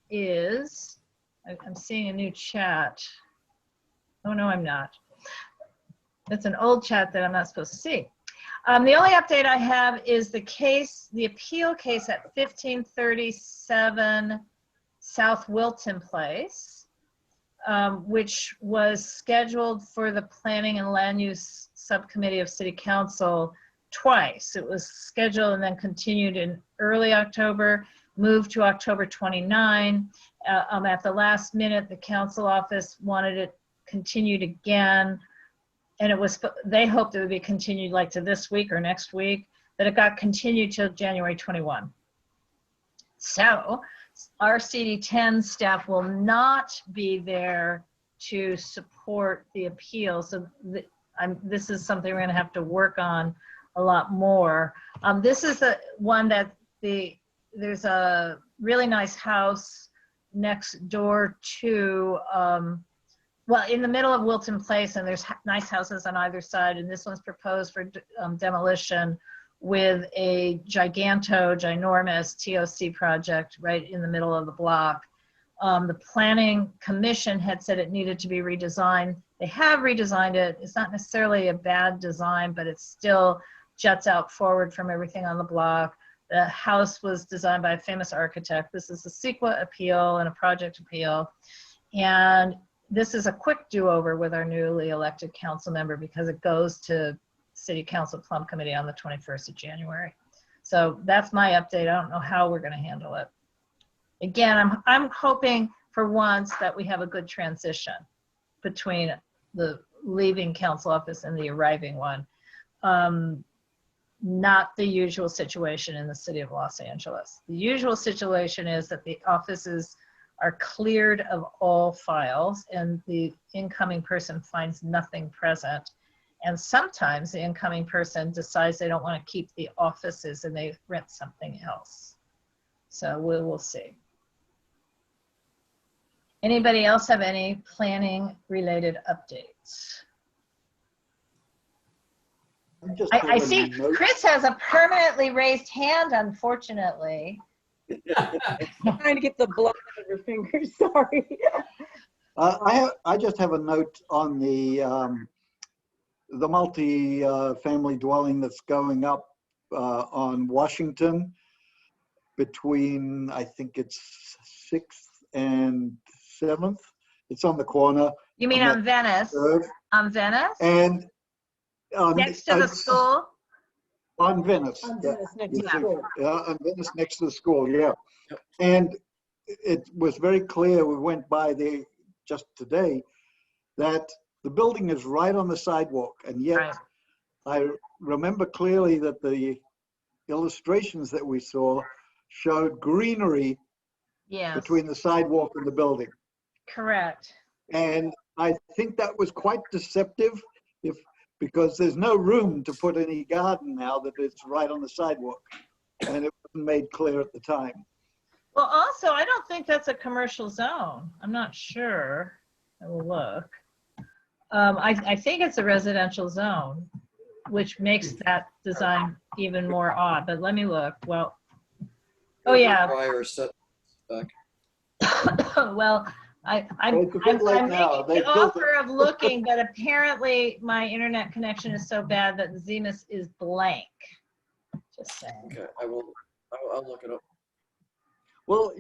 is, I'm seeing a new chat. Oh no, I'm not. That's an old chat that I'm not supposed to see. The only update I have is the appeal case at 1537 South Wilton Place, which was scheduled for the Planning and Land Use Subcommittee of City Council twice. It was scheduled and then continued in early October, moved to October 29. At the last minute, the council office wanted it continued again, and they hoped it would be continued like to this week or next week, but it got continued till January 21. So our CD10 staff will not be there to support the appeal. So this is something we're going to have to work on a lot more. This is the one that there's a really nice house next door to, well, in the middle of Wilton Place, and there's nice houses on either side, and this one's proposed for demolition with a ginormous TOC project right in the middle of the block. The Planning Commission had said it needed to be redesigned. They have redesigned it. It's not necessarily a bad design, but it still juts out forward from everything on the block. The house was designed by a famous architect. This is a CEQA appeal and a project appeal. And this is a quick do-over with our newly elected council member because it goes to City Council Plum Committee on the 21st of January. So that's my update. I don't know how we're going to handle it. Again, I'm hoping for once that we have a good transition between the leaving council office and the arriving one. Not the usual situation in the city of Los Angeles. The usual situation is that the offices are cleared of all files and the incoming person finds nothing present. And sometimes the incoming person decides they don't want to keep the offices and they rent something else. So we will see. Anybody else have any planning related updates? I see Chris has a permanently raised hand, unfortunately. Trying to get the blood out of your fingers, sorry. I just have a note on the multi-family dwelling that's going up on Washington between, I think it's 6th and 7th. It's on the corner. You mean on Venice? On Venice? And next to the school? On Venice. On Venice, next to the Yeah, school. on Venice next to the school, yeah. And it was very clear, we went by there just today, that the building is right on the sidewalk. And yet Right. I remember clearly that the illustrations that we saw showed greenery Yes, between the sidewalk and the building. correct. And I think that was quite deceptive because there's no room to put any garden now that it's right on the sidewalk. And it wasn't made clear at the time. Well, also, I don't think that's a commercial zone. I'm not sure. I will look. I think it's a residential zone, which makes that design even more odd, but let me look. Well, oh yeah. Prior setback. Well, I'm Well, it's a bit late now. making They the built offer of looking, but apparently my internet connection is so bad that Zenus is blank. Just saying. Okay, I'll look it up. Well,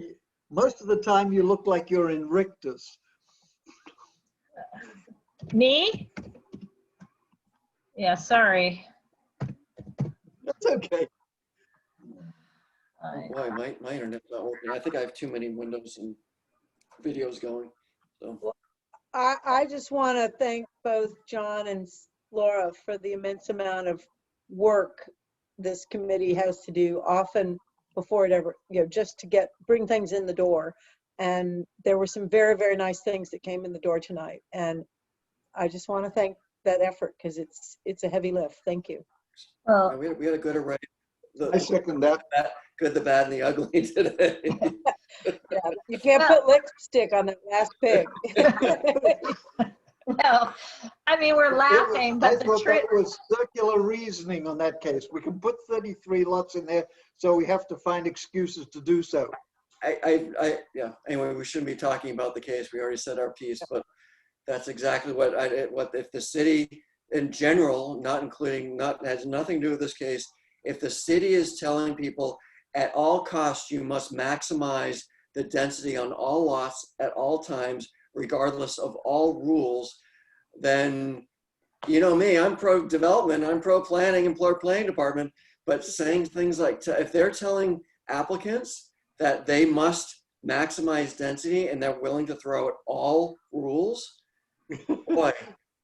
most of the time you look like you're in Richter's. Me? Yeah, sorry. That's okay. Why my internet's not working? I think I have too many windows and videos going. So I just want to thank both John and Laura for the immense amount of work this committee has to do often before it ever, just to bring things in the door. And there were some very, very nice things that came in the door tonight. And I just want to thank that effort because it's a heavy lift. Thank you. Well, we had a good array. I second that. Good, the bad, and the ugly today. Yeah, you can't put lipstick on that last pig. no, I mean, we're laughing, I but the thought trick. that was circular reasoning on that case. We can put 33 lots in there, so we have to find excuses to do so. Yeah. Anyway, we shouldn't be talking about the case. We already said our piece, but that's exactly what if the city in general, has nothing to do with this case. If the city is telling people at all costs, you must maximize the density on all lots at all times, regardless of all rules, then you know me, I'm pro development, I'm pro planning and pro planning department, but saying things like, if they're telling applicants that they must maximize density and they're willing to throw out all rules, boy,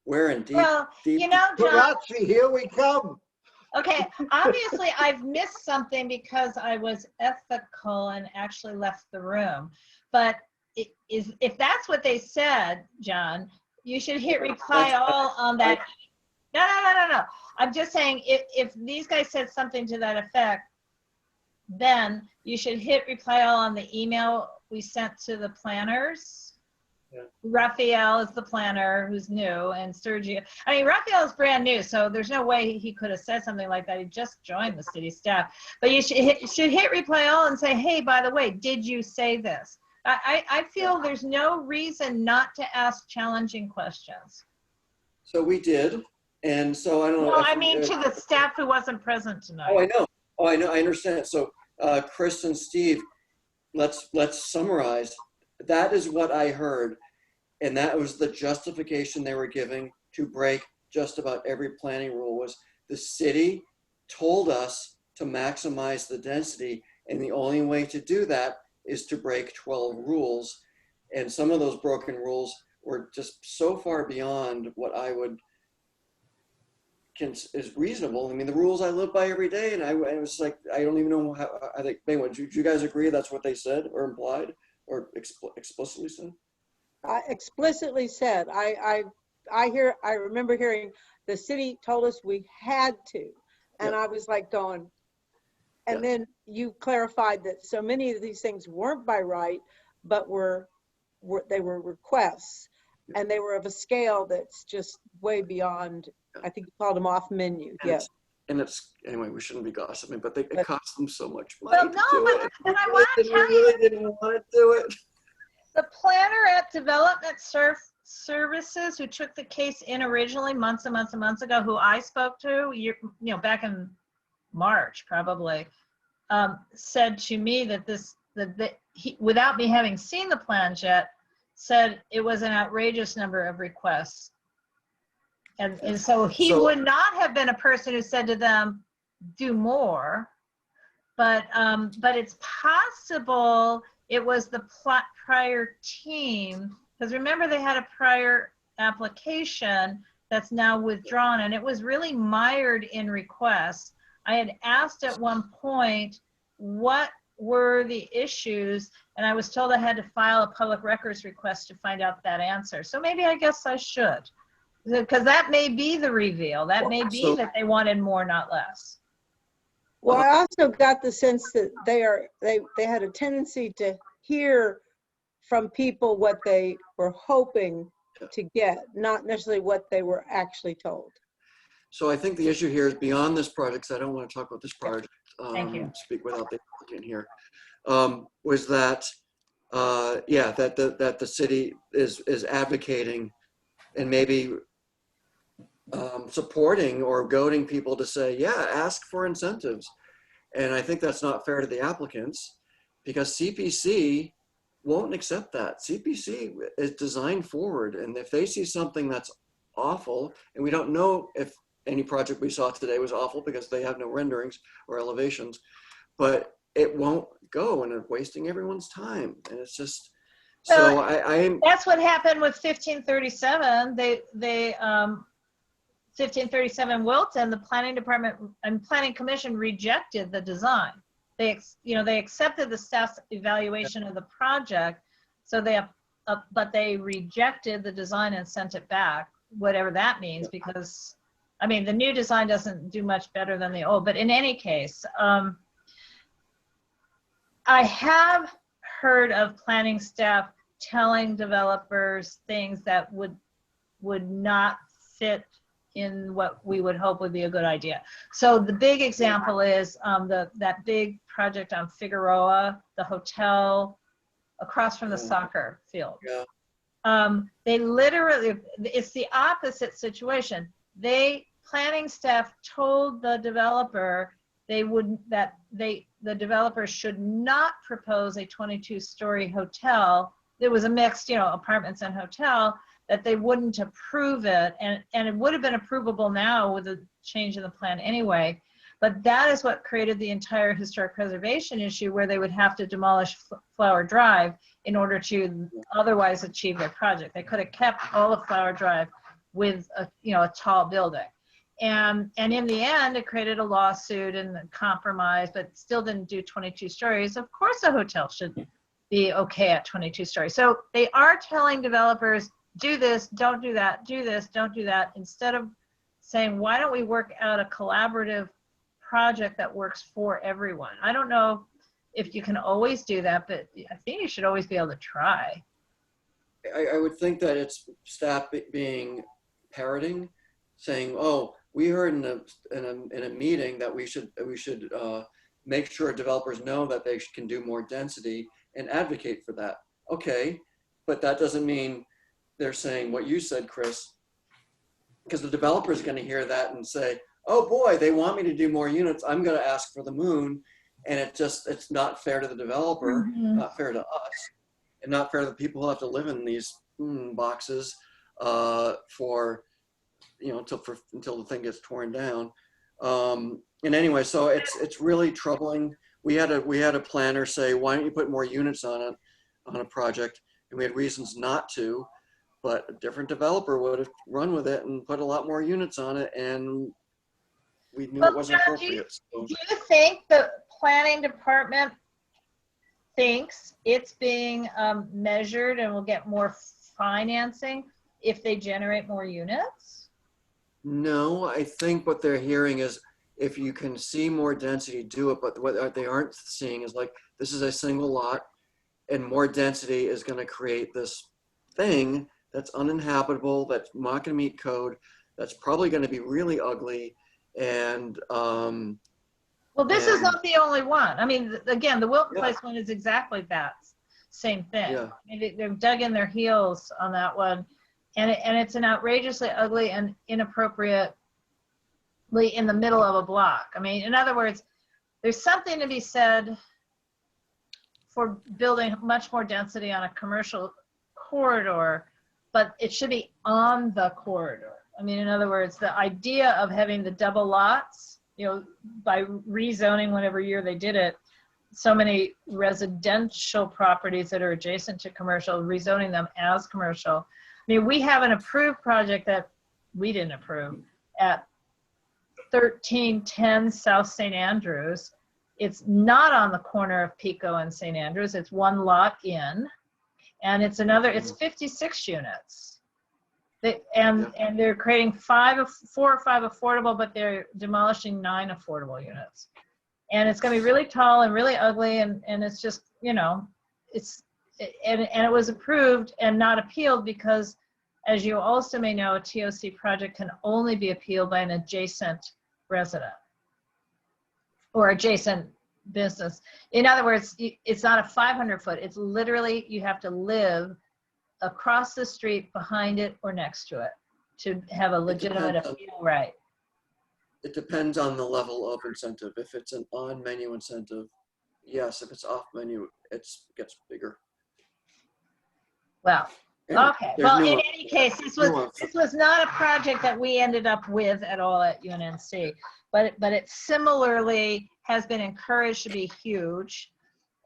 we're in deep, Well, deep. you know, John, Karachi, here we come. okay, obviously I've missed something because I was ethical and actually left the room. But if that's what they said, John, you should hit reply all on that. No. I'm just saying if these guys said something to that effect, then you should hit reply all on the email we sent to the planners. Yeah. Raphael is the planner who's new, and Sergio. I mean, Raphael is brand new, so there's no way he could have said something like that. He just joined the city staff. But you should hit reply all and say, hey, by the way, did you say this? I feel there's no reason not to ask challenging questions. So we did, and so I don't know. Well, I mean, to the staff who wasn't present tonight. Oh, I know. I understand. So, Chris and Steve, let's summarize. That is what I heard, and that was the justification they were giving to break just about every planning rule. Was the city told us to maximize the density, and the only way to do that is to break 12 rules, and some of those broken rules were just so far beyond what I would is reasonable. I mean, the rules I live by every day, and I was like, I don't even know how. I think, anyway, do you guys agree that's what they said or implied or explicitly said? I explicitly said, I remember hearing the city told us we had to, and Yep. I was like going, and then you clarified that so many of these things weren't by right, but they were requests. and they were of a scale that's just way beyond, I think you called them off menu, And yeah. Anyway, we shouldn't be gossiping, but it costs them so much money Well, to no, do it. but I want to They tell you, really didn't want to do it. the planner at Development Services who took the case in originally months and months and months ago, who I spoke to, back in March probably, said to me that he, without me having seen the plans yet, said it was an outrageous number of requests. And so he would not have been a person who said to them, do more, but it's possible it was the prior team, because remember they had a prior application that's now withdrawn, and it was really mired in requests. I had asked at one point what were the issues, and I was told I had to file a public records request to find out that answer. So maybe I guess I should, because that may be the reveal. That may be that they wanted more, not less. Well, I also got the sense that they had a tendency to hear from people what they were hoping to get, not necessarily what they were actually told. So I think the issue here is beyond this project, so I don't want to talk about this project. Thank you. Speak without the applicant here. Was that, that the city is advocating and maybe supporting or goading people to say, yeah, ask for incentives. And I think that's not fair to the applicants, because CPC won't accept that. CPC is designed forward, and if they see something that's awful, and we don't know if any project we saw today was awful because they have no renderings or elevations, but it won't go, and it's wasting everyone's time. And it's just, so that's what happened with 1537. They 1537 Wilton, the planning department and planning commission rejected the design. They accepted the staff's evaluation of the project, so but they rejected the design and sent it back, whatever that means, because I mean, the new design doesn't do much better than the old, but in any case, I have heard of planning staff telling developers things that would not fit in what we would hope would be a good idea. So the big example is that big project on Figueroa, the hotel across from the soccer field. Yeah. They literally, it's the opposite situation. Planning staff told the developer the developer should not propose a 22-story hotel. There was a mixed, apartments and hotel, that they wouldn't approve it, and it would have been approvable now with a change in the plan anyway. But that is what created the entire historic preservation issue, where they would have to demolish Flower Drive in order to otherwise achieve their project. They could have kept all of Flower Drive with a tall building. And in the end, it created a lawsuit and a compromise, but still didn't do 22 stories. Of course, a hotel should be okay at 22 stories. So they are telling developers, do this, don't do that, do this, don't do that, instead of saying, why don't we work out a collaborative project that works for everyone? I don't know if you can always do that, but I think you should always be able to try. I would think that it's staff being parroting, saying, oh, we heard in a meeting that we should make sure developers know that they can do more density and advocate for that. Okay, but that doesn't mean they're saying what you said, Chris, because the developer is going to hear that and say, oh boy, they want me to do more units, I'm going to ask for the moon. And it's not fair to the developer, not fair to us, and not fair to the people who have to live in these boxes until the thing gets torn down. And anyway, so it's really troubling. We had a planner say, why don't you put more units on a project? And we had reasons not to, but a different developer would have run with it and put a lot more units on it, and we knew it wasn't appropriate. Do you think the planning department thinks it's being measured and will get more financing if they generate more units? No, I think what they're hearing is, if you can see more density, do it. But what they aren't seeing is, like, this is a single lot, and more density is going to create this thing that's uninhabitable, that's not going to meet code, that's probably going to be really ugly. And well, this is not the only one. I mean, again, the Wilton Yeah. Place one is exactly that same thing. Yeah. I mean, they've dug in their heels on that one, and it's an outrageously ugly and inappropriately in the middle of a block. I mean, in other words, there's something to be said for building much more density on a commercial corridor, but it should be on the corridor. I mean, in other words, the idea of having the double lots, you know, by rezoning whatever year they did it, so many residential properties that are adjacent to commercial, rezoning them as commercial. I mean, we have an approved project that we didn't approve at 1310 South St. Andrews. It's not on the corner of Pico and St. Andrews. It's one lot in, and it's 56 units. And they're creating 4 or 5 affordable, but they're demolishing 9 affordable units. And it's going to be really tall and really ugly, and it's just, you know, and it was approved and not appealed because, as you also may know, a TOC project can only be appealed by an adjacent resident or adjacent business. In other words, it's not a 500-foot. It's literally you have to live across the street, behind it, or next to it to have a legitimate appeal right. It depends on the level of incentive. If it's an on-menu incentive, yes. If it's off-menu, it gets bigger. Well, Anyway, okay. there's Well, new in ones. any case, this was not a project that we ended up with at all at UNNC, but it similarly has been encouraged to be huge,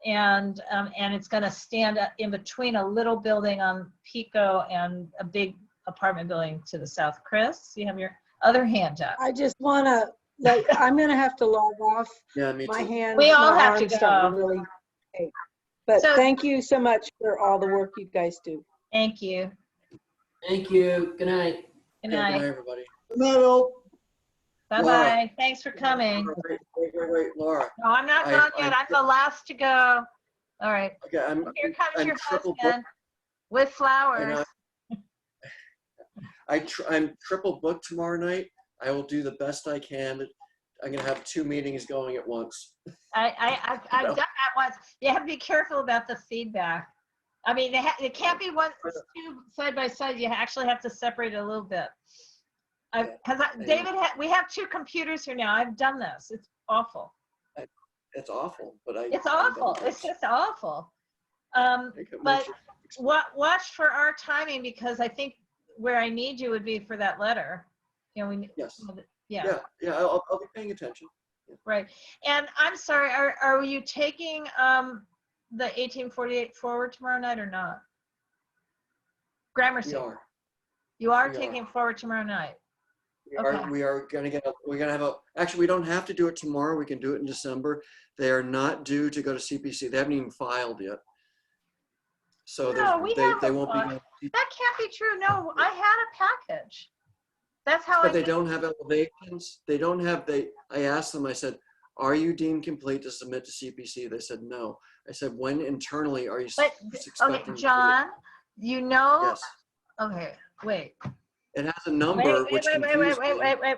and it's going to stand up in between a little building on Pico and a big apartment building to the south. Chris, you have your other hand up. I just want to, I'm going to have to log off. Yeah, me My too. hands, We all my have to arms starting go. really ache. But So- thank you so much for all the work you guys do. Thank you. Thank you. Good night. Good Yeah, night. good night, everybody. Bye-bye. Laura. Thanks for coming. Wait, Laura. No, I'm not done yet. I'm the last to go. All right. Okay, Here comes I'm your triple husband with I flowers. know. I'm triple booked tomorrow night. I will do the best I can. I'm gonna have 2 meetings going at once. I've done that once. You have to be careful about the feedback. I mean, it can't be two side by side. You actually have to separate it a little bit. Because David, we have 2 computers here now. I've done this. It's awful. It's awful, but It's awful. It's just awful. But watch for our timing, because I think where I need you would be for that letter. You know, Yes. Yeah. Yeah. I'll be paying attention. Right. And I'm sorry, are you taking the 1848 forward tomorrow night or not? Gramercy. We are. You are We taking forward tomorrow night. We are gonna actually, we don't have to do it tomorrow. We can do it in December. They are not due to go to CPC. They haven't even filed yet. So No, they won't be. That can't be true. No, I had a package. That's how But they don't have elevations. They don't have, I asked them, I said, are you deemed complete to submit to CPC? They said, no. I said, when internally are you expecting? Okay, John, you know. Yes. Okay, wait. It has a number which confused me. Wait.